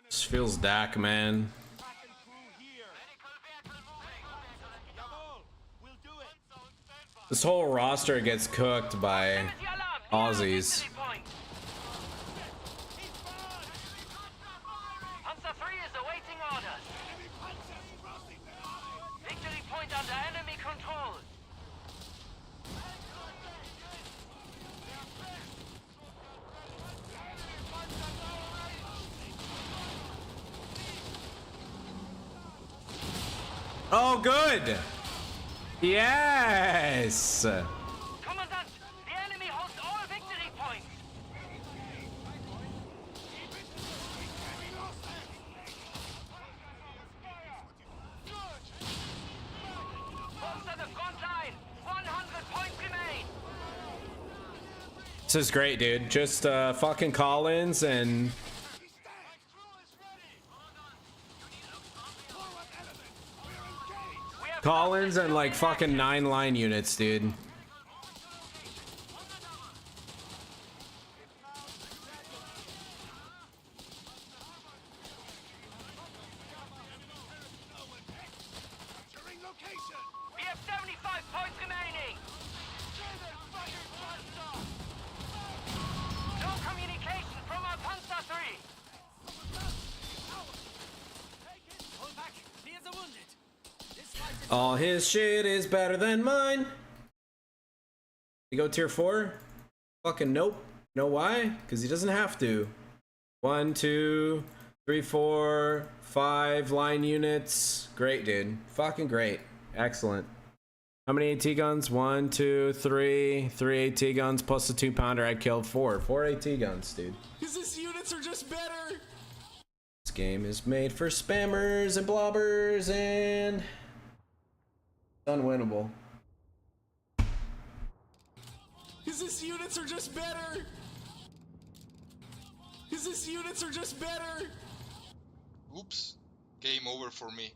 This feels DAC, man. This whole roster gets cooked by Proximity alarm. Near our Aussies. victory point. Panzer III is awaiting orders. Victory point under enemy control. Oh, good. Yes. Commandant, the enemy holds all victory points. points remain. This is great, dude. Just fucking call-ins and call-ins and like fucking 9-line units, dude. We have 75 points remaining. No communication from our Panzer 3. Hold back. Clear the wounded. This fight is All his shit is better than mine. You go tier 4? Fucking nope. Know why? Because he doesn't have to. 1, 2, 3, 4, 5 line units. Great, dude. Fucking great. Excellent. How many AT guns? 1, 2, 3. 3 AT guns plus the 2-pounder. I killed 4. 4 AT guns, dude. because his units are just better. This game is made for spammers and blobbers and unwinnable. Because his units are just better. Because his units are just better. Oops. Game over for me.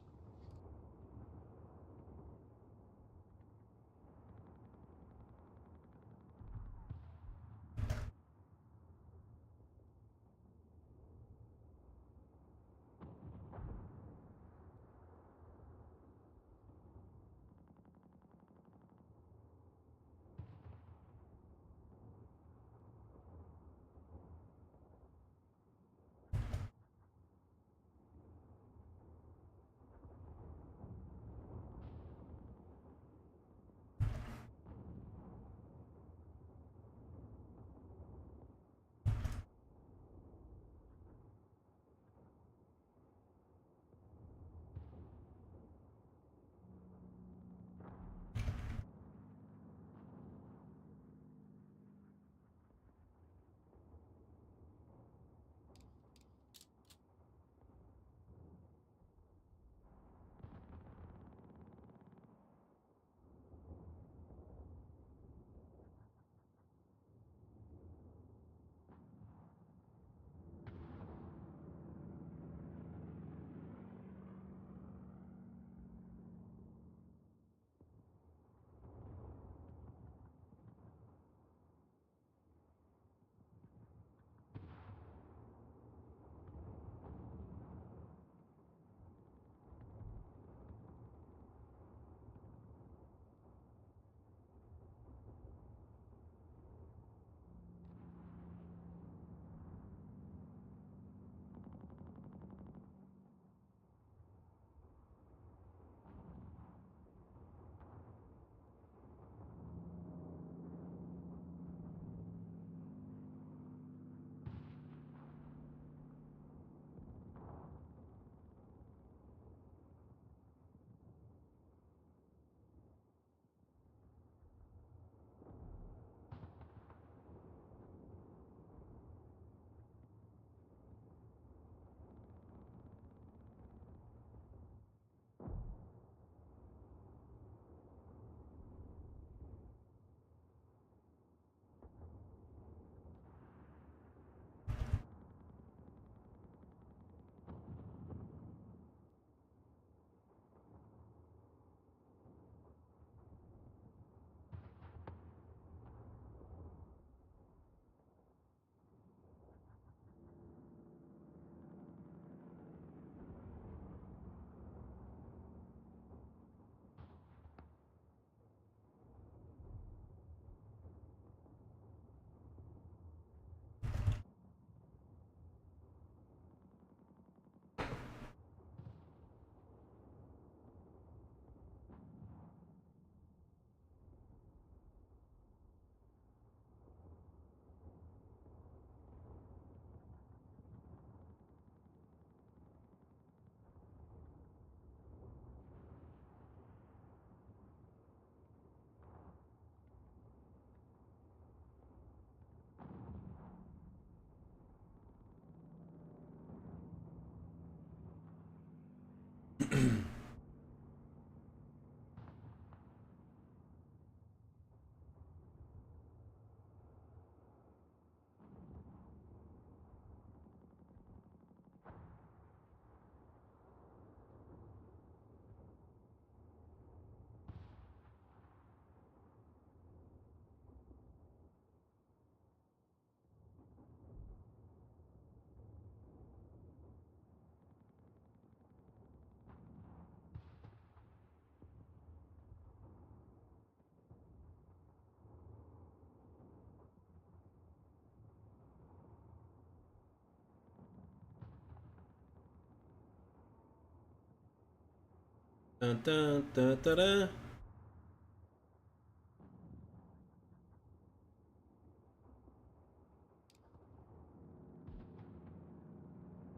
Dun, dun, dun, dun, dun.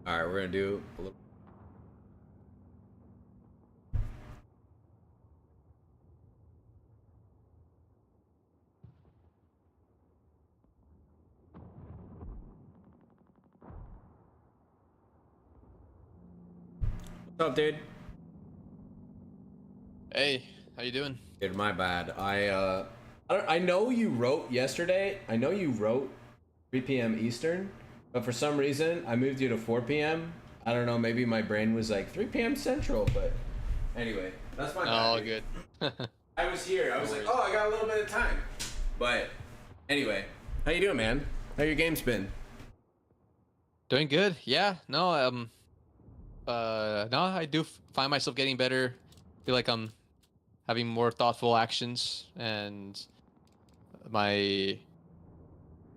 All right, we're gonna do a little. What's up, dude? Hey, how you doing? Dude, my bad. I know you wrote yesterday. I know you wrote 3 p.m. Eastern, but for some reason I moved you to 4 p.m. I don't know. Maybe my brain was like 3 p.m. Central, but anyway, that's my bad. All good. I was here. I was like, oh, I got a little bit of time. But anyway, how you doing, man? How your game's been? Doing good. Yeah. No. No. I do find myself getting better. Feel like I'm having more thoughtful actions and my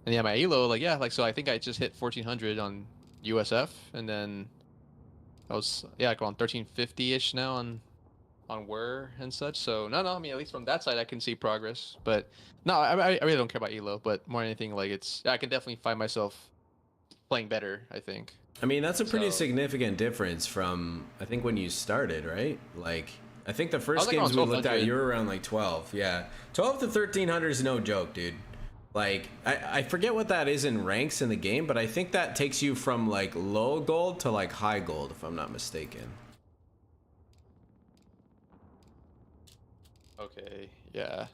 my elo like so I think I just hit 1400 on USF and then I was like on 1350ish now on Were and such. So no, I mean at least from that side I can see progress. But no, I really don't care about elo. But more than anything, like I can definitely find myself playing better. I think. I mean that's a pretty significant difference from I think when you started, right? Like I think the first games we looked at you were around like 12. Yeah, 12 to 1300 is no joke, dude. Like I forget what that is in ranks in the game, but I think that takes you from like low gold to like high gold, if I'm not mistaken. Okay, yeah.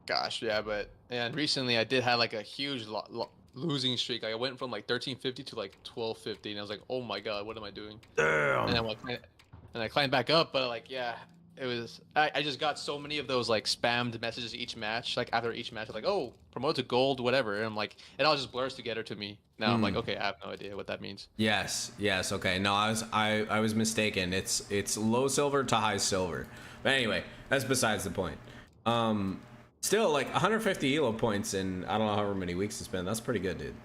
Gosh, yeah, and recently I did have like a huge losing streak. Like I went from like 1350 to like 1250, and I was like, oh my god, what am I doing? Damn. And I climbed back up, but like yeah, it was I just got so many of those like spammed messages each match, like after each match, like oh promote to gold, whatever, and I'm like it all just blurs together to me. Now I'm like okay, I have no idea what that means. Yes, okay. No, I was mistaken. It's low silver to high silver. But anyway, that's besides the point. Still like 150 elo points in I don't know however many weeks it's been. That's pretty good, dude.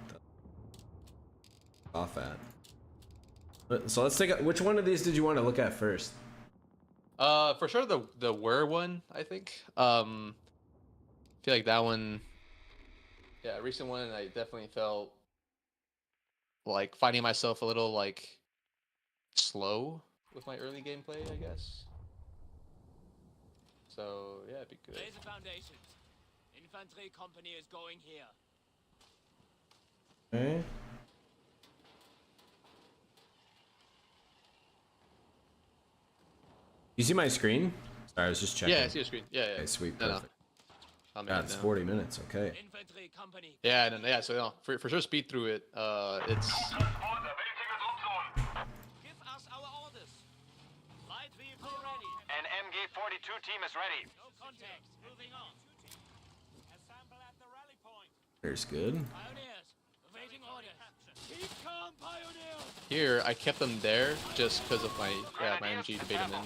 Off at. So let's take which one of these did you want to look at first? For sure the Were one, I think. Feel like that one. Yeah, recent one. I definitely felt like finding myself a little like slow with my early gameplay, I guess. So yeah, it'd be good. Raise the foundations. Infantry company is going here. Okay. You see my screen? Sorry, I was just checking. Yeah, I see your screen. Yeah. Okay, sweet, No. perfect. That's 40 minutes. Okay. Infantry company. Yeah, and then, so no, for sure speed through it. It's. Give us our orders. Light vehicle ready. An MG-42 team is ready. No contact. Moving on. Assemble at the rally point. There's good. Pioneers. Awaiting orders. Keep calm, pioneers. Here, I kept them there just because of my MG to bait them in.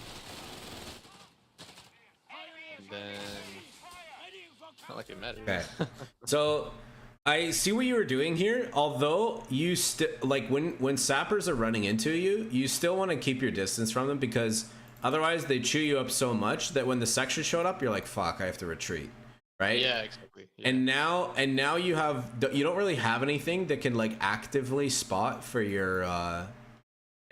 And then, not like it matters. Okay. So I see what you were doing here. Although you still like when sappers are running into you, you still want to keep your distance from them because otherwise they chew you up so much that when the section showed up, you're like, "Fuck, I have to retreat." Right? Yeah, exactly. Yeah. And now you don't really have anything that can like actively spot for your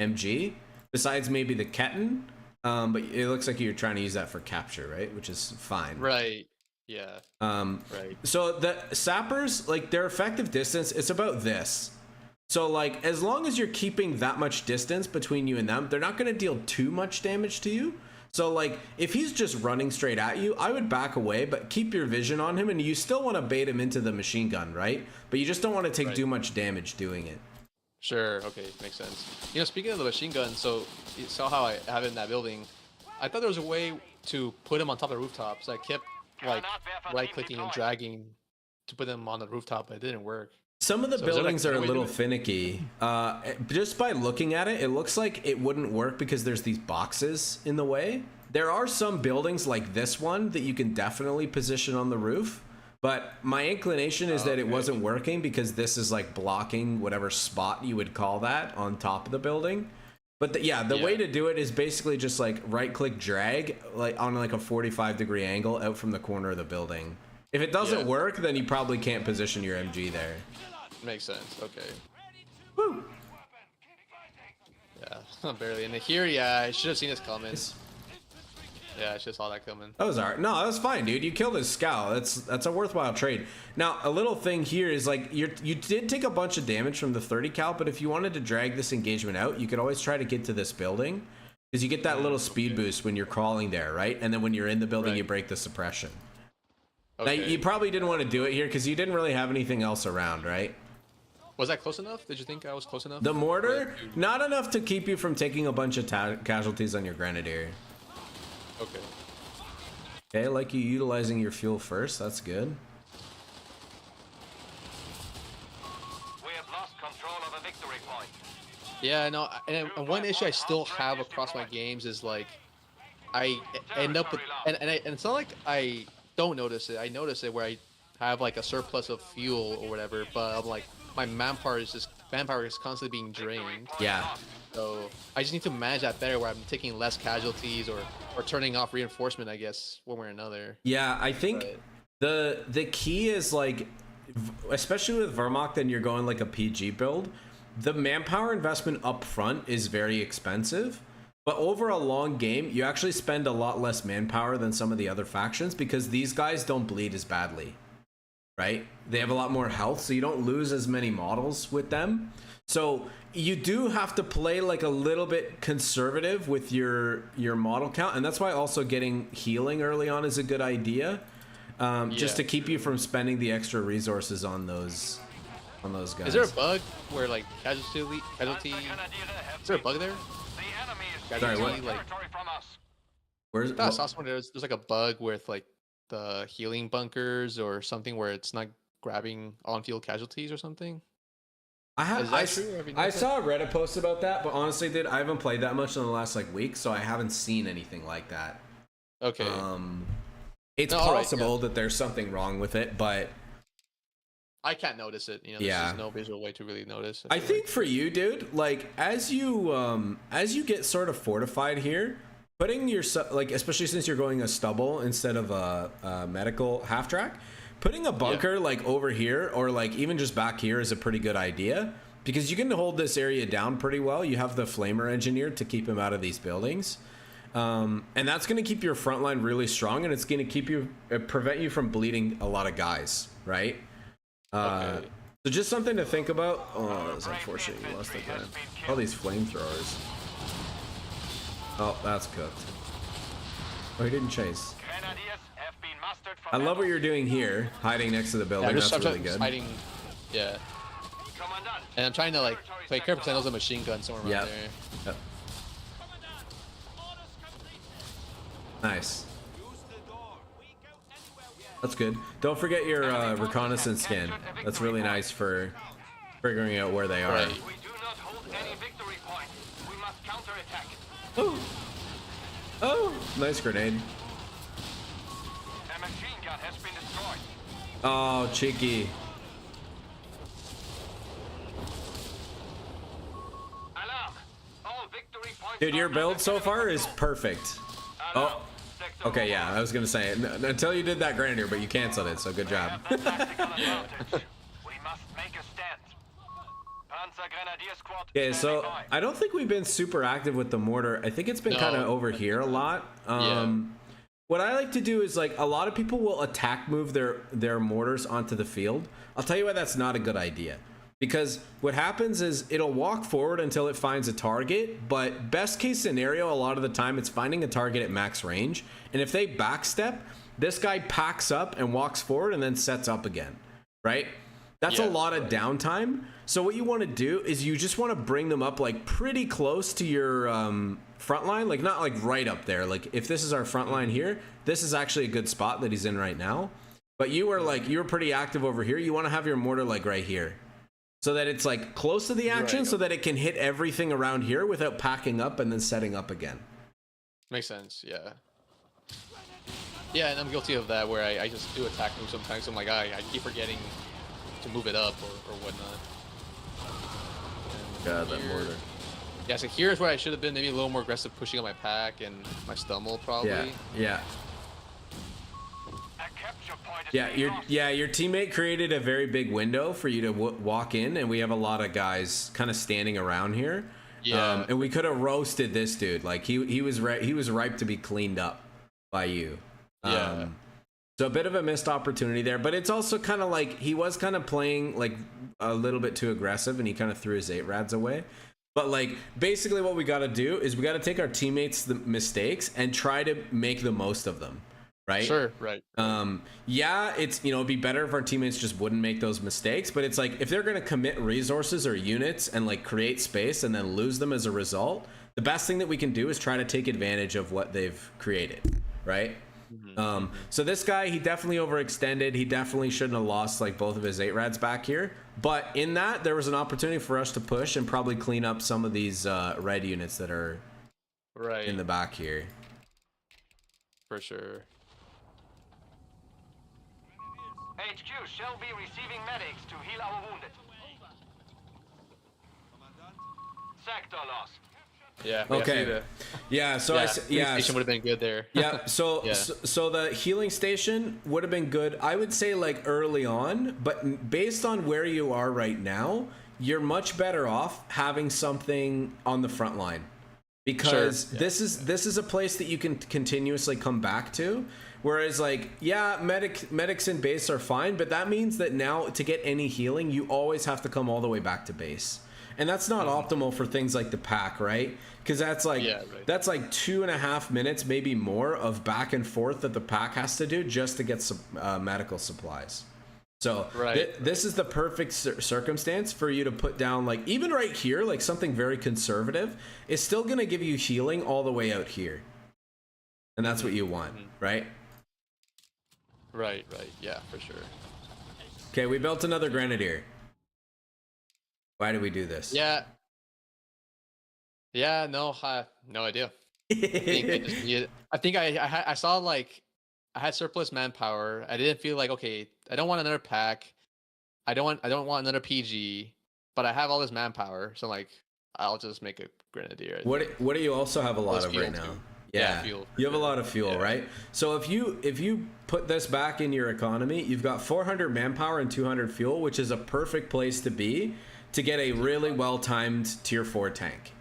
MG besides maybe the Ketten. But it looks like you're trying to use that for capture, right? Which is fine. Right. Yeah. Right. So the sappers, like their effective distance, it's about this. So like as long as you're keeping that much distance between you and them, they're not going to deal too much damage to you. So like if he's just running straight at you, I would back away, but keep your vision on him, and you still want to bait him into the machine gun, right? But you just don't want to take too much damage doing it. Sure. Okay, makes sense. You know, speaking of the machine gun, so you saw how I have it in that building. I thought there was a way to put him on top of the rooftop, so I kept like right-clicking and dragging to put them on the rooftop, but it didn't work. Some of the buildings are a little finicky. Just by looking at it, it looks like it wouldn't work because there's these boxes in the way. There are some buildings like this one that you can definitely position on the roof, But my inclination is that it wasn't working because this is like blocking whatever spot you would call that on top of the building. But the way to do it is basically just like right click drag like on like a 45-degree angle out from the corner of the building. If it doesn't work, then you probably can't position your MG there. Makes sense. Okay. Woo. Yeah, barely. And here, yeah, I should have seen this coming. Yeah, I should have saw that coming. That was alright. No, that was fine, dude. You killed his scout. That's a worthwhile trade. Now, a little thing here is like you did take a bunch of damage from the 30 cal, but if you wanted to drag this engagement out, you could always try to get to this building because you get that little speed boost when you're crawling there, right? And then when you're in the building, you break the suppression. Okay. Now, you probably didn't want to do it here because you didn't really have anything else around, right? Was that close enough? Did you think I was close enough? The mortar, not enough to keep you from taking a bunch of casualties on your grenadier. Okay. Okay, like you utilizing your fuel first. That's good. We have lost control of a victory point. Yeah, no, and one issue I still have across my games is like I end up with, and it's not like I don't notice it. I notice it where I have like a surplus of fuel or whatever, but I'm like my manpower is constantly being drained. Yeah. So I just need to manage that better, where I'm taking less casualties or turning off reinforcement, I guess, one way or another. Yeah, I think the key is like, especially with Wehrmacht and you're going like a PG build, the manpower investment up front is very expensive. But over a long game, you actually spend a lot less manpower than some of the other factions because these guys don't bleed as badly, right? They have a lot more health, so you don't lose as many models with them. So you do have to play like a little bit conservative with your model count, and that's why also getting healing early on is a good idea, just to keep you from spending the extra resources on those guys. Is there a bug where like casualty? Is there a bug there? Sorry, what? Like, where's? I saw somewhere there's like a bug with like the healing bunkers or something where it's not grabbing on-field casualties or something. I saw a Reddit post about that, but honestly, dude, I haven't played that much in the last like week, so I haven't seen anything like that. Okay. It's possible that there's something wrong with it, but I can't notice it. You know, there's no visual way to really notice. I think for you, dude, like as you get sort of fortified here, putting your like, especially since you're going a stubble instead of a medical half track. Putting a bunker like over here or like even just back here is a pretty good idea because you can hold this area down pretty well. You have the flamer engineered to keep him out of these buildings. And that's going to keep your front line really strong, and it's going to keep you prevent you from bleeding a lot of guys, right? So just something to think about. Oh, that's unfortunate. You lost the gun. All these flamethrowers. Oh, that's cooked. Oh, he didn't chase. I love what you're doing here, hiding next to the building. That's really good. Hiding, yeah. And I'm trying to like play careful because I know there's a machine gun somewhere around there. Yep. Nice. That's good. Don't forget your reconnaissance scan. That's really nice for figuring out where they are. We do not hold any victory point. We must counterattack. Oh, nice grenade. A machine gun has been destroyed. Oh, cheeky. Alarm. All victory points. Dude, your build so far is perfect. Oh, okay, yeah, I was gonna say until you did that grenadier, but you canceled it, so good job. We must make a stand. Panzer Grenadier Squad. Okay, so I don't think we've been super active with the mortar. I think it's been kind of over here a lot. What I like to do is like a lot of people will attack move their mortars onto the field. I'll tell you why that's not a good idea. Because what happens is it'll walk forward until it finds a target, but best case scenario, a lot of the time it's finding a target at max range. And if they backstep, this guy packs up and walks forward and then sets up again, right? That's a lot of downtime. So what you want to do is you just want to bring them up like pretty close to your front line, like not like right up there. Like if this is our front line here, this is actually a good spot that he's in right now. But you were pretty active over here. You want to have your mortar like right here, so that it's like close to the action, so that it can hit everything around here without packing up and then setting up again. Makes sense, yeah. Yeah, and I'm guilty of that where I just do attack move sometimes. I'm like, I keep forgetting to move it up or whatnot. And God, that here- mortar. Yeah, so here's where I should have been maybe a little more aggressive pushing on my pack and my stumble probably. Yeah, yeah. A capture point is Yeah, being your lost. your teammate created a very big window for you to walk in, and we have a lot of guys kind of standing around here. Yeah. And we could have roasted this dude. Like he was ripe to be cleaned up by you. Yeah. So a bit of a missed opportunity there, but it's also kind of like he was kind of playing like a little bit too aggressive, and he kind of threw his 8 rads away. But like basically what we got to do is we got to take our teammates' mistakes and try to make the most of them. Right? Sure, right. Yeah, it's, you know, it'd be better if our teammates just wouldn't make those mistakes, but it's like if they're going to commit resources or units and like create space and then lose them as a result, the best thing that we can do is try to take advantage of what they've created, right? So this guy, he definitely overextended. He definitely shouldn't have lost like both of his 8 rads back here, but in that there was an opportunity for us to push and probably clean up some of these red units that are Right. in the back here. For sure. HQ shall be receiving medics to heal our wounded. Sector lost. Yeah. Okay. Yeah, so station would have been good there. Yeah, so, Yeah. so the healing station would have been good. I would say like early on, but based on where you are right now, you're much better off having something on the front line, because Sure. this is a place that you can continuously come back to. Whereas like, yeah, medics in base are fine, but that means that now to get any healing, you always have to come all the way back to base. And that's not optimal for things like the pack, right? Because that's like that's like 2.5 minutes, maybe more, of back and forth that the pack has to do just to get some medical supplies. So this is the perfect circumstance for you to put down, like even right here, like something very conservative is still going to give you healing all the way out here, and that's what you want, right? Right. Yeah, for sure. Okay, we built another grenadier. Why did we do this? Yeah. Yeah, no idea. I think I saw like I had surplus manpower. I didn't feel like, okay, I don't want another pack. I don't want another PG, but I have all this manpower, so I'm like, I'll just make a grenadier. What do you also have a lot of right now? Too. Yeah, fuel. You have a lot of fuel, right? So if you put this back in your economy, you've got 400 manpower and 200 fuel, which is a perfect place to be to get a really well-timed tier 4 tank.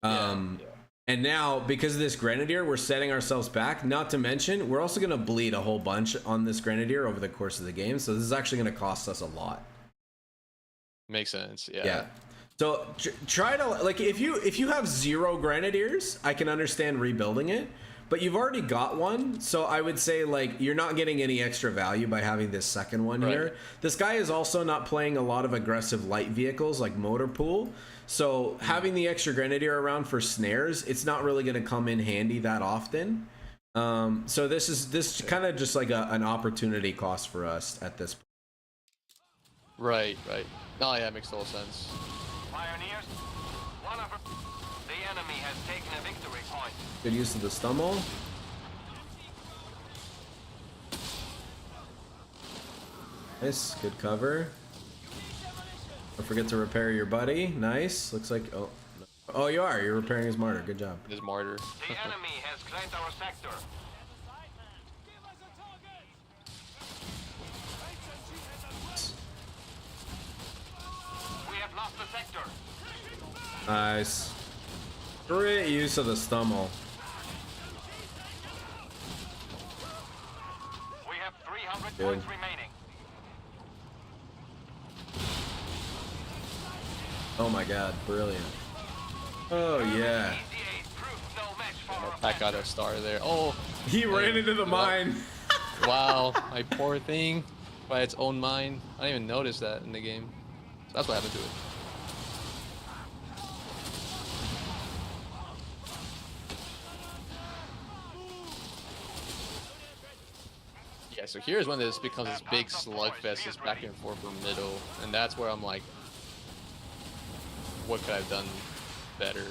And now, because of this grenadier, we're setting ourselves back. Not to mention, we're also going to bleed a whole bunch on this grenadier over the course of the game, so this is actually going to cost us a lot. Makes sense. Yeah. So try to, like, if you have 0 grenadiers, I can understand rebuilding it, but you've already got one, so I would say like you're not getting any extra value by having this second one here. This guy is also not playing a lot of aggressive light vehicles like motor pool, so having the extra grenadier around for snares, it's not really going to come in handy that often. So this kind of just like an opportunity cost for us at this point. Right. Oh yeah, it makes total sense. Pioneers, the enemy has taken a victory point. Good use of the stumble. Nice, good cover. Don't forget to repair your buddy. Nice. Looks like oh you're repairing his martyr. Good job. His martyr. The enemy has claimed our sector. We have lost the sector. Nice. Great use of the stumble. We have 300 points remaining. Oh my god, brilliant. Oh yeah. That got a star there. Oh, he ran into the mine. Wow, my poor thing by its own mine. I didn't even notice that in the game. So that's what happened to it. Yeah, so here's when this becomes this big slugfest, this back and forth for middle, and that's where I'm like, what could I have done better?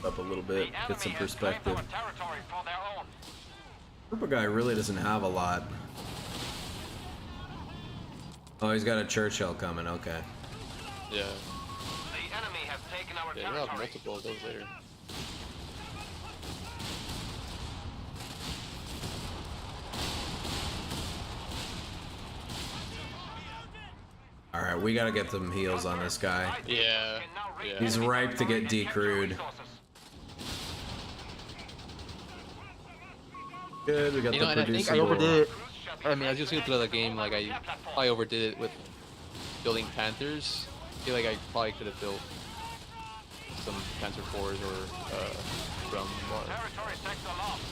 up a little bit, get some perspective. Territory for their own. Purple guy really doesn't have a lot. Oh, he's got a Churchill coming. Okay. Yeah. The enemy have taken our Yeah, we'll have territory. multiple of those later. All right, we gotta get some heals on this guy. Yeah. Yeah. He's ripe to get decrewed. Good, we got You the know, and I think I producible. overdid it. I mean, as you see through the game, like I overdid it with building Panthers. I feel like I probably could have built some Panther 4s or from Territory sector lost.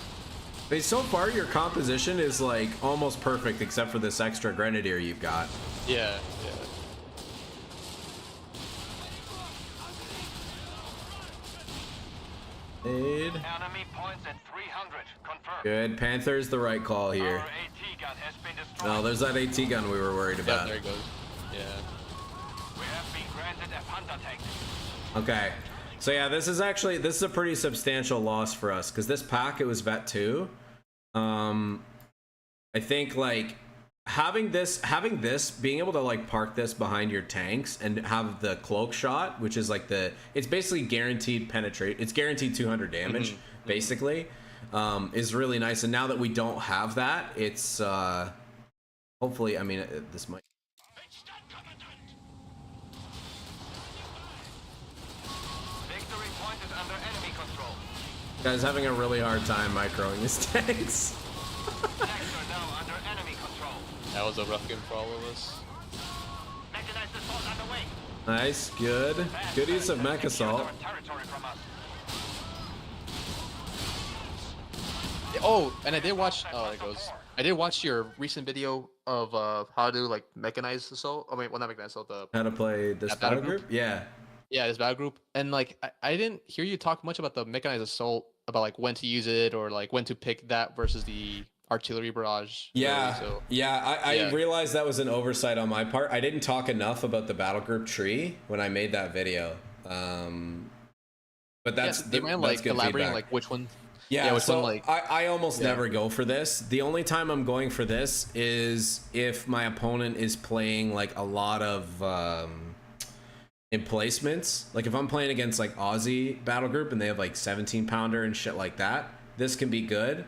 Hey, so far your composition is like almost perfect except for this extra grenadier you've got. Yeah, yeah. Aid. Enemy points at 300. Confirmed. Good. Panther's the right call here. Our AT gun has been destroyed. No, there's that AT gun we were worried Yeah, about. there it goes. Yeah. We have been granted a Panther tank. Okay. So yeah, this is a pretty substantial loss for us because this pack, it was Vet 2. I think like having this, being able to like park this behind your tanks and have the cloak shot, which is like it's basically guaranteed penetrate. It's guaranteed 200 damage, basically, is really nice. And now that we don't have that, it's hopefully, I mean, this might. Victory point is under enemy control. Guy's having a really hard time microing his tanks. Sector now under enemy control. That was a rough game for all of us. Mechanized assault underway. Nice, good. Good use of mech assault. Territory from us. Oh, and I did watch. Oh, there it goes. I did watch your recent video of how to do like mechanized assault. I mean, well, not mechanized assault. The How to play this That battle battle group? Yeah. yeah, this battle group, and like I didn't hear you talk much about the mechanized assault, about like when to use it or like when to pick that versus the artillery barrage. Yeah, really, so. I realized that was an oversight on my part. I didn't talk enough about the battle group tree when I made that video. But that's do you mind that's like good elaborating feedback. like which one? Yeah, which so one like I almost never go for this. The only time I'm going for this is if my opponent is playing like a lot of emplacements. Like if I'm playing against like Aussie battle group and they have like 17 pounder and shit like that, this can be good.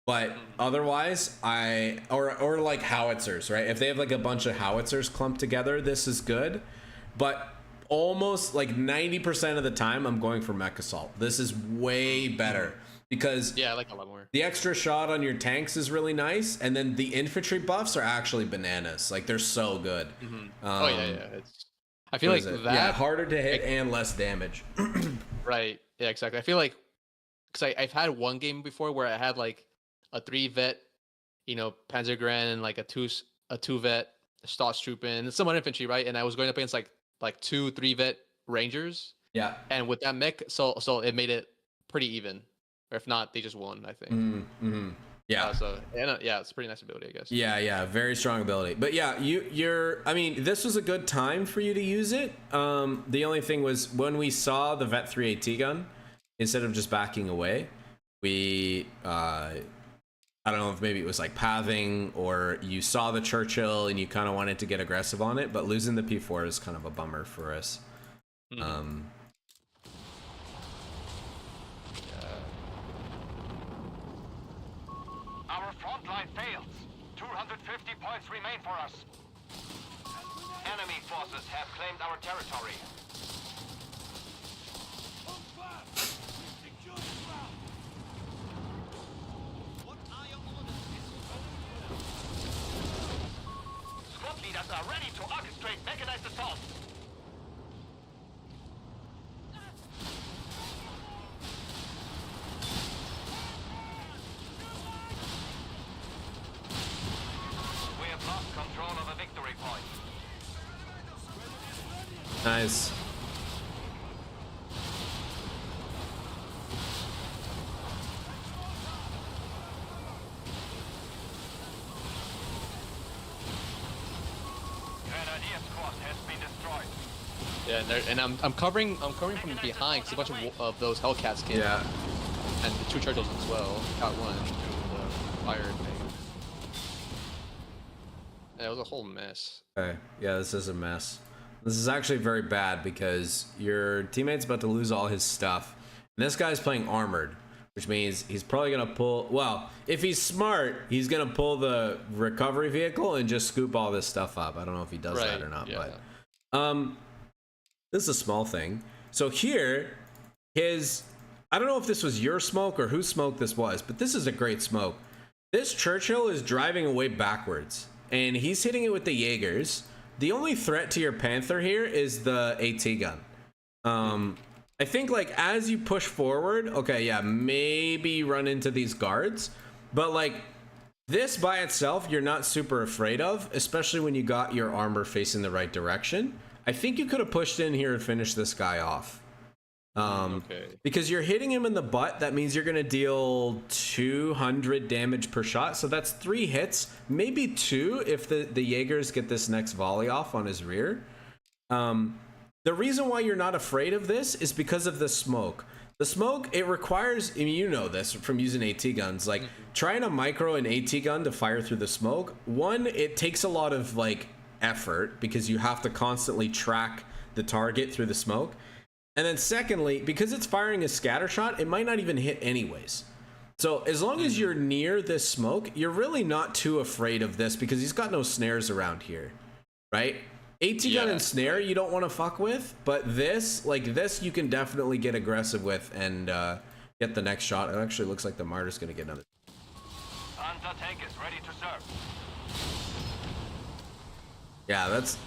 But otherwise, or like howitzers, right? If they have like a bunch of howitzers clumped together, this is good. But almost like 90% of the time, I'm going for mech assault. This is way better because yeah, I like a lot more. The extra shot on your tanks is really nice, and then the infantry buffs are actually bananas. Like they're so good. Oh yeah, it's. I feel like that yeah, harder to hit and less damage. Right. Yeah, exactly. I feel like because I've had one game before where I had like a 3 vet, Panzergren and like a 2 vet Staatstruppen and someone infantry, right? And I was going up against like 2 3 vet Rangers. Yeah. And with that mech, so it made it pretty even. Or if not, they just won, I think. Yeah. Yeah, it's a pretty nice ability, I guess. Yeah, very strong ability. But yeah, I mean, this was a good time for you to use it. The only thing was when we saw the Vet 3 AT gun, instead of just backing away, we I don't know if maybe it was like pathing or you saw the Churchill and you kind of wanted to get aggressive on it, but losing the P4 is kind of a bummer for us. Our front line fails. 250 points remain for us. Enemy forces have claimed our territory. Squad leaders are ready to orchestrate mechanized assault. We have lost control of a victory point. Nice. Grenadier squad has been destroyed. Yeah, and I'm covering from behind because a bunch of those Hellcats came. Yeah. And the 2 turtles as well. Got one doing the fire thing. Yeah, it was a whole mess. Okay. Yeah, this is a mess. This is actually very bad because your teammate's about to lose all his stuff. And this guy's playing armored, which means he's probably gonna pull. Well, if he's smart, he's gonna pull the recovery vehicle and just scoop all this stuff up. I don't know if he does that or not, but this is a small thing. So here, I don't know if this was your smoke or whose smoke this was, but this is a great smoke. This Churchill is driving away backwards, and he's hitting it with the Jaegers. The only threat to your Panther here is the AT gun. I think like as you push forward, okay, yeah, maybe run into these guards, but like this by itself, you're not super afraid of, especially when you got your armor facing the right direction. I think you could have pushed in here and finished this guy off. Because you're hitting him in the butt, that means you're gonna deal 200 damage per shot, so that's 3 hits, maybe 2 if the Jaegers get this next volley off on his rear. The reason why you're not afraid of this is because of the smoke. The smoke, it requires, I mean, you know this from using AT guns, like trying to micro an AT gun to fire through the smoke. One, it takes a lot of like effort because you have to constantly track the target through the smoke. And then secondly, because it's firing a scatter shot, it might not even hit anyways. So as long as you're near this smoke, you're really not too afraid of this because he's got no snares around here, right? AT gun and snare you don't want to fuck with, but this, like this, you can definitely get aggressive with and get the next shot. It actually looks like the Martyr's gonna get another. Panzer tank is ready to serve. Yeah, that's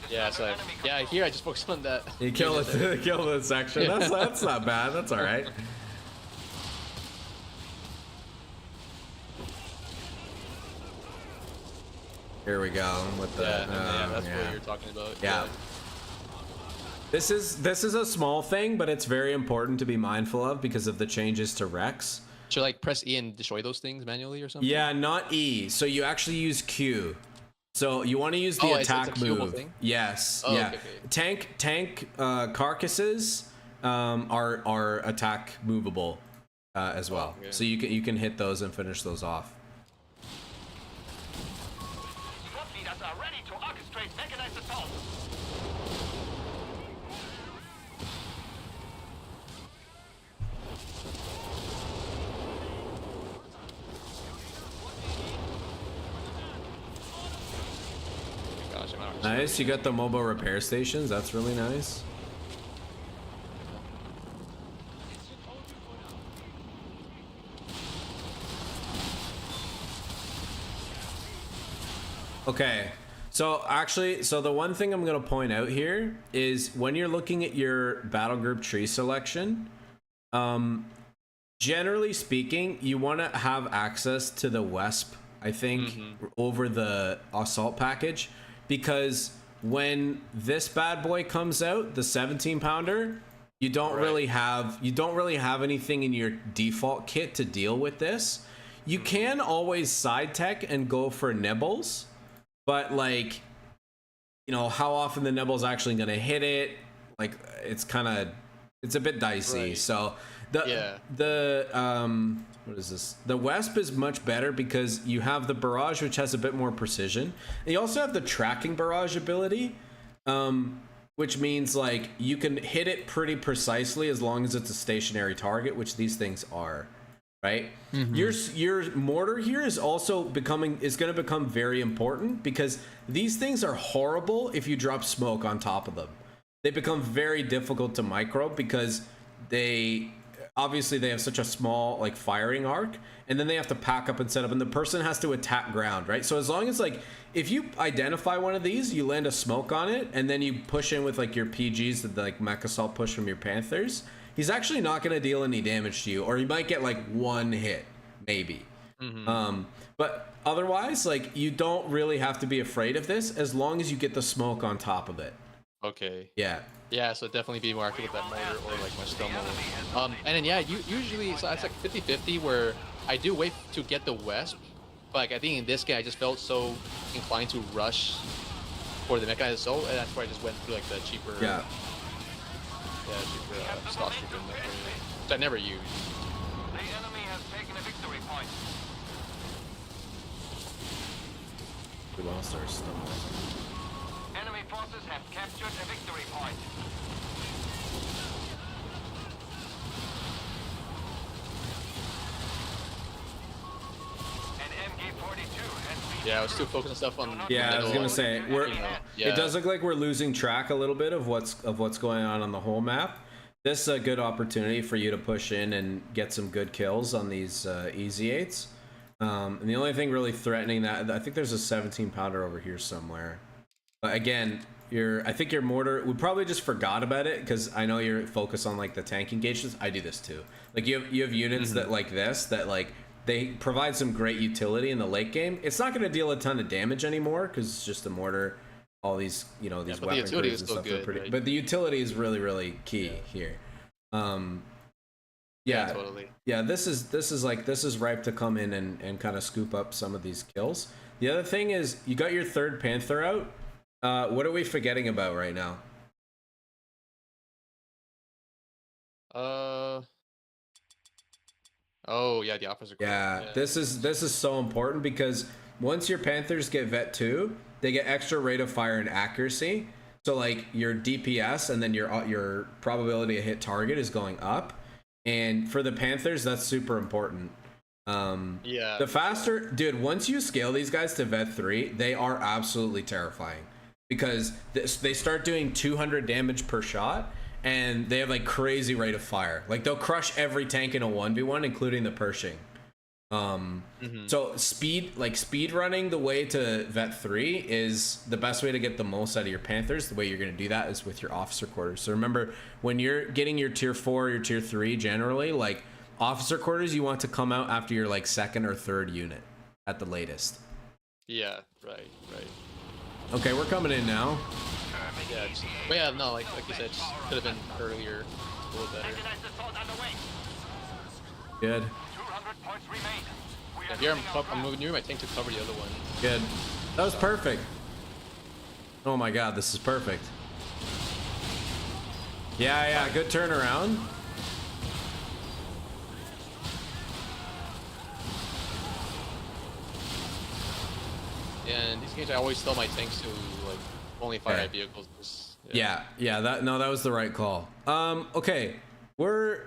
yeah, so yeah, here I just focused on that. You kill it, kill the section. That's not bad. That's all right. Here we go with the. Yeah, that's what you're talking about. Yeah. This is a small thing, but it's very important to be mindful of because of the changes to Rex. Should I like press E and destroy those things manually or something? Yeah, not E. So you actually use Q. So you want to use the attack move. Thing? Yes. Oh, yeah. Okay. Tank carcasses are attack movable as well. Okay. So you can hit those and finish those off. Squad leaders are ready to orchestrate mechanized assault. Nice, you got the mobile repair stations. That's really nice. Okay, so actually, the one thing I'm going to point out here is when you're looking at your battle group tree selection, generally speaking, you want to have access to the WESP, I think, over the assault package. Because when this bad boy comes out, the 17-pounder, you don't really have anything in your default kit to deal with this. You can always side tech and go for nibbles, but like, you know, how often the nibble's actually gonna hit it, like it's a bit dicey. Right. So what is this? The WESP is much better because you have the barrage, which has a bit more precision. And you also have the tracking barrage ability, which means like you can hit it pretty precisely as long as it's a stationary target, which these things are, right? Your mortar here is also going to become very important because these things are horrible if you drop smoke on top of them. They become very difficult to micro because obviously they have such a small like firing arc, and then they have to pack up and set up, and the person has to attack ground, right? So as long as like if you identify one of these, you land a smoke on it, and then you push in with like your PGs, the like mech assault push from your Panthers, he's actually not going to deal any damage to you, or you might get like one hit maybe. But otherwise, like you don't really have to be afraid of this as long as you get the smoke on top of it. Okay. Yeah, so definitely be more active with that mortar or like my stun motor. And then usually so that's like 50-50 where I do wait to get the WESP, but like I think in this game I just felt so inclined to rush for the mechanized assault, and that's why I just went through like the cheaper, Yeah. cheaper stock trooper in there, which I never use. The enemy has taken a victory point. We lost our stuff. Enemy forces have captured a victory point. An MG-42 has been Yeah, I was still focusing stuff on. Yeah, I was gonna say Yeah. it does look like we're losing track a little bit of what's going on the whole map. This is a good opportunity for you to push in and get some good kills on these easy 8s. And the only thing really threatening that, I think there's a 17 pounder over here somewhere. But again, I think your mortar, we probably just forgot about it because I know you're focused on like the tank engagements. I do this too. Like you have units that like this that like they provide some great utility in the late game. It's not going to deal a ton of damage anymore because it's just a mortar. All these, you know, these weapon crews and stuff are pretty. Right? But the utility is really, really key here. Yeah, totally. Yeah, this is ripe to come in and kind of scoop up some of these kills. The other thing is you got your third Panther out. What are we forgetting about right now? Oh yeah, the officer. Yeah, this is so important because once your Panthers get Vet 2, they get extra rate of fire and accuracy. So like your DPS and then your probability to hit target is going up. And for the Panthers, that's super important. Yeah. The faster, dude, once you scale these guys to Vet 3, they are absolutely terrifying because they start doing 200 damage per shot and they have like crazy rate of fire. Like they'll crush every tank in a 1v1, including the Pershing. So speed running the way to Vet 3 is the best way to get the most out of your Panthers. The way you're going to do that is with your officer quarters. So remember, when you're getting your tier 4 or your tier 3, generally, like officer quarters, you want to come out after your like second or third unit at the latest. Yeah, right. Okay, we're coming in now. Yeah, but yeah, no, like you said, could have been earlier, a little better. Good. 200 points remain. Yeah, here I'm moving near my tank to cover the other one. Good. That was perfect. Oh my god, this is perfect. Yeah, good turnaround. And these games, I always tell my tanks to like only fire at vehicles. Yeah, that was the right call. Okay, where's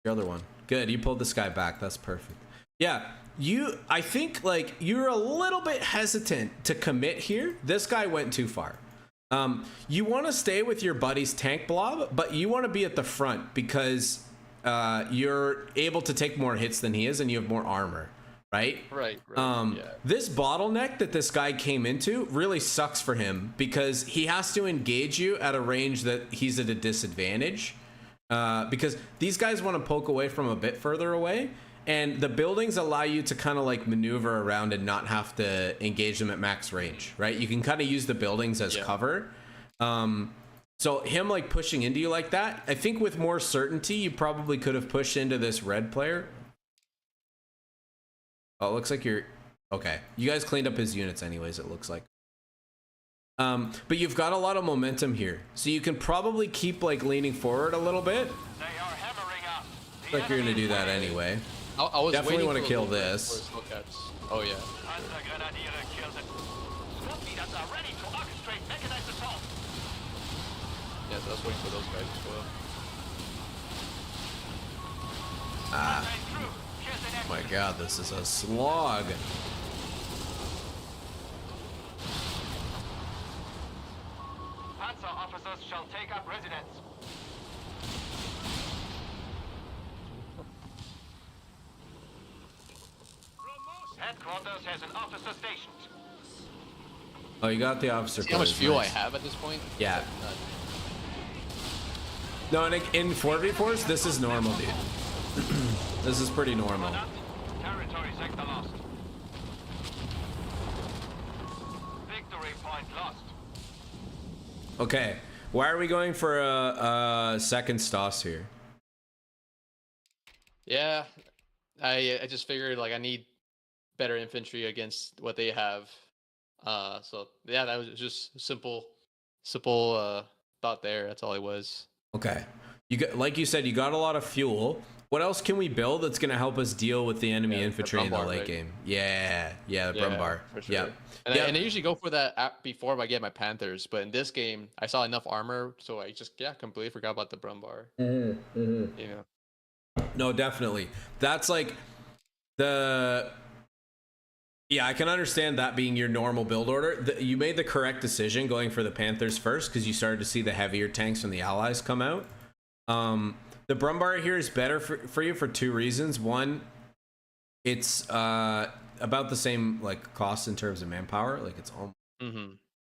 your other one? Good, you pulled this guy back. That's perfect. Yeah, I think like you're a little bit hesitant to commit here. This guy went too far. You want to stay with your buddy's tank blob, but you want to be at the front because you're able to take more hits than he is, and you have more armor. Right. Yeah. This bottleneck that this guy came into really sucks for him because he has to engage you at a range that he's at a disadvantage. Because these guys want to poke away from a bit further away, and the buildings allow you to kind of like maneuver around and not have to engage them at max range, right? You can kind of use the buildings as cover. So him like pushing into you like that, I think with more certainty, you probably could have pushed into this red player. Oh, it looks like you're okay. You guys cleaned up his units anyways, it looks like. But you've got a lot of momentum here, so you can probably keep like leaning forward a little bit. They are hammering up. Looks like you're gonna do that anyway. I was definitely want to kill this. Oh yeah. Panzergrenadiere killed it. Squad leaders are ready to orchestrate mechanized assault. Yeah, so I was waiting for those guys as well. Oh my god, this is a slog. Panzer officers shall take up residence. Headquarters has an officer stationed. Oh, you got the officer. See how much fuel I have at this point? Yeah. No, and in 4v4s, this is normal, dude. This is pretty normal. Territory sector lost. Victory point lost. Okay, why are we going for a second Stas here? Yeah, I just figured like I need better infantry against what they have. So yeah, that was just simple thought there. That's all it was. Okay. You got, like you said, you got a lot of fuel. What else can we build that's going to help us deal with the enemy infantry in the late game? Yeah, the Brumbar. For sure. Yeah. And I usually go for that before I get my Panthers, but in this game I saw enough armor, so I just completely forgot about the Brumbar. You know. No, definitely. That's like the... Yeah, I can understand that being your normal build order. You made the correct decision going for the Panthers first because you started to see the heavier tanks from the Allies come out. The Brumbar here is better for you for two reasons. One, it's about the same like cost in terms of manpower. Like it's almost...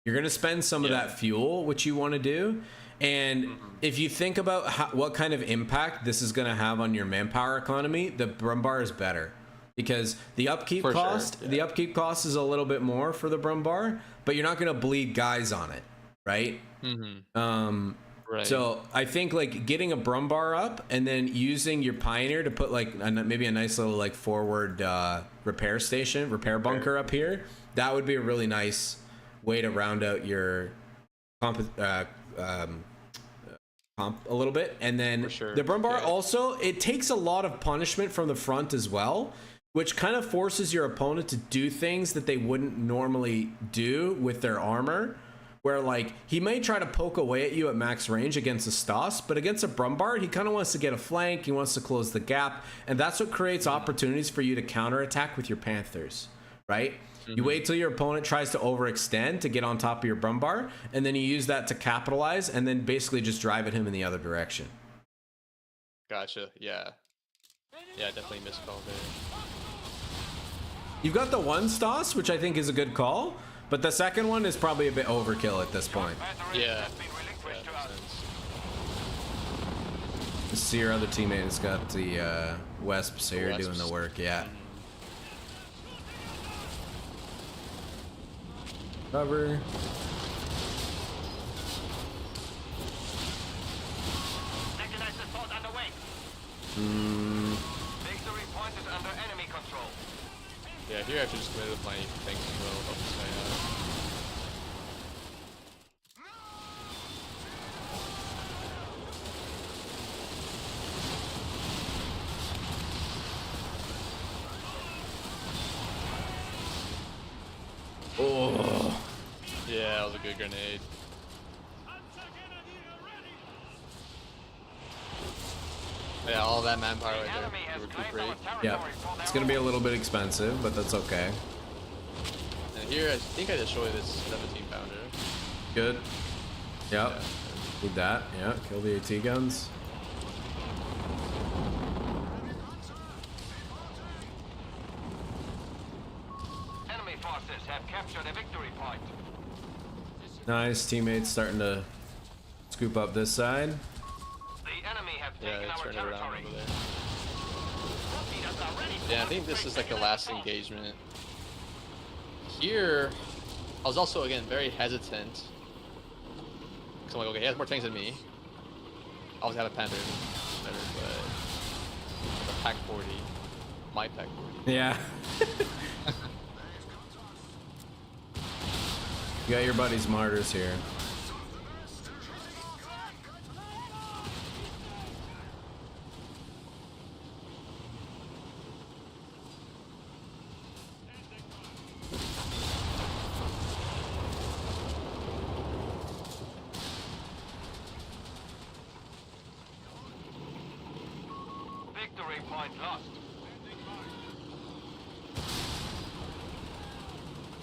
You're going to spend some of that fuel, which you want to do. And if you think about what kind of impact this is going to have on your manpower economy, the Brumbar is better. Because the upkeep cost, the upkeep cost is a little bit more for the Brumbar, but you're not going to bleed guys on it, right? Right. So I think like getting a Brumbar up and then using your Pioneer to put like maybe a nice little like forward repair bunker up here, that would be a really nice way to round out your comp a little bit. And then the Brumbar also, it takes a lot of punishment from the front as well, which kind of forces your opponent to do things that they wouldn't normally do with their armor, where like he may try to poke away at you at max range against a Stoss, but against a Brumbar he kind of wants to get a flank, he wants to close the gap, and that's what creates opportunities for you to counterattack with your Panthers, right? You wait till your opponent tries to overextend to get on top of your Brumbar, and then you use that to capitalize and then basically just drive at him in the other direction. Gotcha. Yeah, definitely missed call there. You've got the one Stoss, which I think is a good call, but the second one is probably a bit overkill at this point. Yeah. See your other teammate has got the Wesp, so you're doing the work, yeah. Cover. Mechanized assault underway. Victory point is under enemy control. Yeah, here I should just committed with my tanks as well. I'll just say, Oh. Yeah, that was a good grenade. Yeah, all that manpower right there to recuperate. Yeah, it's gonna be a little bit expensive, but that's okay. And here, I think I destroyed this 17 pounder. Good. Yep. Need that. Yeah, kill the AT guns. Enemy forces have captured a victory point. Nice, teammates starting to scoop up this side. The enemy have Yeah, taken they our turned it around territory. over there. Yeah, I think this is like the last engagement. Here, I was also again very hesitant. Cause I'm like, okay, he has more tanks than me. I always had a Panther better, but the pack 40, my pack 40. Yeah. You got your buddy's martyrs here. Victory point lost.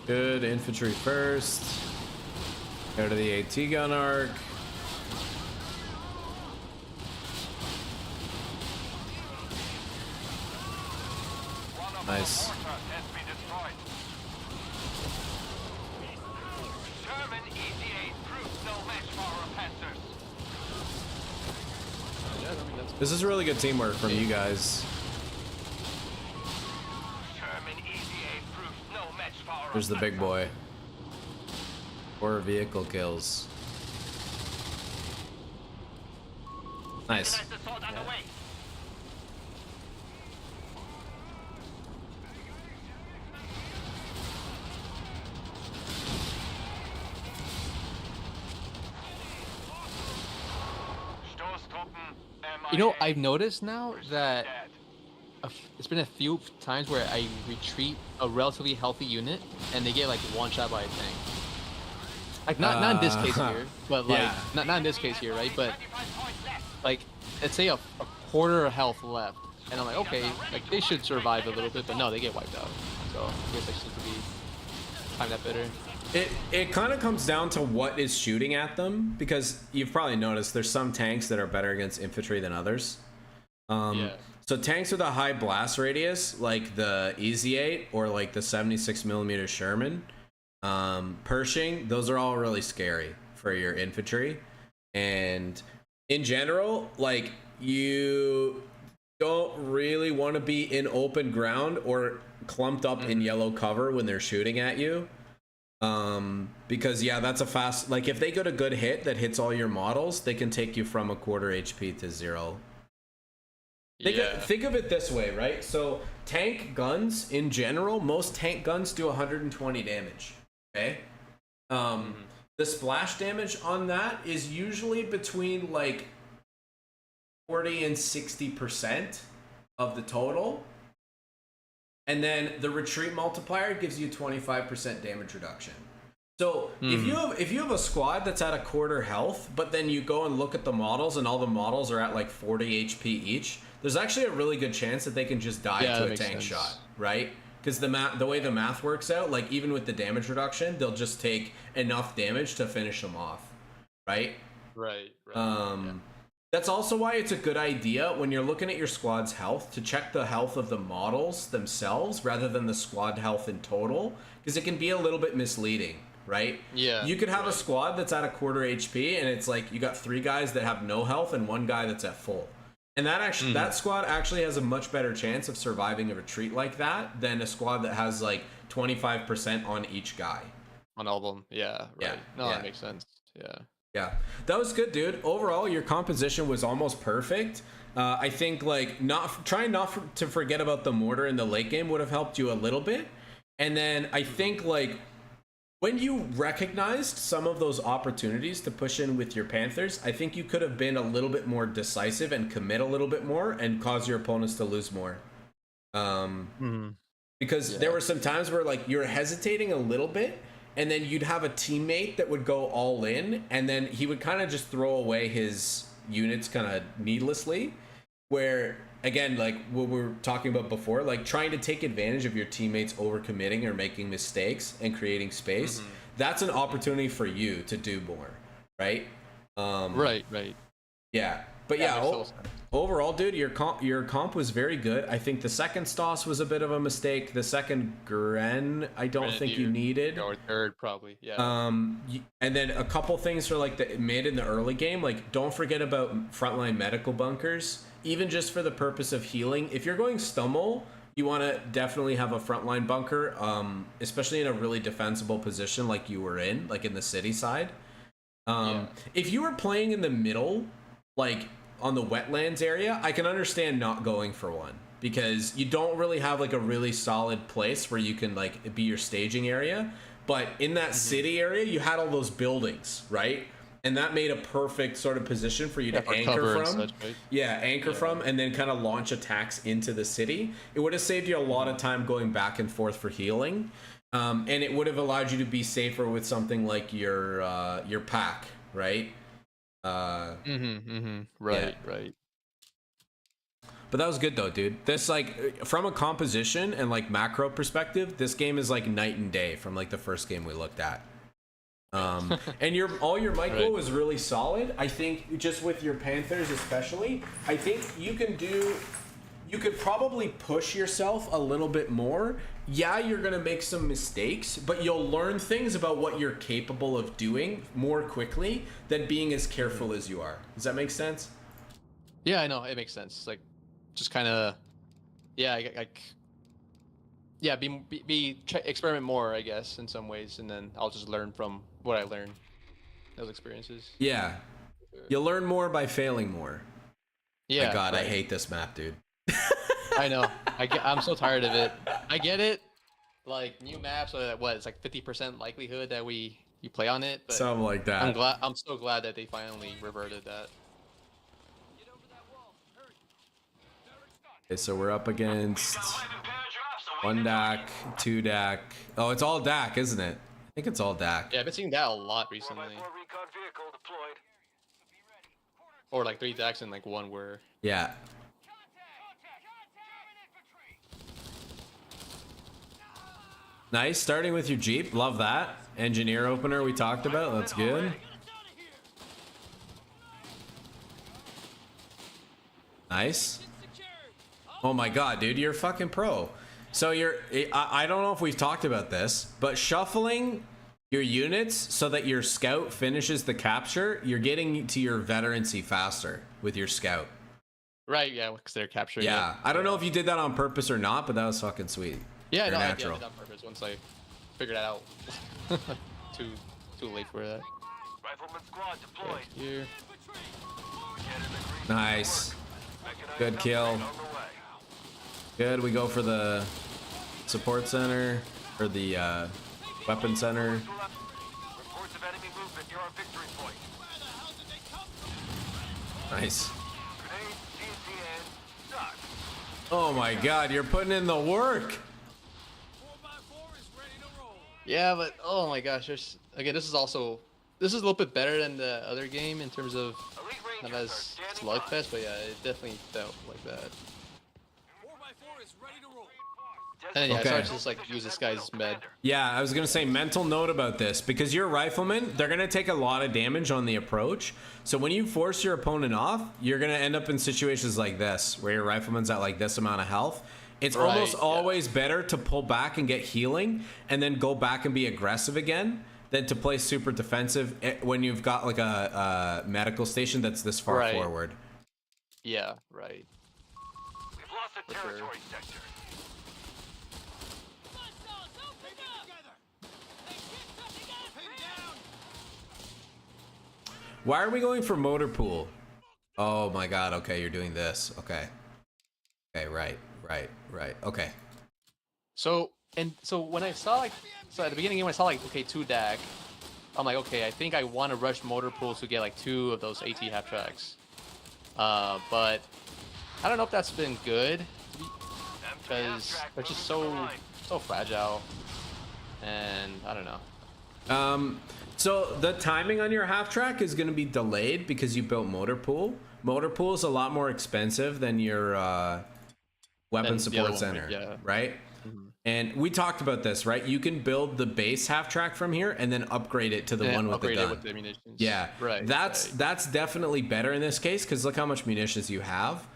Good, infantry first. Go to the AT gun arc. Nice. German ETA proves no match for our Panthers. Yeah, I mean, that's This is really good teamwork from you guys. German ETA proves no match for our There's the big boy. 4 vehicle kills. Nice. Mechanized assault underway. You know, I've noticed now that it's been a few times where I retreat a relatively healthy unit and they get like one shot by a tank. Like not in this case here, but like not in this case here, right? But like let's say a quarter of health left, and I'm like, okay, like they should survive a little bit, but no, they get wiped out. So I guess I should be time that better. It kind of comes down to what is shooting at them, because you've probably noticed there's some tanks that are better against infantry than others. So tanks with a high blast radius, like the Easy 8 or like the 76mm Sherman, Pershing, those are all really scary for your infantry. And in general, like, you don't really want to be in open ground or clumped up in yellow cover when they're shooting at you. Because yeah, that's a fast, like if they get a good hit that hits all your models, they can take you from a quarter HP to 0. Think of it this way, right? So tank guns in general, most tank guns do 120 damage. Okay. The splash damage on that is usually between like 40 and 60% of the total. And then the retreat multiplier gives you 25% damage reduction. So if you have a squad that's at a quarter health, but then you go and look at the models and all the models are at like 40 HP each, there's actually a really good chance that they can just die to a tank shot, right? Because the way the math works out, like even with the damage reduction, they'll just take enough damage to finish them off, right? Right. That's also why it's a good idea when you're looking at your squad's health to check the health of the models themselves rather than the squad health in total, because it can be a little bit misleading, right? Yeah. You could have a squad that's at a quarter HP and it's like you got 3 guys that have no health and 1 guy that's at full. And that actually that squad actually has a much better chance of surviving a retreat like that than a squad that has like 25% on each guy. On all of them, yeah, right. That makes sense. Yeah, that was good, dude. Overall, your composition was almost perfect. I think like trying not to forget about the mortar in the late game would have helped you a little bit. And then I think like when you recognized some of those opportunities to push in with your Panthers, I think you could have been a little bit more decisive and commit a little bit more and cause your opponents to lose more. Because there were some times where like you're hesitating a little bit, and then you'd have a teammate that would go all in, and then he would kind of just throw away his units kind of needlessly, where again, like what we were talking about before, like trying to take advantage of your teammates overcommitting or making mistakes and creating space, that's an opportunity for you to do more, right? Right. Yeah. But overall, dude, your comp was very good. I think the second Stoss was a bit of a mistake. The second Gren, I don't think you needed. Or third, probably. Yeah. And then a couple things for like the mid in the early game, like don't forget about frontline medical bunkers, even just for the purpose of healing. If you're going Stummel, you want to definitely have a frontline bunker, especially in a really defensible position like you were in, like in the city side. If you were playing in the middle, like on the wetlands area, I can understand not going for one, because you don't really have like a really solid place where you can like be your staging area. But in that city area, you had all those buildings, right? And that made a perfect sort of position for you to anchor from. Such, right? From, and then kind of launch attacks into the city. It would have saved you a lot of time going back and forth for healing. And it would have allowed you to be safer with something like your pack, right? Right. But that was good though, dude. This like from a composition and like macro perspective, this game is like night and day from like the first game we looked at. And all your micro was really solid. I think just with your Panthers especially, I think you could probably push yourself a little bit more. Yeah, you're gonna make some mistakes, but you'll learn things about what you're capable of doing more quickly than being as careful as you are. Does that make sense? Yeah, I know, it makes sense. Like, just kind of, experiment more, I guess, in some ways, and then I'll just learn from what I learned, those experiences. Yeah, you'll learn more by failing more. Yeah. My God, I hate this map, dude. I know. I'm so tired of it. I get it. Like new maps, it's like 50% likelihood that you play on it. But something like that. I'm so glad that they finally reverted that. Okay, so we're up against 1 DAC, 2 DAC. Oh, it's all DAC, isn't it? I think it's all DAC. Yeah, I've been seeing that a lot recently. recon vehicle deployed. Or like 3 decks and like 1 where. Yeah. Nice, starting with your Jeep. Love that. Engineer opener we talked about. That's good. Nice. Oh my god, dude, you're a fucking pro. So I don't know if we've talked about this, but shuffling your units so that your scout finishes the capture, you're getting to your veterancy faster with your scout. Right, yeah, because they're capturing. Yeah, it. I don't know if you did that on purpose or not, but that was fucking sweet. Yeah, You're no, natural. I did on purpose once I figured it out. too late for that. Rifleman squad deployed. Here. Nice. Good kill. Good, we go for the support center, or the weapon center. Reports of enemy movement near our victory point. Nice. Grenade, TCN, done. Oh my god, you're putting in the work. Yeah, but oh my gosh, again, this is a little bit better than the other game in terms of not as slugfest, but yeah, it definitely felt like that. And yeah, Okay. I started to just like use this guy's med. Yeah, I was gonna say mental note about this because your riflemen, they're gonna take a lot of damage on the approach. So when you force your opponent off, you're gonna end up in situations like this where your rifleman's at like this amount of health. It's almost always better to pull back and get healing and then go back and be aggressive again than to play super defensive when you've got like a medical station that's this far forward. Yeah, right. We've lost the territory sector. Why are we going for motor pool? Oh my god, okay, you're doing this. Okay. Okay, right. Okay. So when I saw at the beginning when I saw like okay 2 DAC, I'm like okay, I think I want to rush motor pools to get like 2 of those AT half tracks. But I don't know if that's been good because they're just so fragile, and I don't know. So the timing on your half track is going to be delayed because you built motor pool. Motor pool is a lot more expensive than your weapon support center, right? Mm-hmm. And we talked about this, right? You can build the base half track from here and then upgrade it to the one with the gun. With the munitions. Yeah, right. That's definitely better in this case because look how much munitions you have.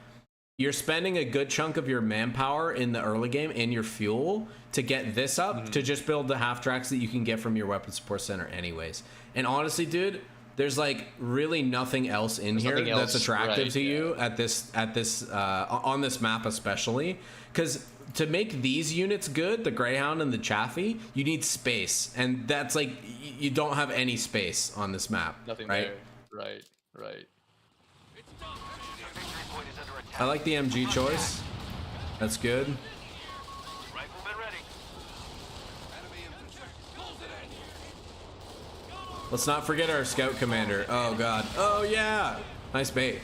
You're spending a good chunk of your manpower in the early game and your fuel to get this up to just build the half tracks that you can get from your weapon support center anyways. And honestly, dude, there's like really nothing else in here that's attractive to you at this on this map especially, because to make these units good, the Greyhound and the Chaffee, you need space, and that's like you don't have any space on this map. Nothing right? There. Right. I like the MG choice. That's good. Rifleman ready. Let's not forget our scout commander. Oh god. Oh yeah. Nice bait.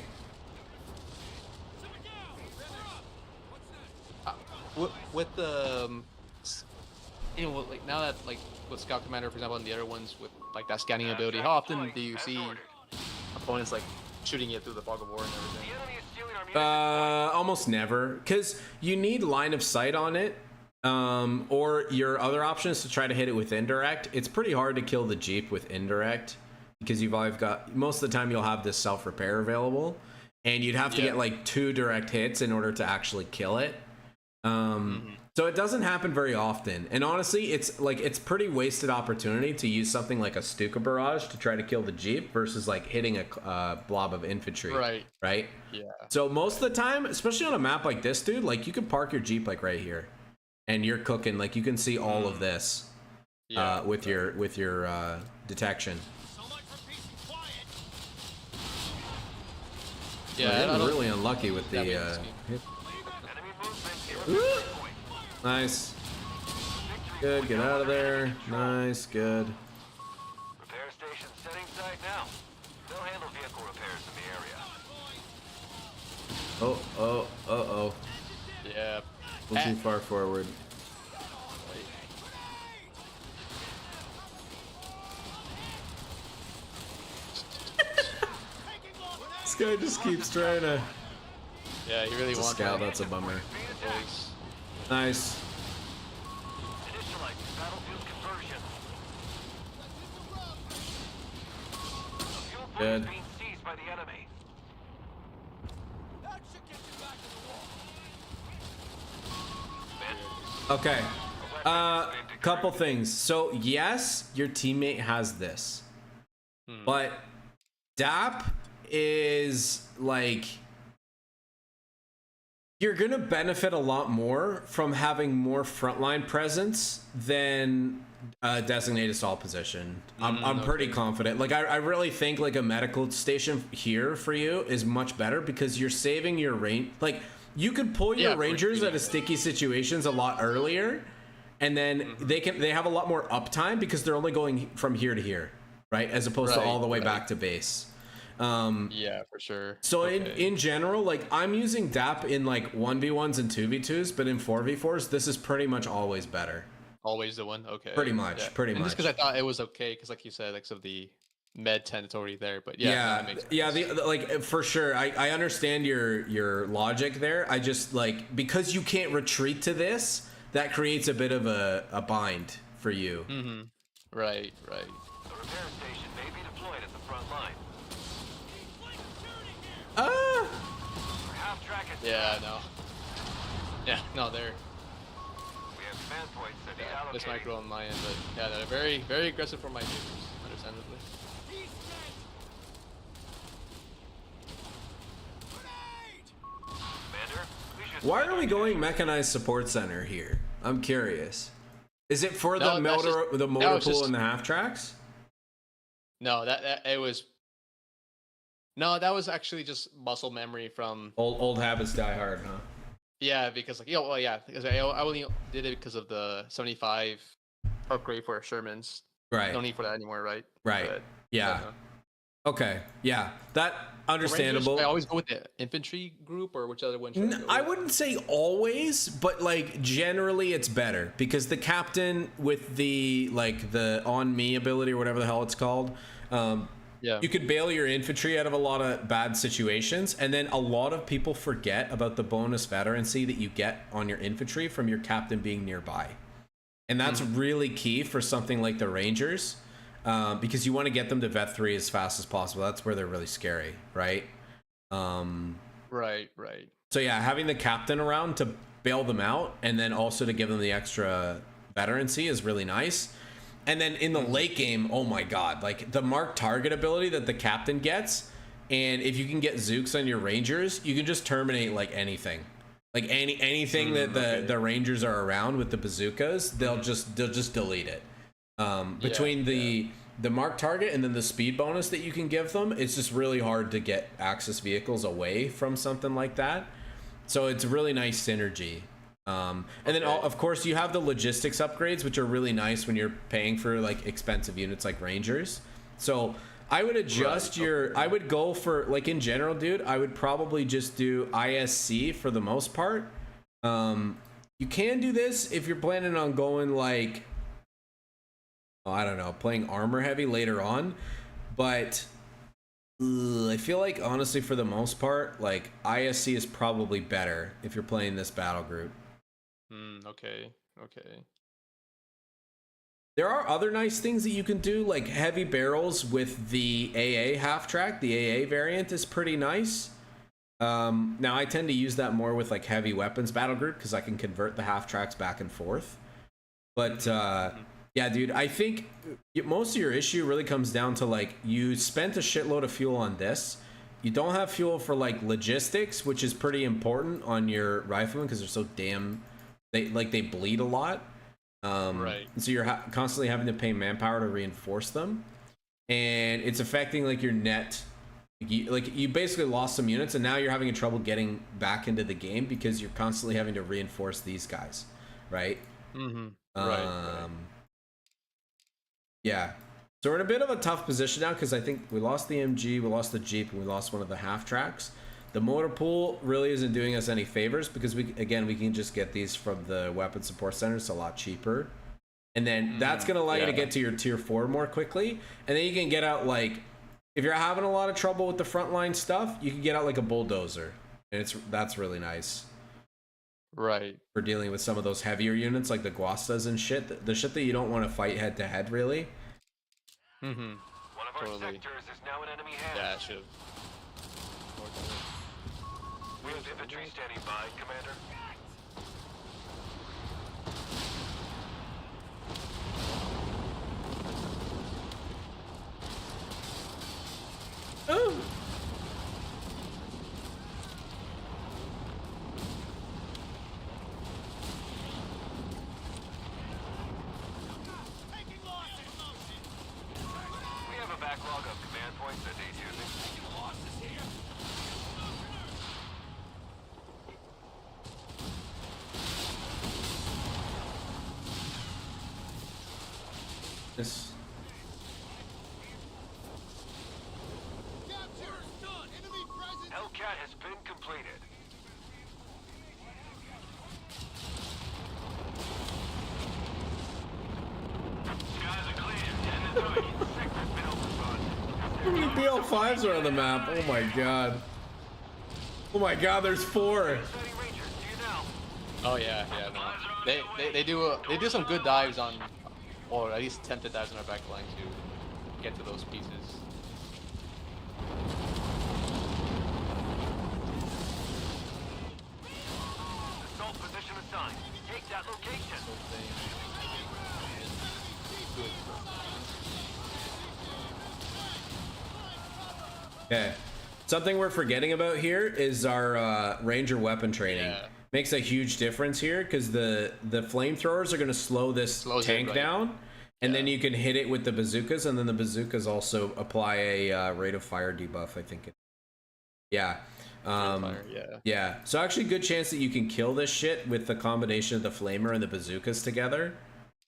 With the like now that like with scout commander, for example, and the other ones with like that scanning ability, how often do you see opponents like shooting it through the fog of war and everything? Almost never, because you need line of sight on it. Or your other option is to try to hit it with indirect. It's pretty hard to kill the Jeep with indirect because you've always got, most of the time you'll have this self-repair available, and you'd have to get like 2 direct hits in order to actually kill it. So it doesn't happen very often, and honestly it's pretty wasted opportunity to use something like a Stuka barrage to try to kill the Jeep versus like hitting a blob of infantry, right? Yeah. So most of the time, especially on a map like this, dude, like you can park your Jeep like right here and you're cooking. Like you can see all of this with your detection. Yeah, I'm really unlucky with the hit. Nice. Good, get out of there. Nice, good. Repair station setting site now. They'll handle vehicle repairs in the area. Oh. Yeah. A little too far forward. This guy just keeps trying to. Yeah, he really wants scout. that. That's a bummer. Nice. Nice. Initialize battlefield conversion. Fuel point Good. is being seized by the enemy. That should get you back to the wall. Okay. Couple things. So yes, your teammate has this, but DAP is like, you're gonna benefit a lot more from having more frontline presence than a designated assault position. I'm pretty confident. Like I really think like a medical station here for you is much better because you're saving your range. Like you could pull your rangers out of sticky situations a lot earlier, and then they have a lot more uptime because they're only going from here to here, right? As opposed to all the way back to base. Yeah, for sure. So in general, like I'm using DAP in like 1v1s and 2v2s, but in 4v4s, this is pretty much always better. Always the one? Okay. Pretty much, pretty much. Just because I thought it was okay, because like you said, like of the med territory there, but yeah, that makes sense. Yeah, like for sure. I understand your logic there. I just like, because you can't retreat to this, that creates a bit of a bind for you. Right. The repair station may be deployed at the front line. Half track it. Yeah, no. Yeah, no, they're We have command points that need allocated. this micro on my end, but yeah, they're very, very aggressive for my neighbors, understandably. Commander, we should Why are we going mechanized support center here? I'm curious. Is it for the motor pool and the half tracks? No, that it was. No, that was actually just muscle memory from old habits die hard, huh? Yeah, because like because I only did it because of the 75 upgrade for Shermans. Right. No need for that anymore, right? Right. But, Yeah. Okay. Yeah. That understandable. Rangers, I always go with the infantry group, or which other one should I go I with? wouldn't say always, but like generally it's better because the captain with the like the on me ability or whatever the hell it's called, you could bail your infantry out of a lot of bad situations, and then a lot of people forget about the bonus veterancy that you get on your infantry from your captain being nearby, and that's really key for something like the Rangers. Because you want to get them to Vet 3 as fast as possible. That's where they're really scary, right? Right. So yeah, having the captain around to bail them out and then also to give them the extra veterancy is really nice. And then in the late game, oh my god, like the mark target ability that the captain gets, and if you can get Zooks on your Rangers, you can just terminate like anything. Like anything that the Rangers are around with the bazookas, they'll just delete it. Between the mark target and then the speed bonus that you can give them, it's just really hard to get Axis vehicles away from something like that. So it's really nice synergy. And then of course you have the logistics upgrades, which are really nice when you're paying for like expensive units like Rangers. So I would adjust I would go for, like, in general, dude, I would probably just do ISC for the most part. You can do this if you're planning on going like, I don't know, playing armor heavy later on, but I feel like honestly for the most part, like ISC is probably better if you're playing this battle group. Okay. There are other nice things that you can do, like heavy barrels with the AA half track. The AA variant is pretty nice. Now I tend to use that more with like heavy weapons battle group because I can convert the half tracks back and forth. But yeah, dude, I think most of your issue really comes down to like you spent a shitload of fuel on this. You don't have fuel for like logistics, which is pretty important on your riflemen because they're so damn they bleed a lot. Right. So you're constantly having to pay manpower to reinforce them, and it's affecting like your net. You basically lost some units, and now you're having trouble getting back into the game because you're constantly having to reinforce these guys, right? Right. Yeah. So we're in a bit of a tough position now because I think we lost the MG, we lost the Jeep, and we lost one of the half tracks. The motor pool really isn't doing us any favors because we can just get these from the weapon support center. It's a lot cheaper. And then that's going to allow you to get to your tier 4 more quickly. And then you can get out, like, if you're having a lot of trouble with the frontline stuff, you can get out like a bulldozer. And that's really nice. Right. For dealing with some of those heavier units like the Guastas and shit. The shit that you don't want to fight head to head, really. Mm-hmm. One of our sectors is now in enemy hands. Yeah, I should. We have infantry standing by, Commander. Oh. We have a backlog of command points that need using. This. Hellcat has been completed. Skies are clear. And the sector's been overrun. How many BL5s are on the map? Oh my god. Oh my god, there's 4. Oh yeah, no. They do some good dives on, or at least attempted dives on our back line to get to those pieces. Assault position assigned. Take that location. Okay. Something we're forgetting about here is our ranger weapon training. Yeah. Makes a huge difference here because the flamethrowers are going to slow this tank down, and then you can hit it with the bazookas, and then the bazookas also apply a rate of fire debuff, I think. Yeah. Yeah. So actually good chance that you can kill this shit with the combination of the flamer and the bazookas together.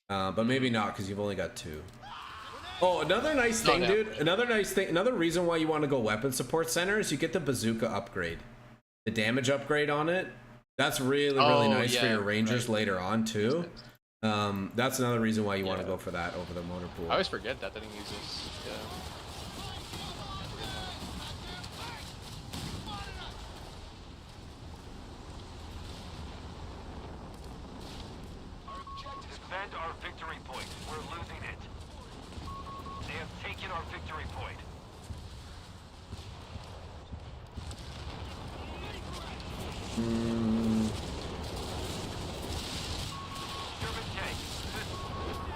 But maybe not because you've only got 2. Oh, another nice thing, dude. Another reason why you want to go weapon support center is you get the bazooka upgrade. The damage upgrade on it. That's really nice for your rangers later on too. That's another reason why you want to go for that over the motor pool. I always forget that didn't use this. Defend our victory point. We're losing it. They have taken our victory point. German tank,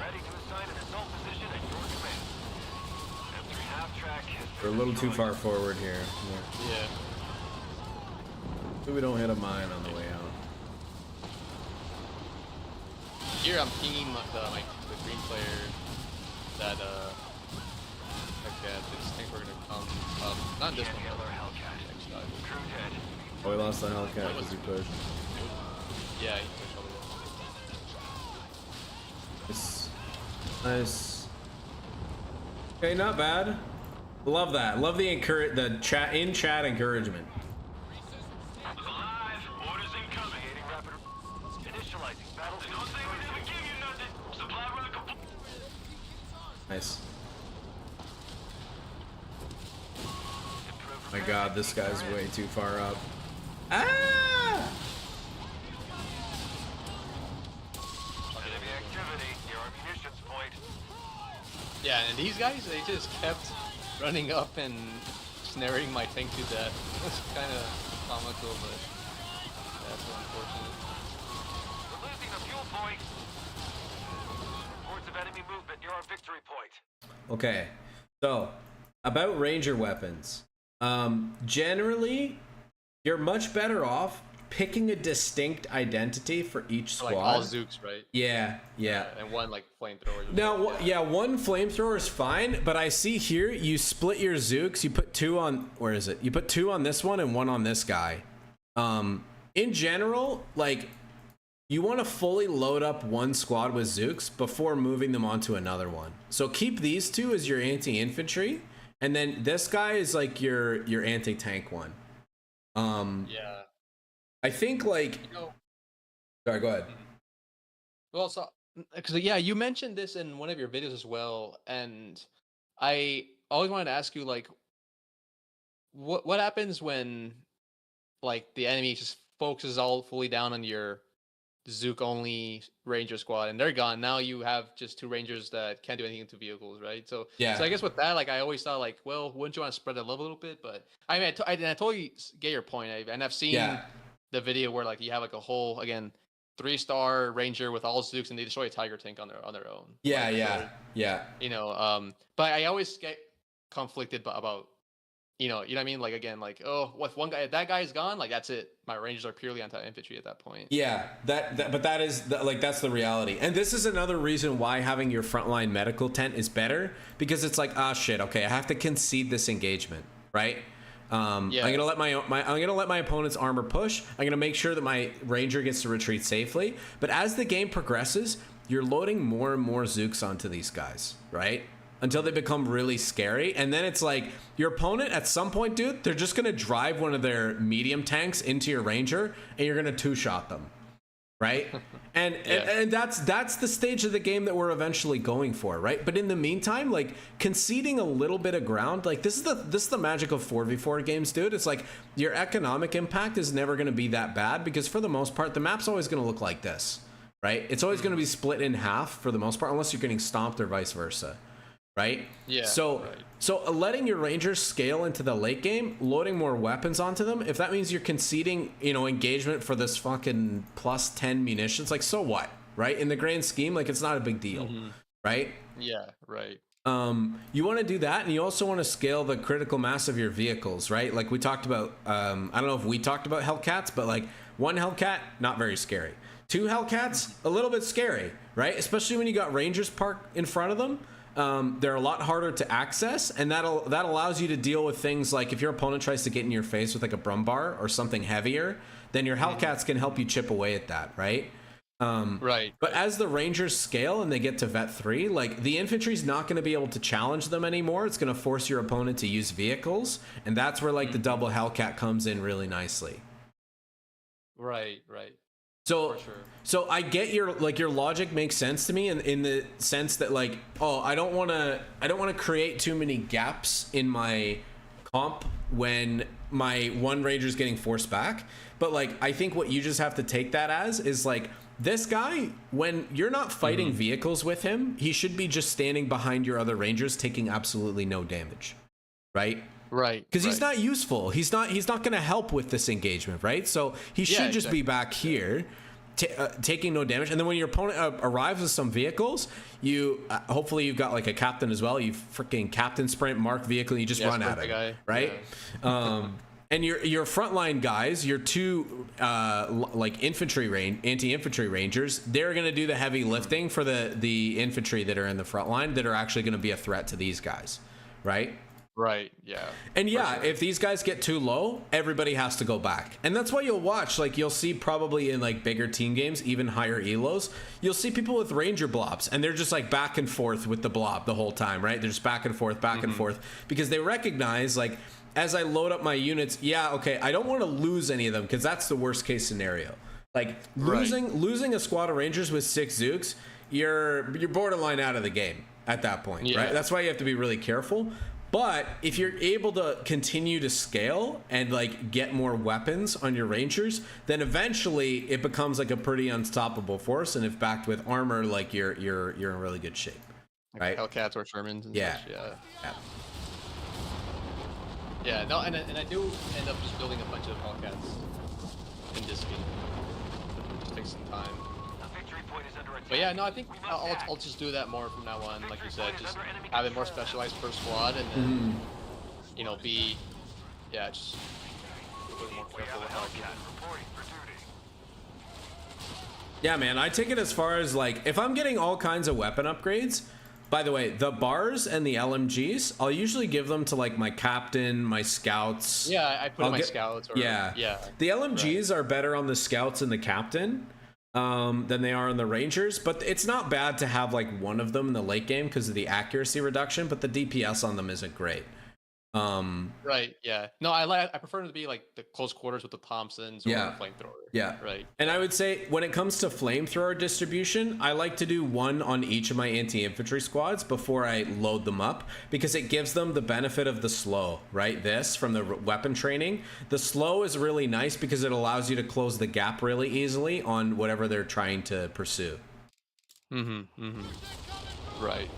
ready to assign an assault position at your command. After half-track has We're a little too far forward here. Yeah. So we don't hit a mine on the way out. Here I'm pinging the green player that I just think we're gonna come up. Not this one, but next dive. Crew dead. Oh, we lost the Hellcat because he pushed. Yeah, he pushed all the way. Nice. Okay, not bad. Love that. Love the chat encouragement. Alive. Orders incoming. Rapid. Initializing battle. Don't say we never give you nothing. Supply run complete. Nice. My god, this guy's way too far up. Ah! Enemy activity near our munitions point. Yeah, and these guys, they just kept running up and snaring my tank to death. It's kind of comical, but that's unfortunate. We're losing a fuel point. Reports of enemy movement near our victory point. Okay, so about ranger weapons. Generally, you're much better off picking a distinct identity for each squad. Like all Zooks, right? Yeah. And one like flamethrower. Now, yeah, one flamethrower is fine, but I see here you split your Zooks. You put 2 on, where is it? You put 2 on this one and 1 on this guy. In general, like, you want to fully load up one squad with Zooks before moving them onto another one. So keep these 2 as your anti-infantry, and then this guy is like your anti-tank one. Yeah. I think like. Sorry, go ahead. Well, so because yeah, you mentioned this in one of your videos as well, and I always wanted to ask you like, what happens when like the enemy just focuses all fully down on your Zook only Ranger squad and they're gone. Now you have just two Rangers that can't do anything to vehicles, right? So Yeah. So I guess with that, like I always thought, like, well, wouldn't you want to spread it a little bit? But I mean, I totally get your point, and I've seen the video where like you have like a whole 3-star Ranger with all Zooks and they destroy a Tiger tank on their own. Yeah, like, yeah, so, yeah. You know, but I always get conflicted about. You know what I mean? Like again, like if one guy, if that guy's gone, like that's it. My Rangers are purely anti-infantry at that point. Yeah, but that is like that's the reality, and this is another reason why having your frontline medical tent is better because it's like shit, okay, I have to concede this engagement, right? I'm gonna let I'm gonna let my opponent's armor push. I'm gonna make sure that my Ranger gets to retreat safely. But as the game progresses, you're loading more and more Zooks onto these guys, right? Until they become really scary. And then it's like your opponent at some point, dude, they're just going to drive one of their medium tanks into your Ranger and you're going to two-shot them. Right? and that's the stage of the game that we're eventually going for, right? But in the meantime, like conceding a little bit of ground, like this is the magic of 4v4 games, dude. It's like your economic impact is never going to be that bad because for the most part, the map's always going to look like this, right? It's always going to be split in half for the most part, unless you're getting stomped or vice versa. Right? Yeah. So letting your Rangers scale into the late game, loading more weapons onto them, if that means you're conceding, engagement for this fucking plus 10 munitions, like so what? Right? In the grand scheme, like it's not a big deal. Right? Yeah, right. You want to do that, and you also want to scale the critical mass of your vehicles, right? Like we talked about, I don't know if we talked about Hellcats, but like 1 Hellcat, not very scary. 2 Hellcats, a little bit scary, right? Especially when you got Rangers parked in front of them. They're a lot harder to access, and that allows you to deal with things like if your opponent tries to get in your face with like a Brumbar or something heavier, then your Hellcats can help you chip away at that, right? Right. But as the Rangers scale and they get to Vet 3, like the infantry's not going to be able to challenge them anymore. It's going to force your opponent to use vehicles, and that's where like the double Hellcat comes in really nicely. Right. So, so I get your logic makes sense to me in the sense that like, I don't want to create too many gaps in my comp when my one Ranger's getting forced back. But like, I think what you just have to take that as is like, this guy, when you're not fighting vehicles with him, he should be just standing behind your other Rangers taking absolutely no damage. Right? Right. Because he's not useful. He's not going to help with this engagement, right? So he should just be back here, taking no damage. And then when your opponent arrives with some vehicles, you hopefully you've got like a captain as well. You freaking captain sprint mark vehicle, and you just run at it, right? Yeah. And your frontline guys, your 2 like anti-infantry Rangers, they're going to do the heavy lifting for the infantry that are in the front line that are actually going to be a threat to these guys, right? Right, yeah. And if these guys get too low, everybody has to go back. And that's why you'll watch, like you'll see probably in like bigger team games, even higher elos, you'll see people with Ranger blobs and they're just like back and forth with the blob the whole time, right? They're just back and forth because they recognize like, as I load up my units, I don't want to lose any of them because that's the worst case scenario. Like losing a squad of Rangers with 6 Zooks, you're borderline out of the game at that point, right? That's why you have to be really careful. But if you're able to continue to scale and like get more weapons on your Rangers, then eventually it becomes like a pretty unstoppable force. And if backed with armor, like you're in really good shape, right? Like Hellcats or Shermans and such, Yeah, no, and I do end up just building a bunch of Hellcats in this game. It just takes some time. But yeah, no, I think I'll just do that more from now on. Like you said, just have it more specialized per squad, and then just a little more careful with how I do it. Yeah, man, I take it as far as like if I'm getting all kinds of weapon upgrades. By the way, the bars and the LMGs, I'll usually give them to like my captain, my scouts. Yeah, I put in my scouts. The LMGs are better on the scouts and the captain than they are on the Rangers, but it's not bad to have like one of them in the late game because of the accuracy reduction, but the DPS on them isn't great. Right. Yeah. No, I prefer them to be like the close quarters with the Thompsons or Yeah. the flamethrower. Yeah. Right. And I would say when it comes to flamethrower distribution, I like to do one on each of my anti-infantry squads before I load them up, because it gives them the benefit of the slow, right? This from the weapon training. The slow is really nice because it allows you to close the gap really easily on whatever they're trying to pursue. Mm-hmm. Mm-hmm. Right.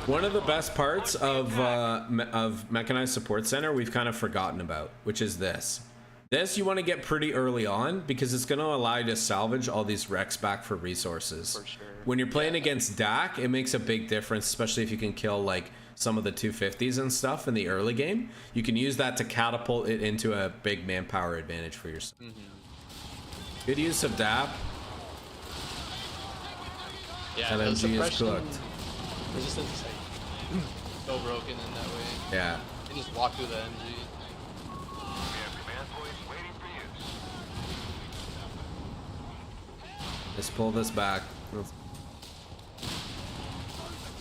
One of the best parts of Mechanized Support Center we've kind of forgotten about, which is this. This you want to get pretty early on because it's going to allow you to salvage all these wrecks back for resources. For sure. When you're playing against DAC, it makes a big difference, especially if you can kill like some of the 250s and stuff in the early game. You can use that to catapult it into a big manpower advantage for yourself. Mm-hmm. Good use of DAP. Yeah, LMG is cooked. Resistance is like so broken in that way. Yeah. You can just walk through the MG. We have command points waiting for you. Let's pull this back.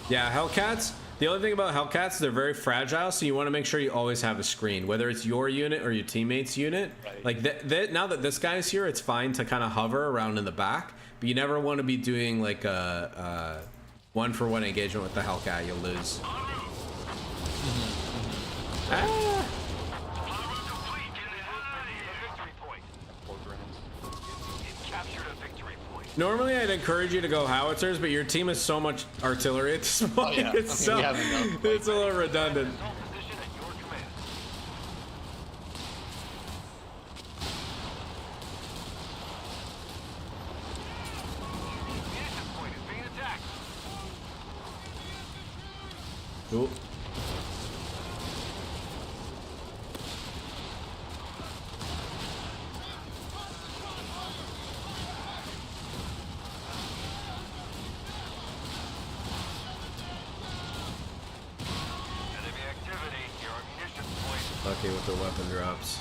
Yeah, Hellcats. The only thing about Hellcats, they're very fragile, so you want to make sure you always have a screen, whether it's your unit or your teammate's unit. Right. Like now that this guy's here, it's fine to kind of hover around in the back, but you never want to be doing like a one-for-one engagement with the Hellcat. You'll lose. Ah. Normally, I'd encourage you to go howitzers, but your team has so much artillery at this point. Yeah. It's, I mean, we have enough. it's a little redundant. Ooh. Lucky with the weapon drops.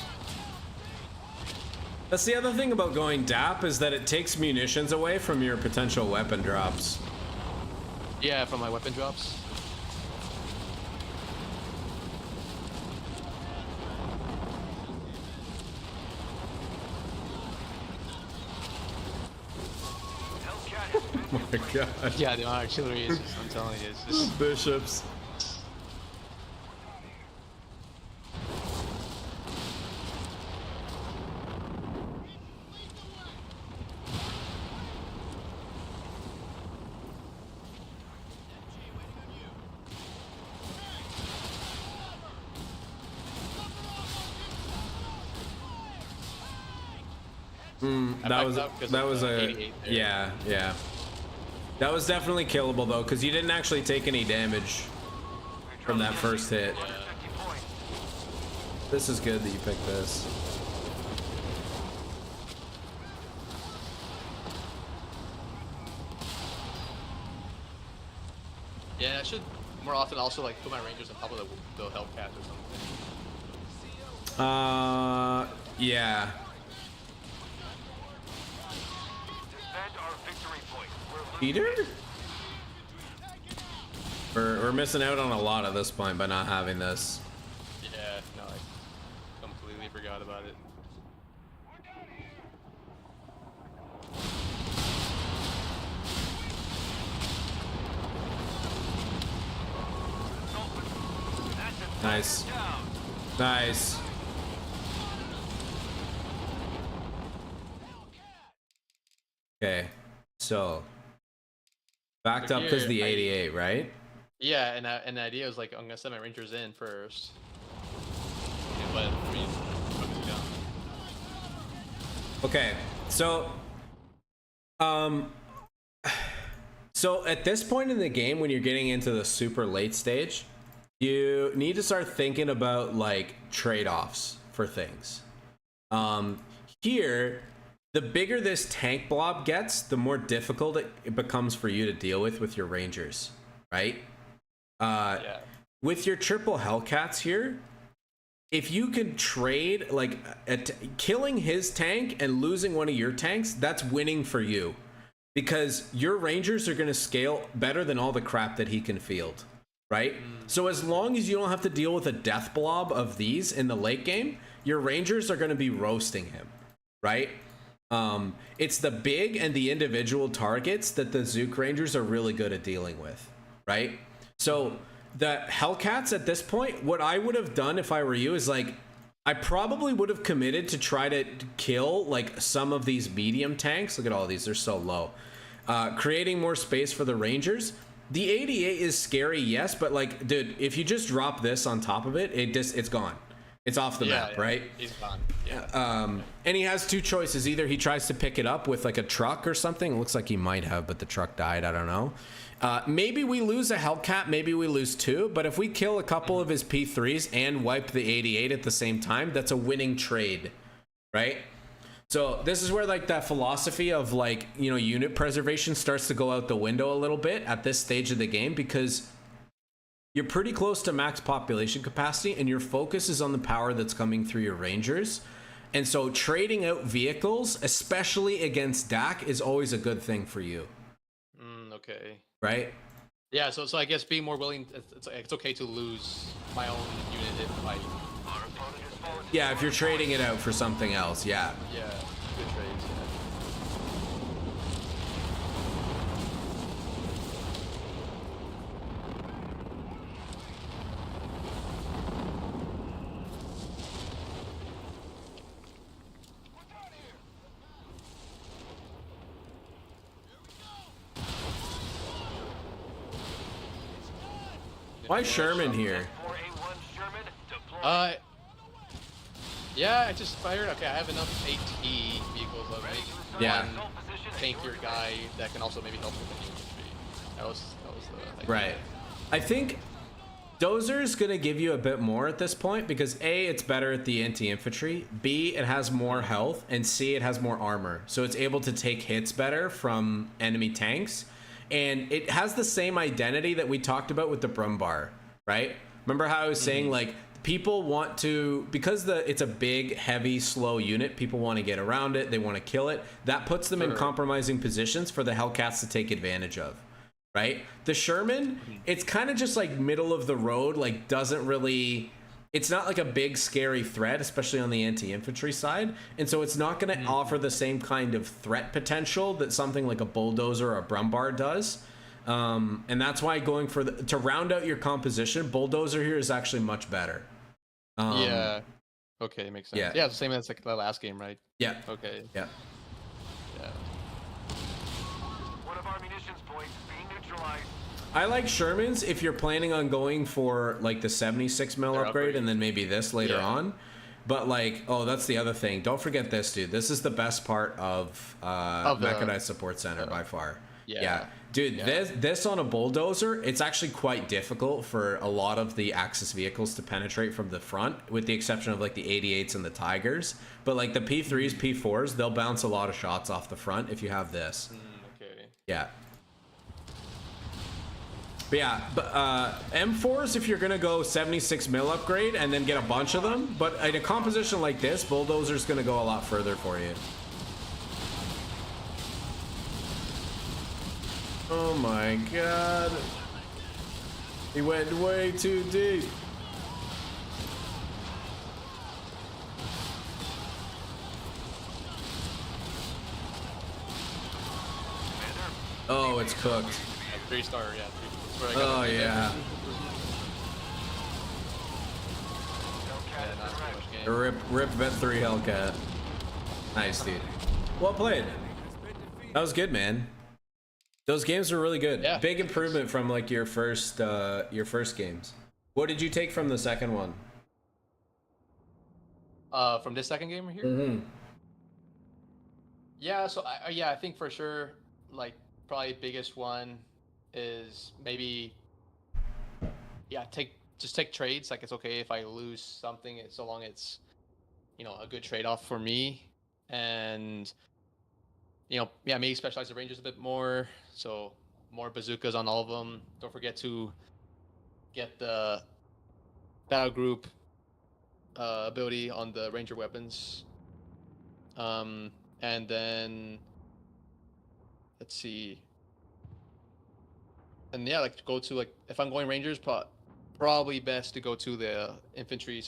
That's the other thing about going DAP is that it takes munitions away from your potential weapon drops. Yeah, from my weapon drops. Oh my god. Yeah, the artillery is just, I'm telling you, it's just... Bishops. That was a yeah. That was definitely killable though, because you didn't actually take any damage from that first hit. Yeah. This is good that you picked this. Yeah, I should more often also like put my rangers on top of the Hellcat or something. Yeah. Peter? We're missing out on a lot at this point by not having this. Yeah, no, I completely forgot about it. Nice. Nice. Okay, so backed up because the 88, right? Yeah, and the idea was like I'm gonna send my rangers in first. Yeah, but I mean, okay, so so at this point in the game, when you're getting into the super late stage, you need to start thinking about like trade-offs for things. Here, the bigger this tank blob gets, the more difficult it becomes for you to deal with your rangers, right? yeah. With your triple Hellcats here, if you could trade like killing his tank and losing one of your tanks, that's winning for you, because your Rangers are going to scale better than all the crap that he can field, right? So as long as you don't have to deal with a death blob of these in the late game, your Rangers are going to be roasting him, right? It's the big and the individual targets that the Zook Rangers are really good at dealing with, right? So the Hellcats at this point, what I would have done if I were you is like, I probably would have committed to try to kill like some of these medium tanks. Look at all these, they're so low. Creating more space for the Rangers. The 88 is scary, yes, but like, dude, if you just drop this on top of it, it's gone. It's off the map, right? He's gone. Yeah. And he has two choices. Either he tries to pick it up with like a truck or something. It looks like he might have, but the truck died. I don't know. Maybe we lose a Hellcat. Maybe we lose two. But if we kill a couple of his P3s and wipe the 88 at the same time, that's a winning trade, right? So this is where like that philosophy of like, you know, unit preservation starts to go out the window a little bit at this stage of the game, because you're pretty close to max population capacity and your focus is on the power that's coming through your Rangers. And so trading out vehicles, especially against DAC, is always a good thing for you. Okay. Right? Yeah, so I guess being more willing, it's okay to lose my own unit if I... Yeah, if you're trading it out for something else, yeah. Yeah, good trades. Yeah. Why Sherman here? Yeah, I just fired. Okay, I have enough AT vehicles of make Yeah. one tankier guy that can also maybe help with the infantry. That was the idea. Right. I think Dozer's gonna give you a bit more at this point because A, it's better at the anti-infantry, B, it has more health, and C, it has more armor. So it's able to take hits better from enemy tanks. And it has the same identity that we talked about with the Brumbar, right? Remember how I was saying like people want to, because it's a big, heavy, slow unit, people want to get around it, they want to kill it. That puts them in compromising positions for the Hellcats to take advantage of, right? The Sherman, it's kind of just like middle of the road, like doesn't really, it's not like a big scary threat, especially on the anti-infantry side. And so it's not going to offer the same kind of threat potential that something like a Bulldozer or a Brumbar does. And that's why going for to round out your composition, Bulldozer here is actually much better. Yeah. Okay, makes sense. Yeah. Yeah, it's the same as like the last game, right? Yeah. Okay. Yeah. Yeah. One of our munitions points being neutralized. I like Shermans if you're planning on going for like the 76 mil upgrade and then maybe this later on. But like, oh, that's the other thing. Don't forget this, dude. This is the best part of Mechanized Support Center by far. Yeah. Dude, this on a Bulldozer, it's actually quite difficult for a lot of the Axis vehicles to penetrate from the front, with the exception of like the 88s and the Tigers. But like the P3s, P4s, they'll bounce a lot of shots off the front if you have this. Okay. Yeah. But yeah, M4s if you're gonna go 76 mil upgrade and then get a bunch of them, but in a composition like this, Bulldozer's gonna go a lot further for you. Oh my god. He went way too deep. Oh, it's cooked. 3-star, yeah. Oh, yeah. Rip Vet 3 Hellcat. Nice, dude. Well played. That was good, man. Those games were really good. Yeah. Big improvement from like your first games. What did you take from the second one? From this second game right here? Yeah, so I think for sure, like probably biggest one is maybe just take trades. Like it's okay if I lose something, so long it's a good trade-off for me. And maybe specialize the Rangers a bit more, so more bazookas on all of them. Don't forget to get the battle group ability on the ranger weapons. And then let's see. And yeah, like go to like if I'm going rangers, probably best to go to the infantry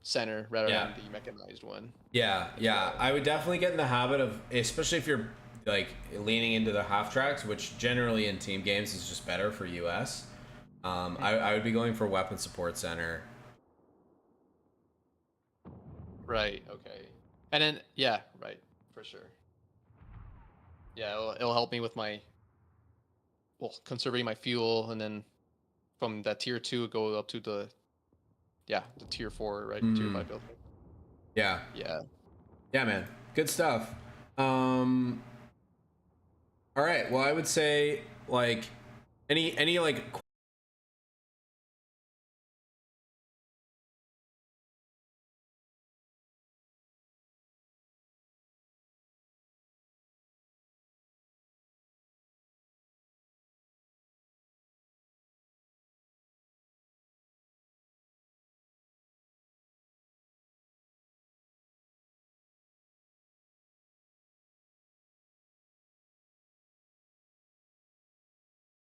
center rather than the mechanized one. Yeah, I would definitely get in the habit of, especially if you're like leaning into the half tracks, which generally in team games is just better for US. I would be going for weapon support center. Right. Okay. And then yeah, right, for sure. Yeah, it'll help me with my conserving my fuel, and then from that tier 2 go up to the tier 4, right? Tier 5 build. Yeah, man, good stuff. All right, well, I would say like any like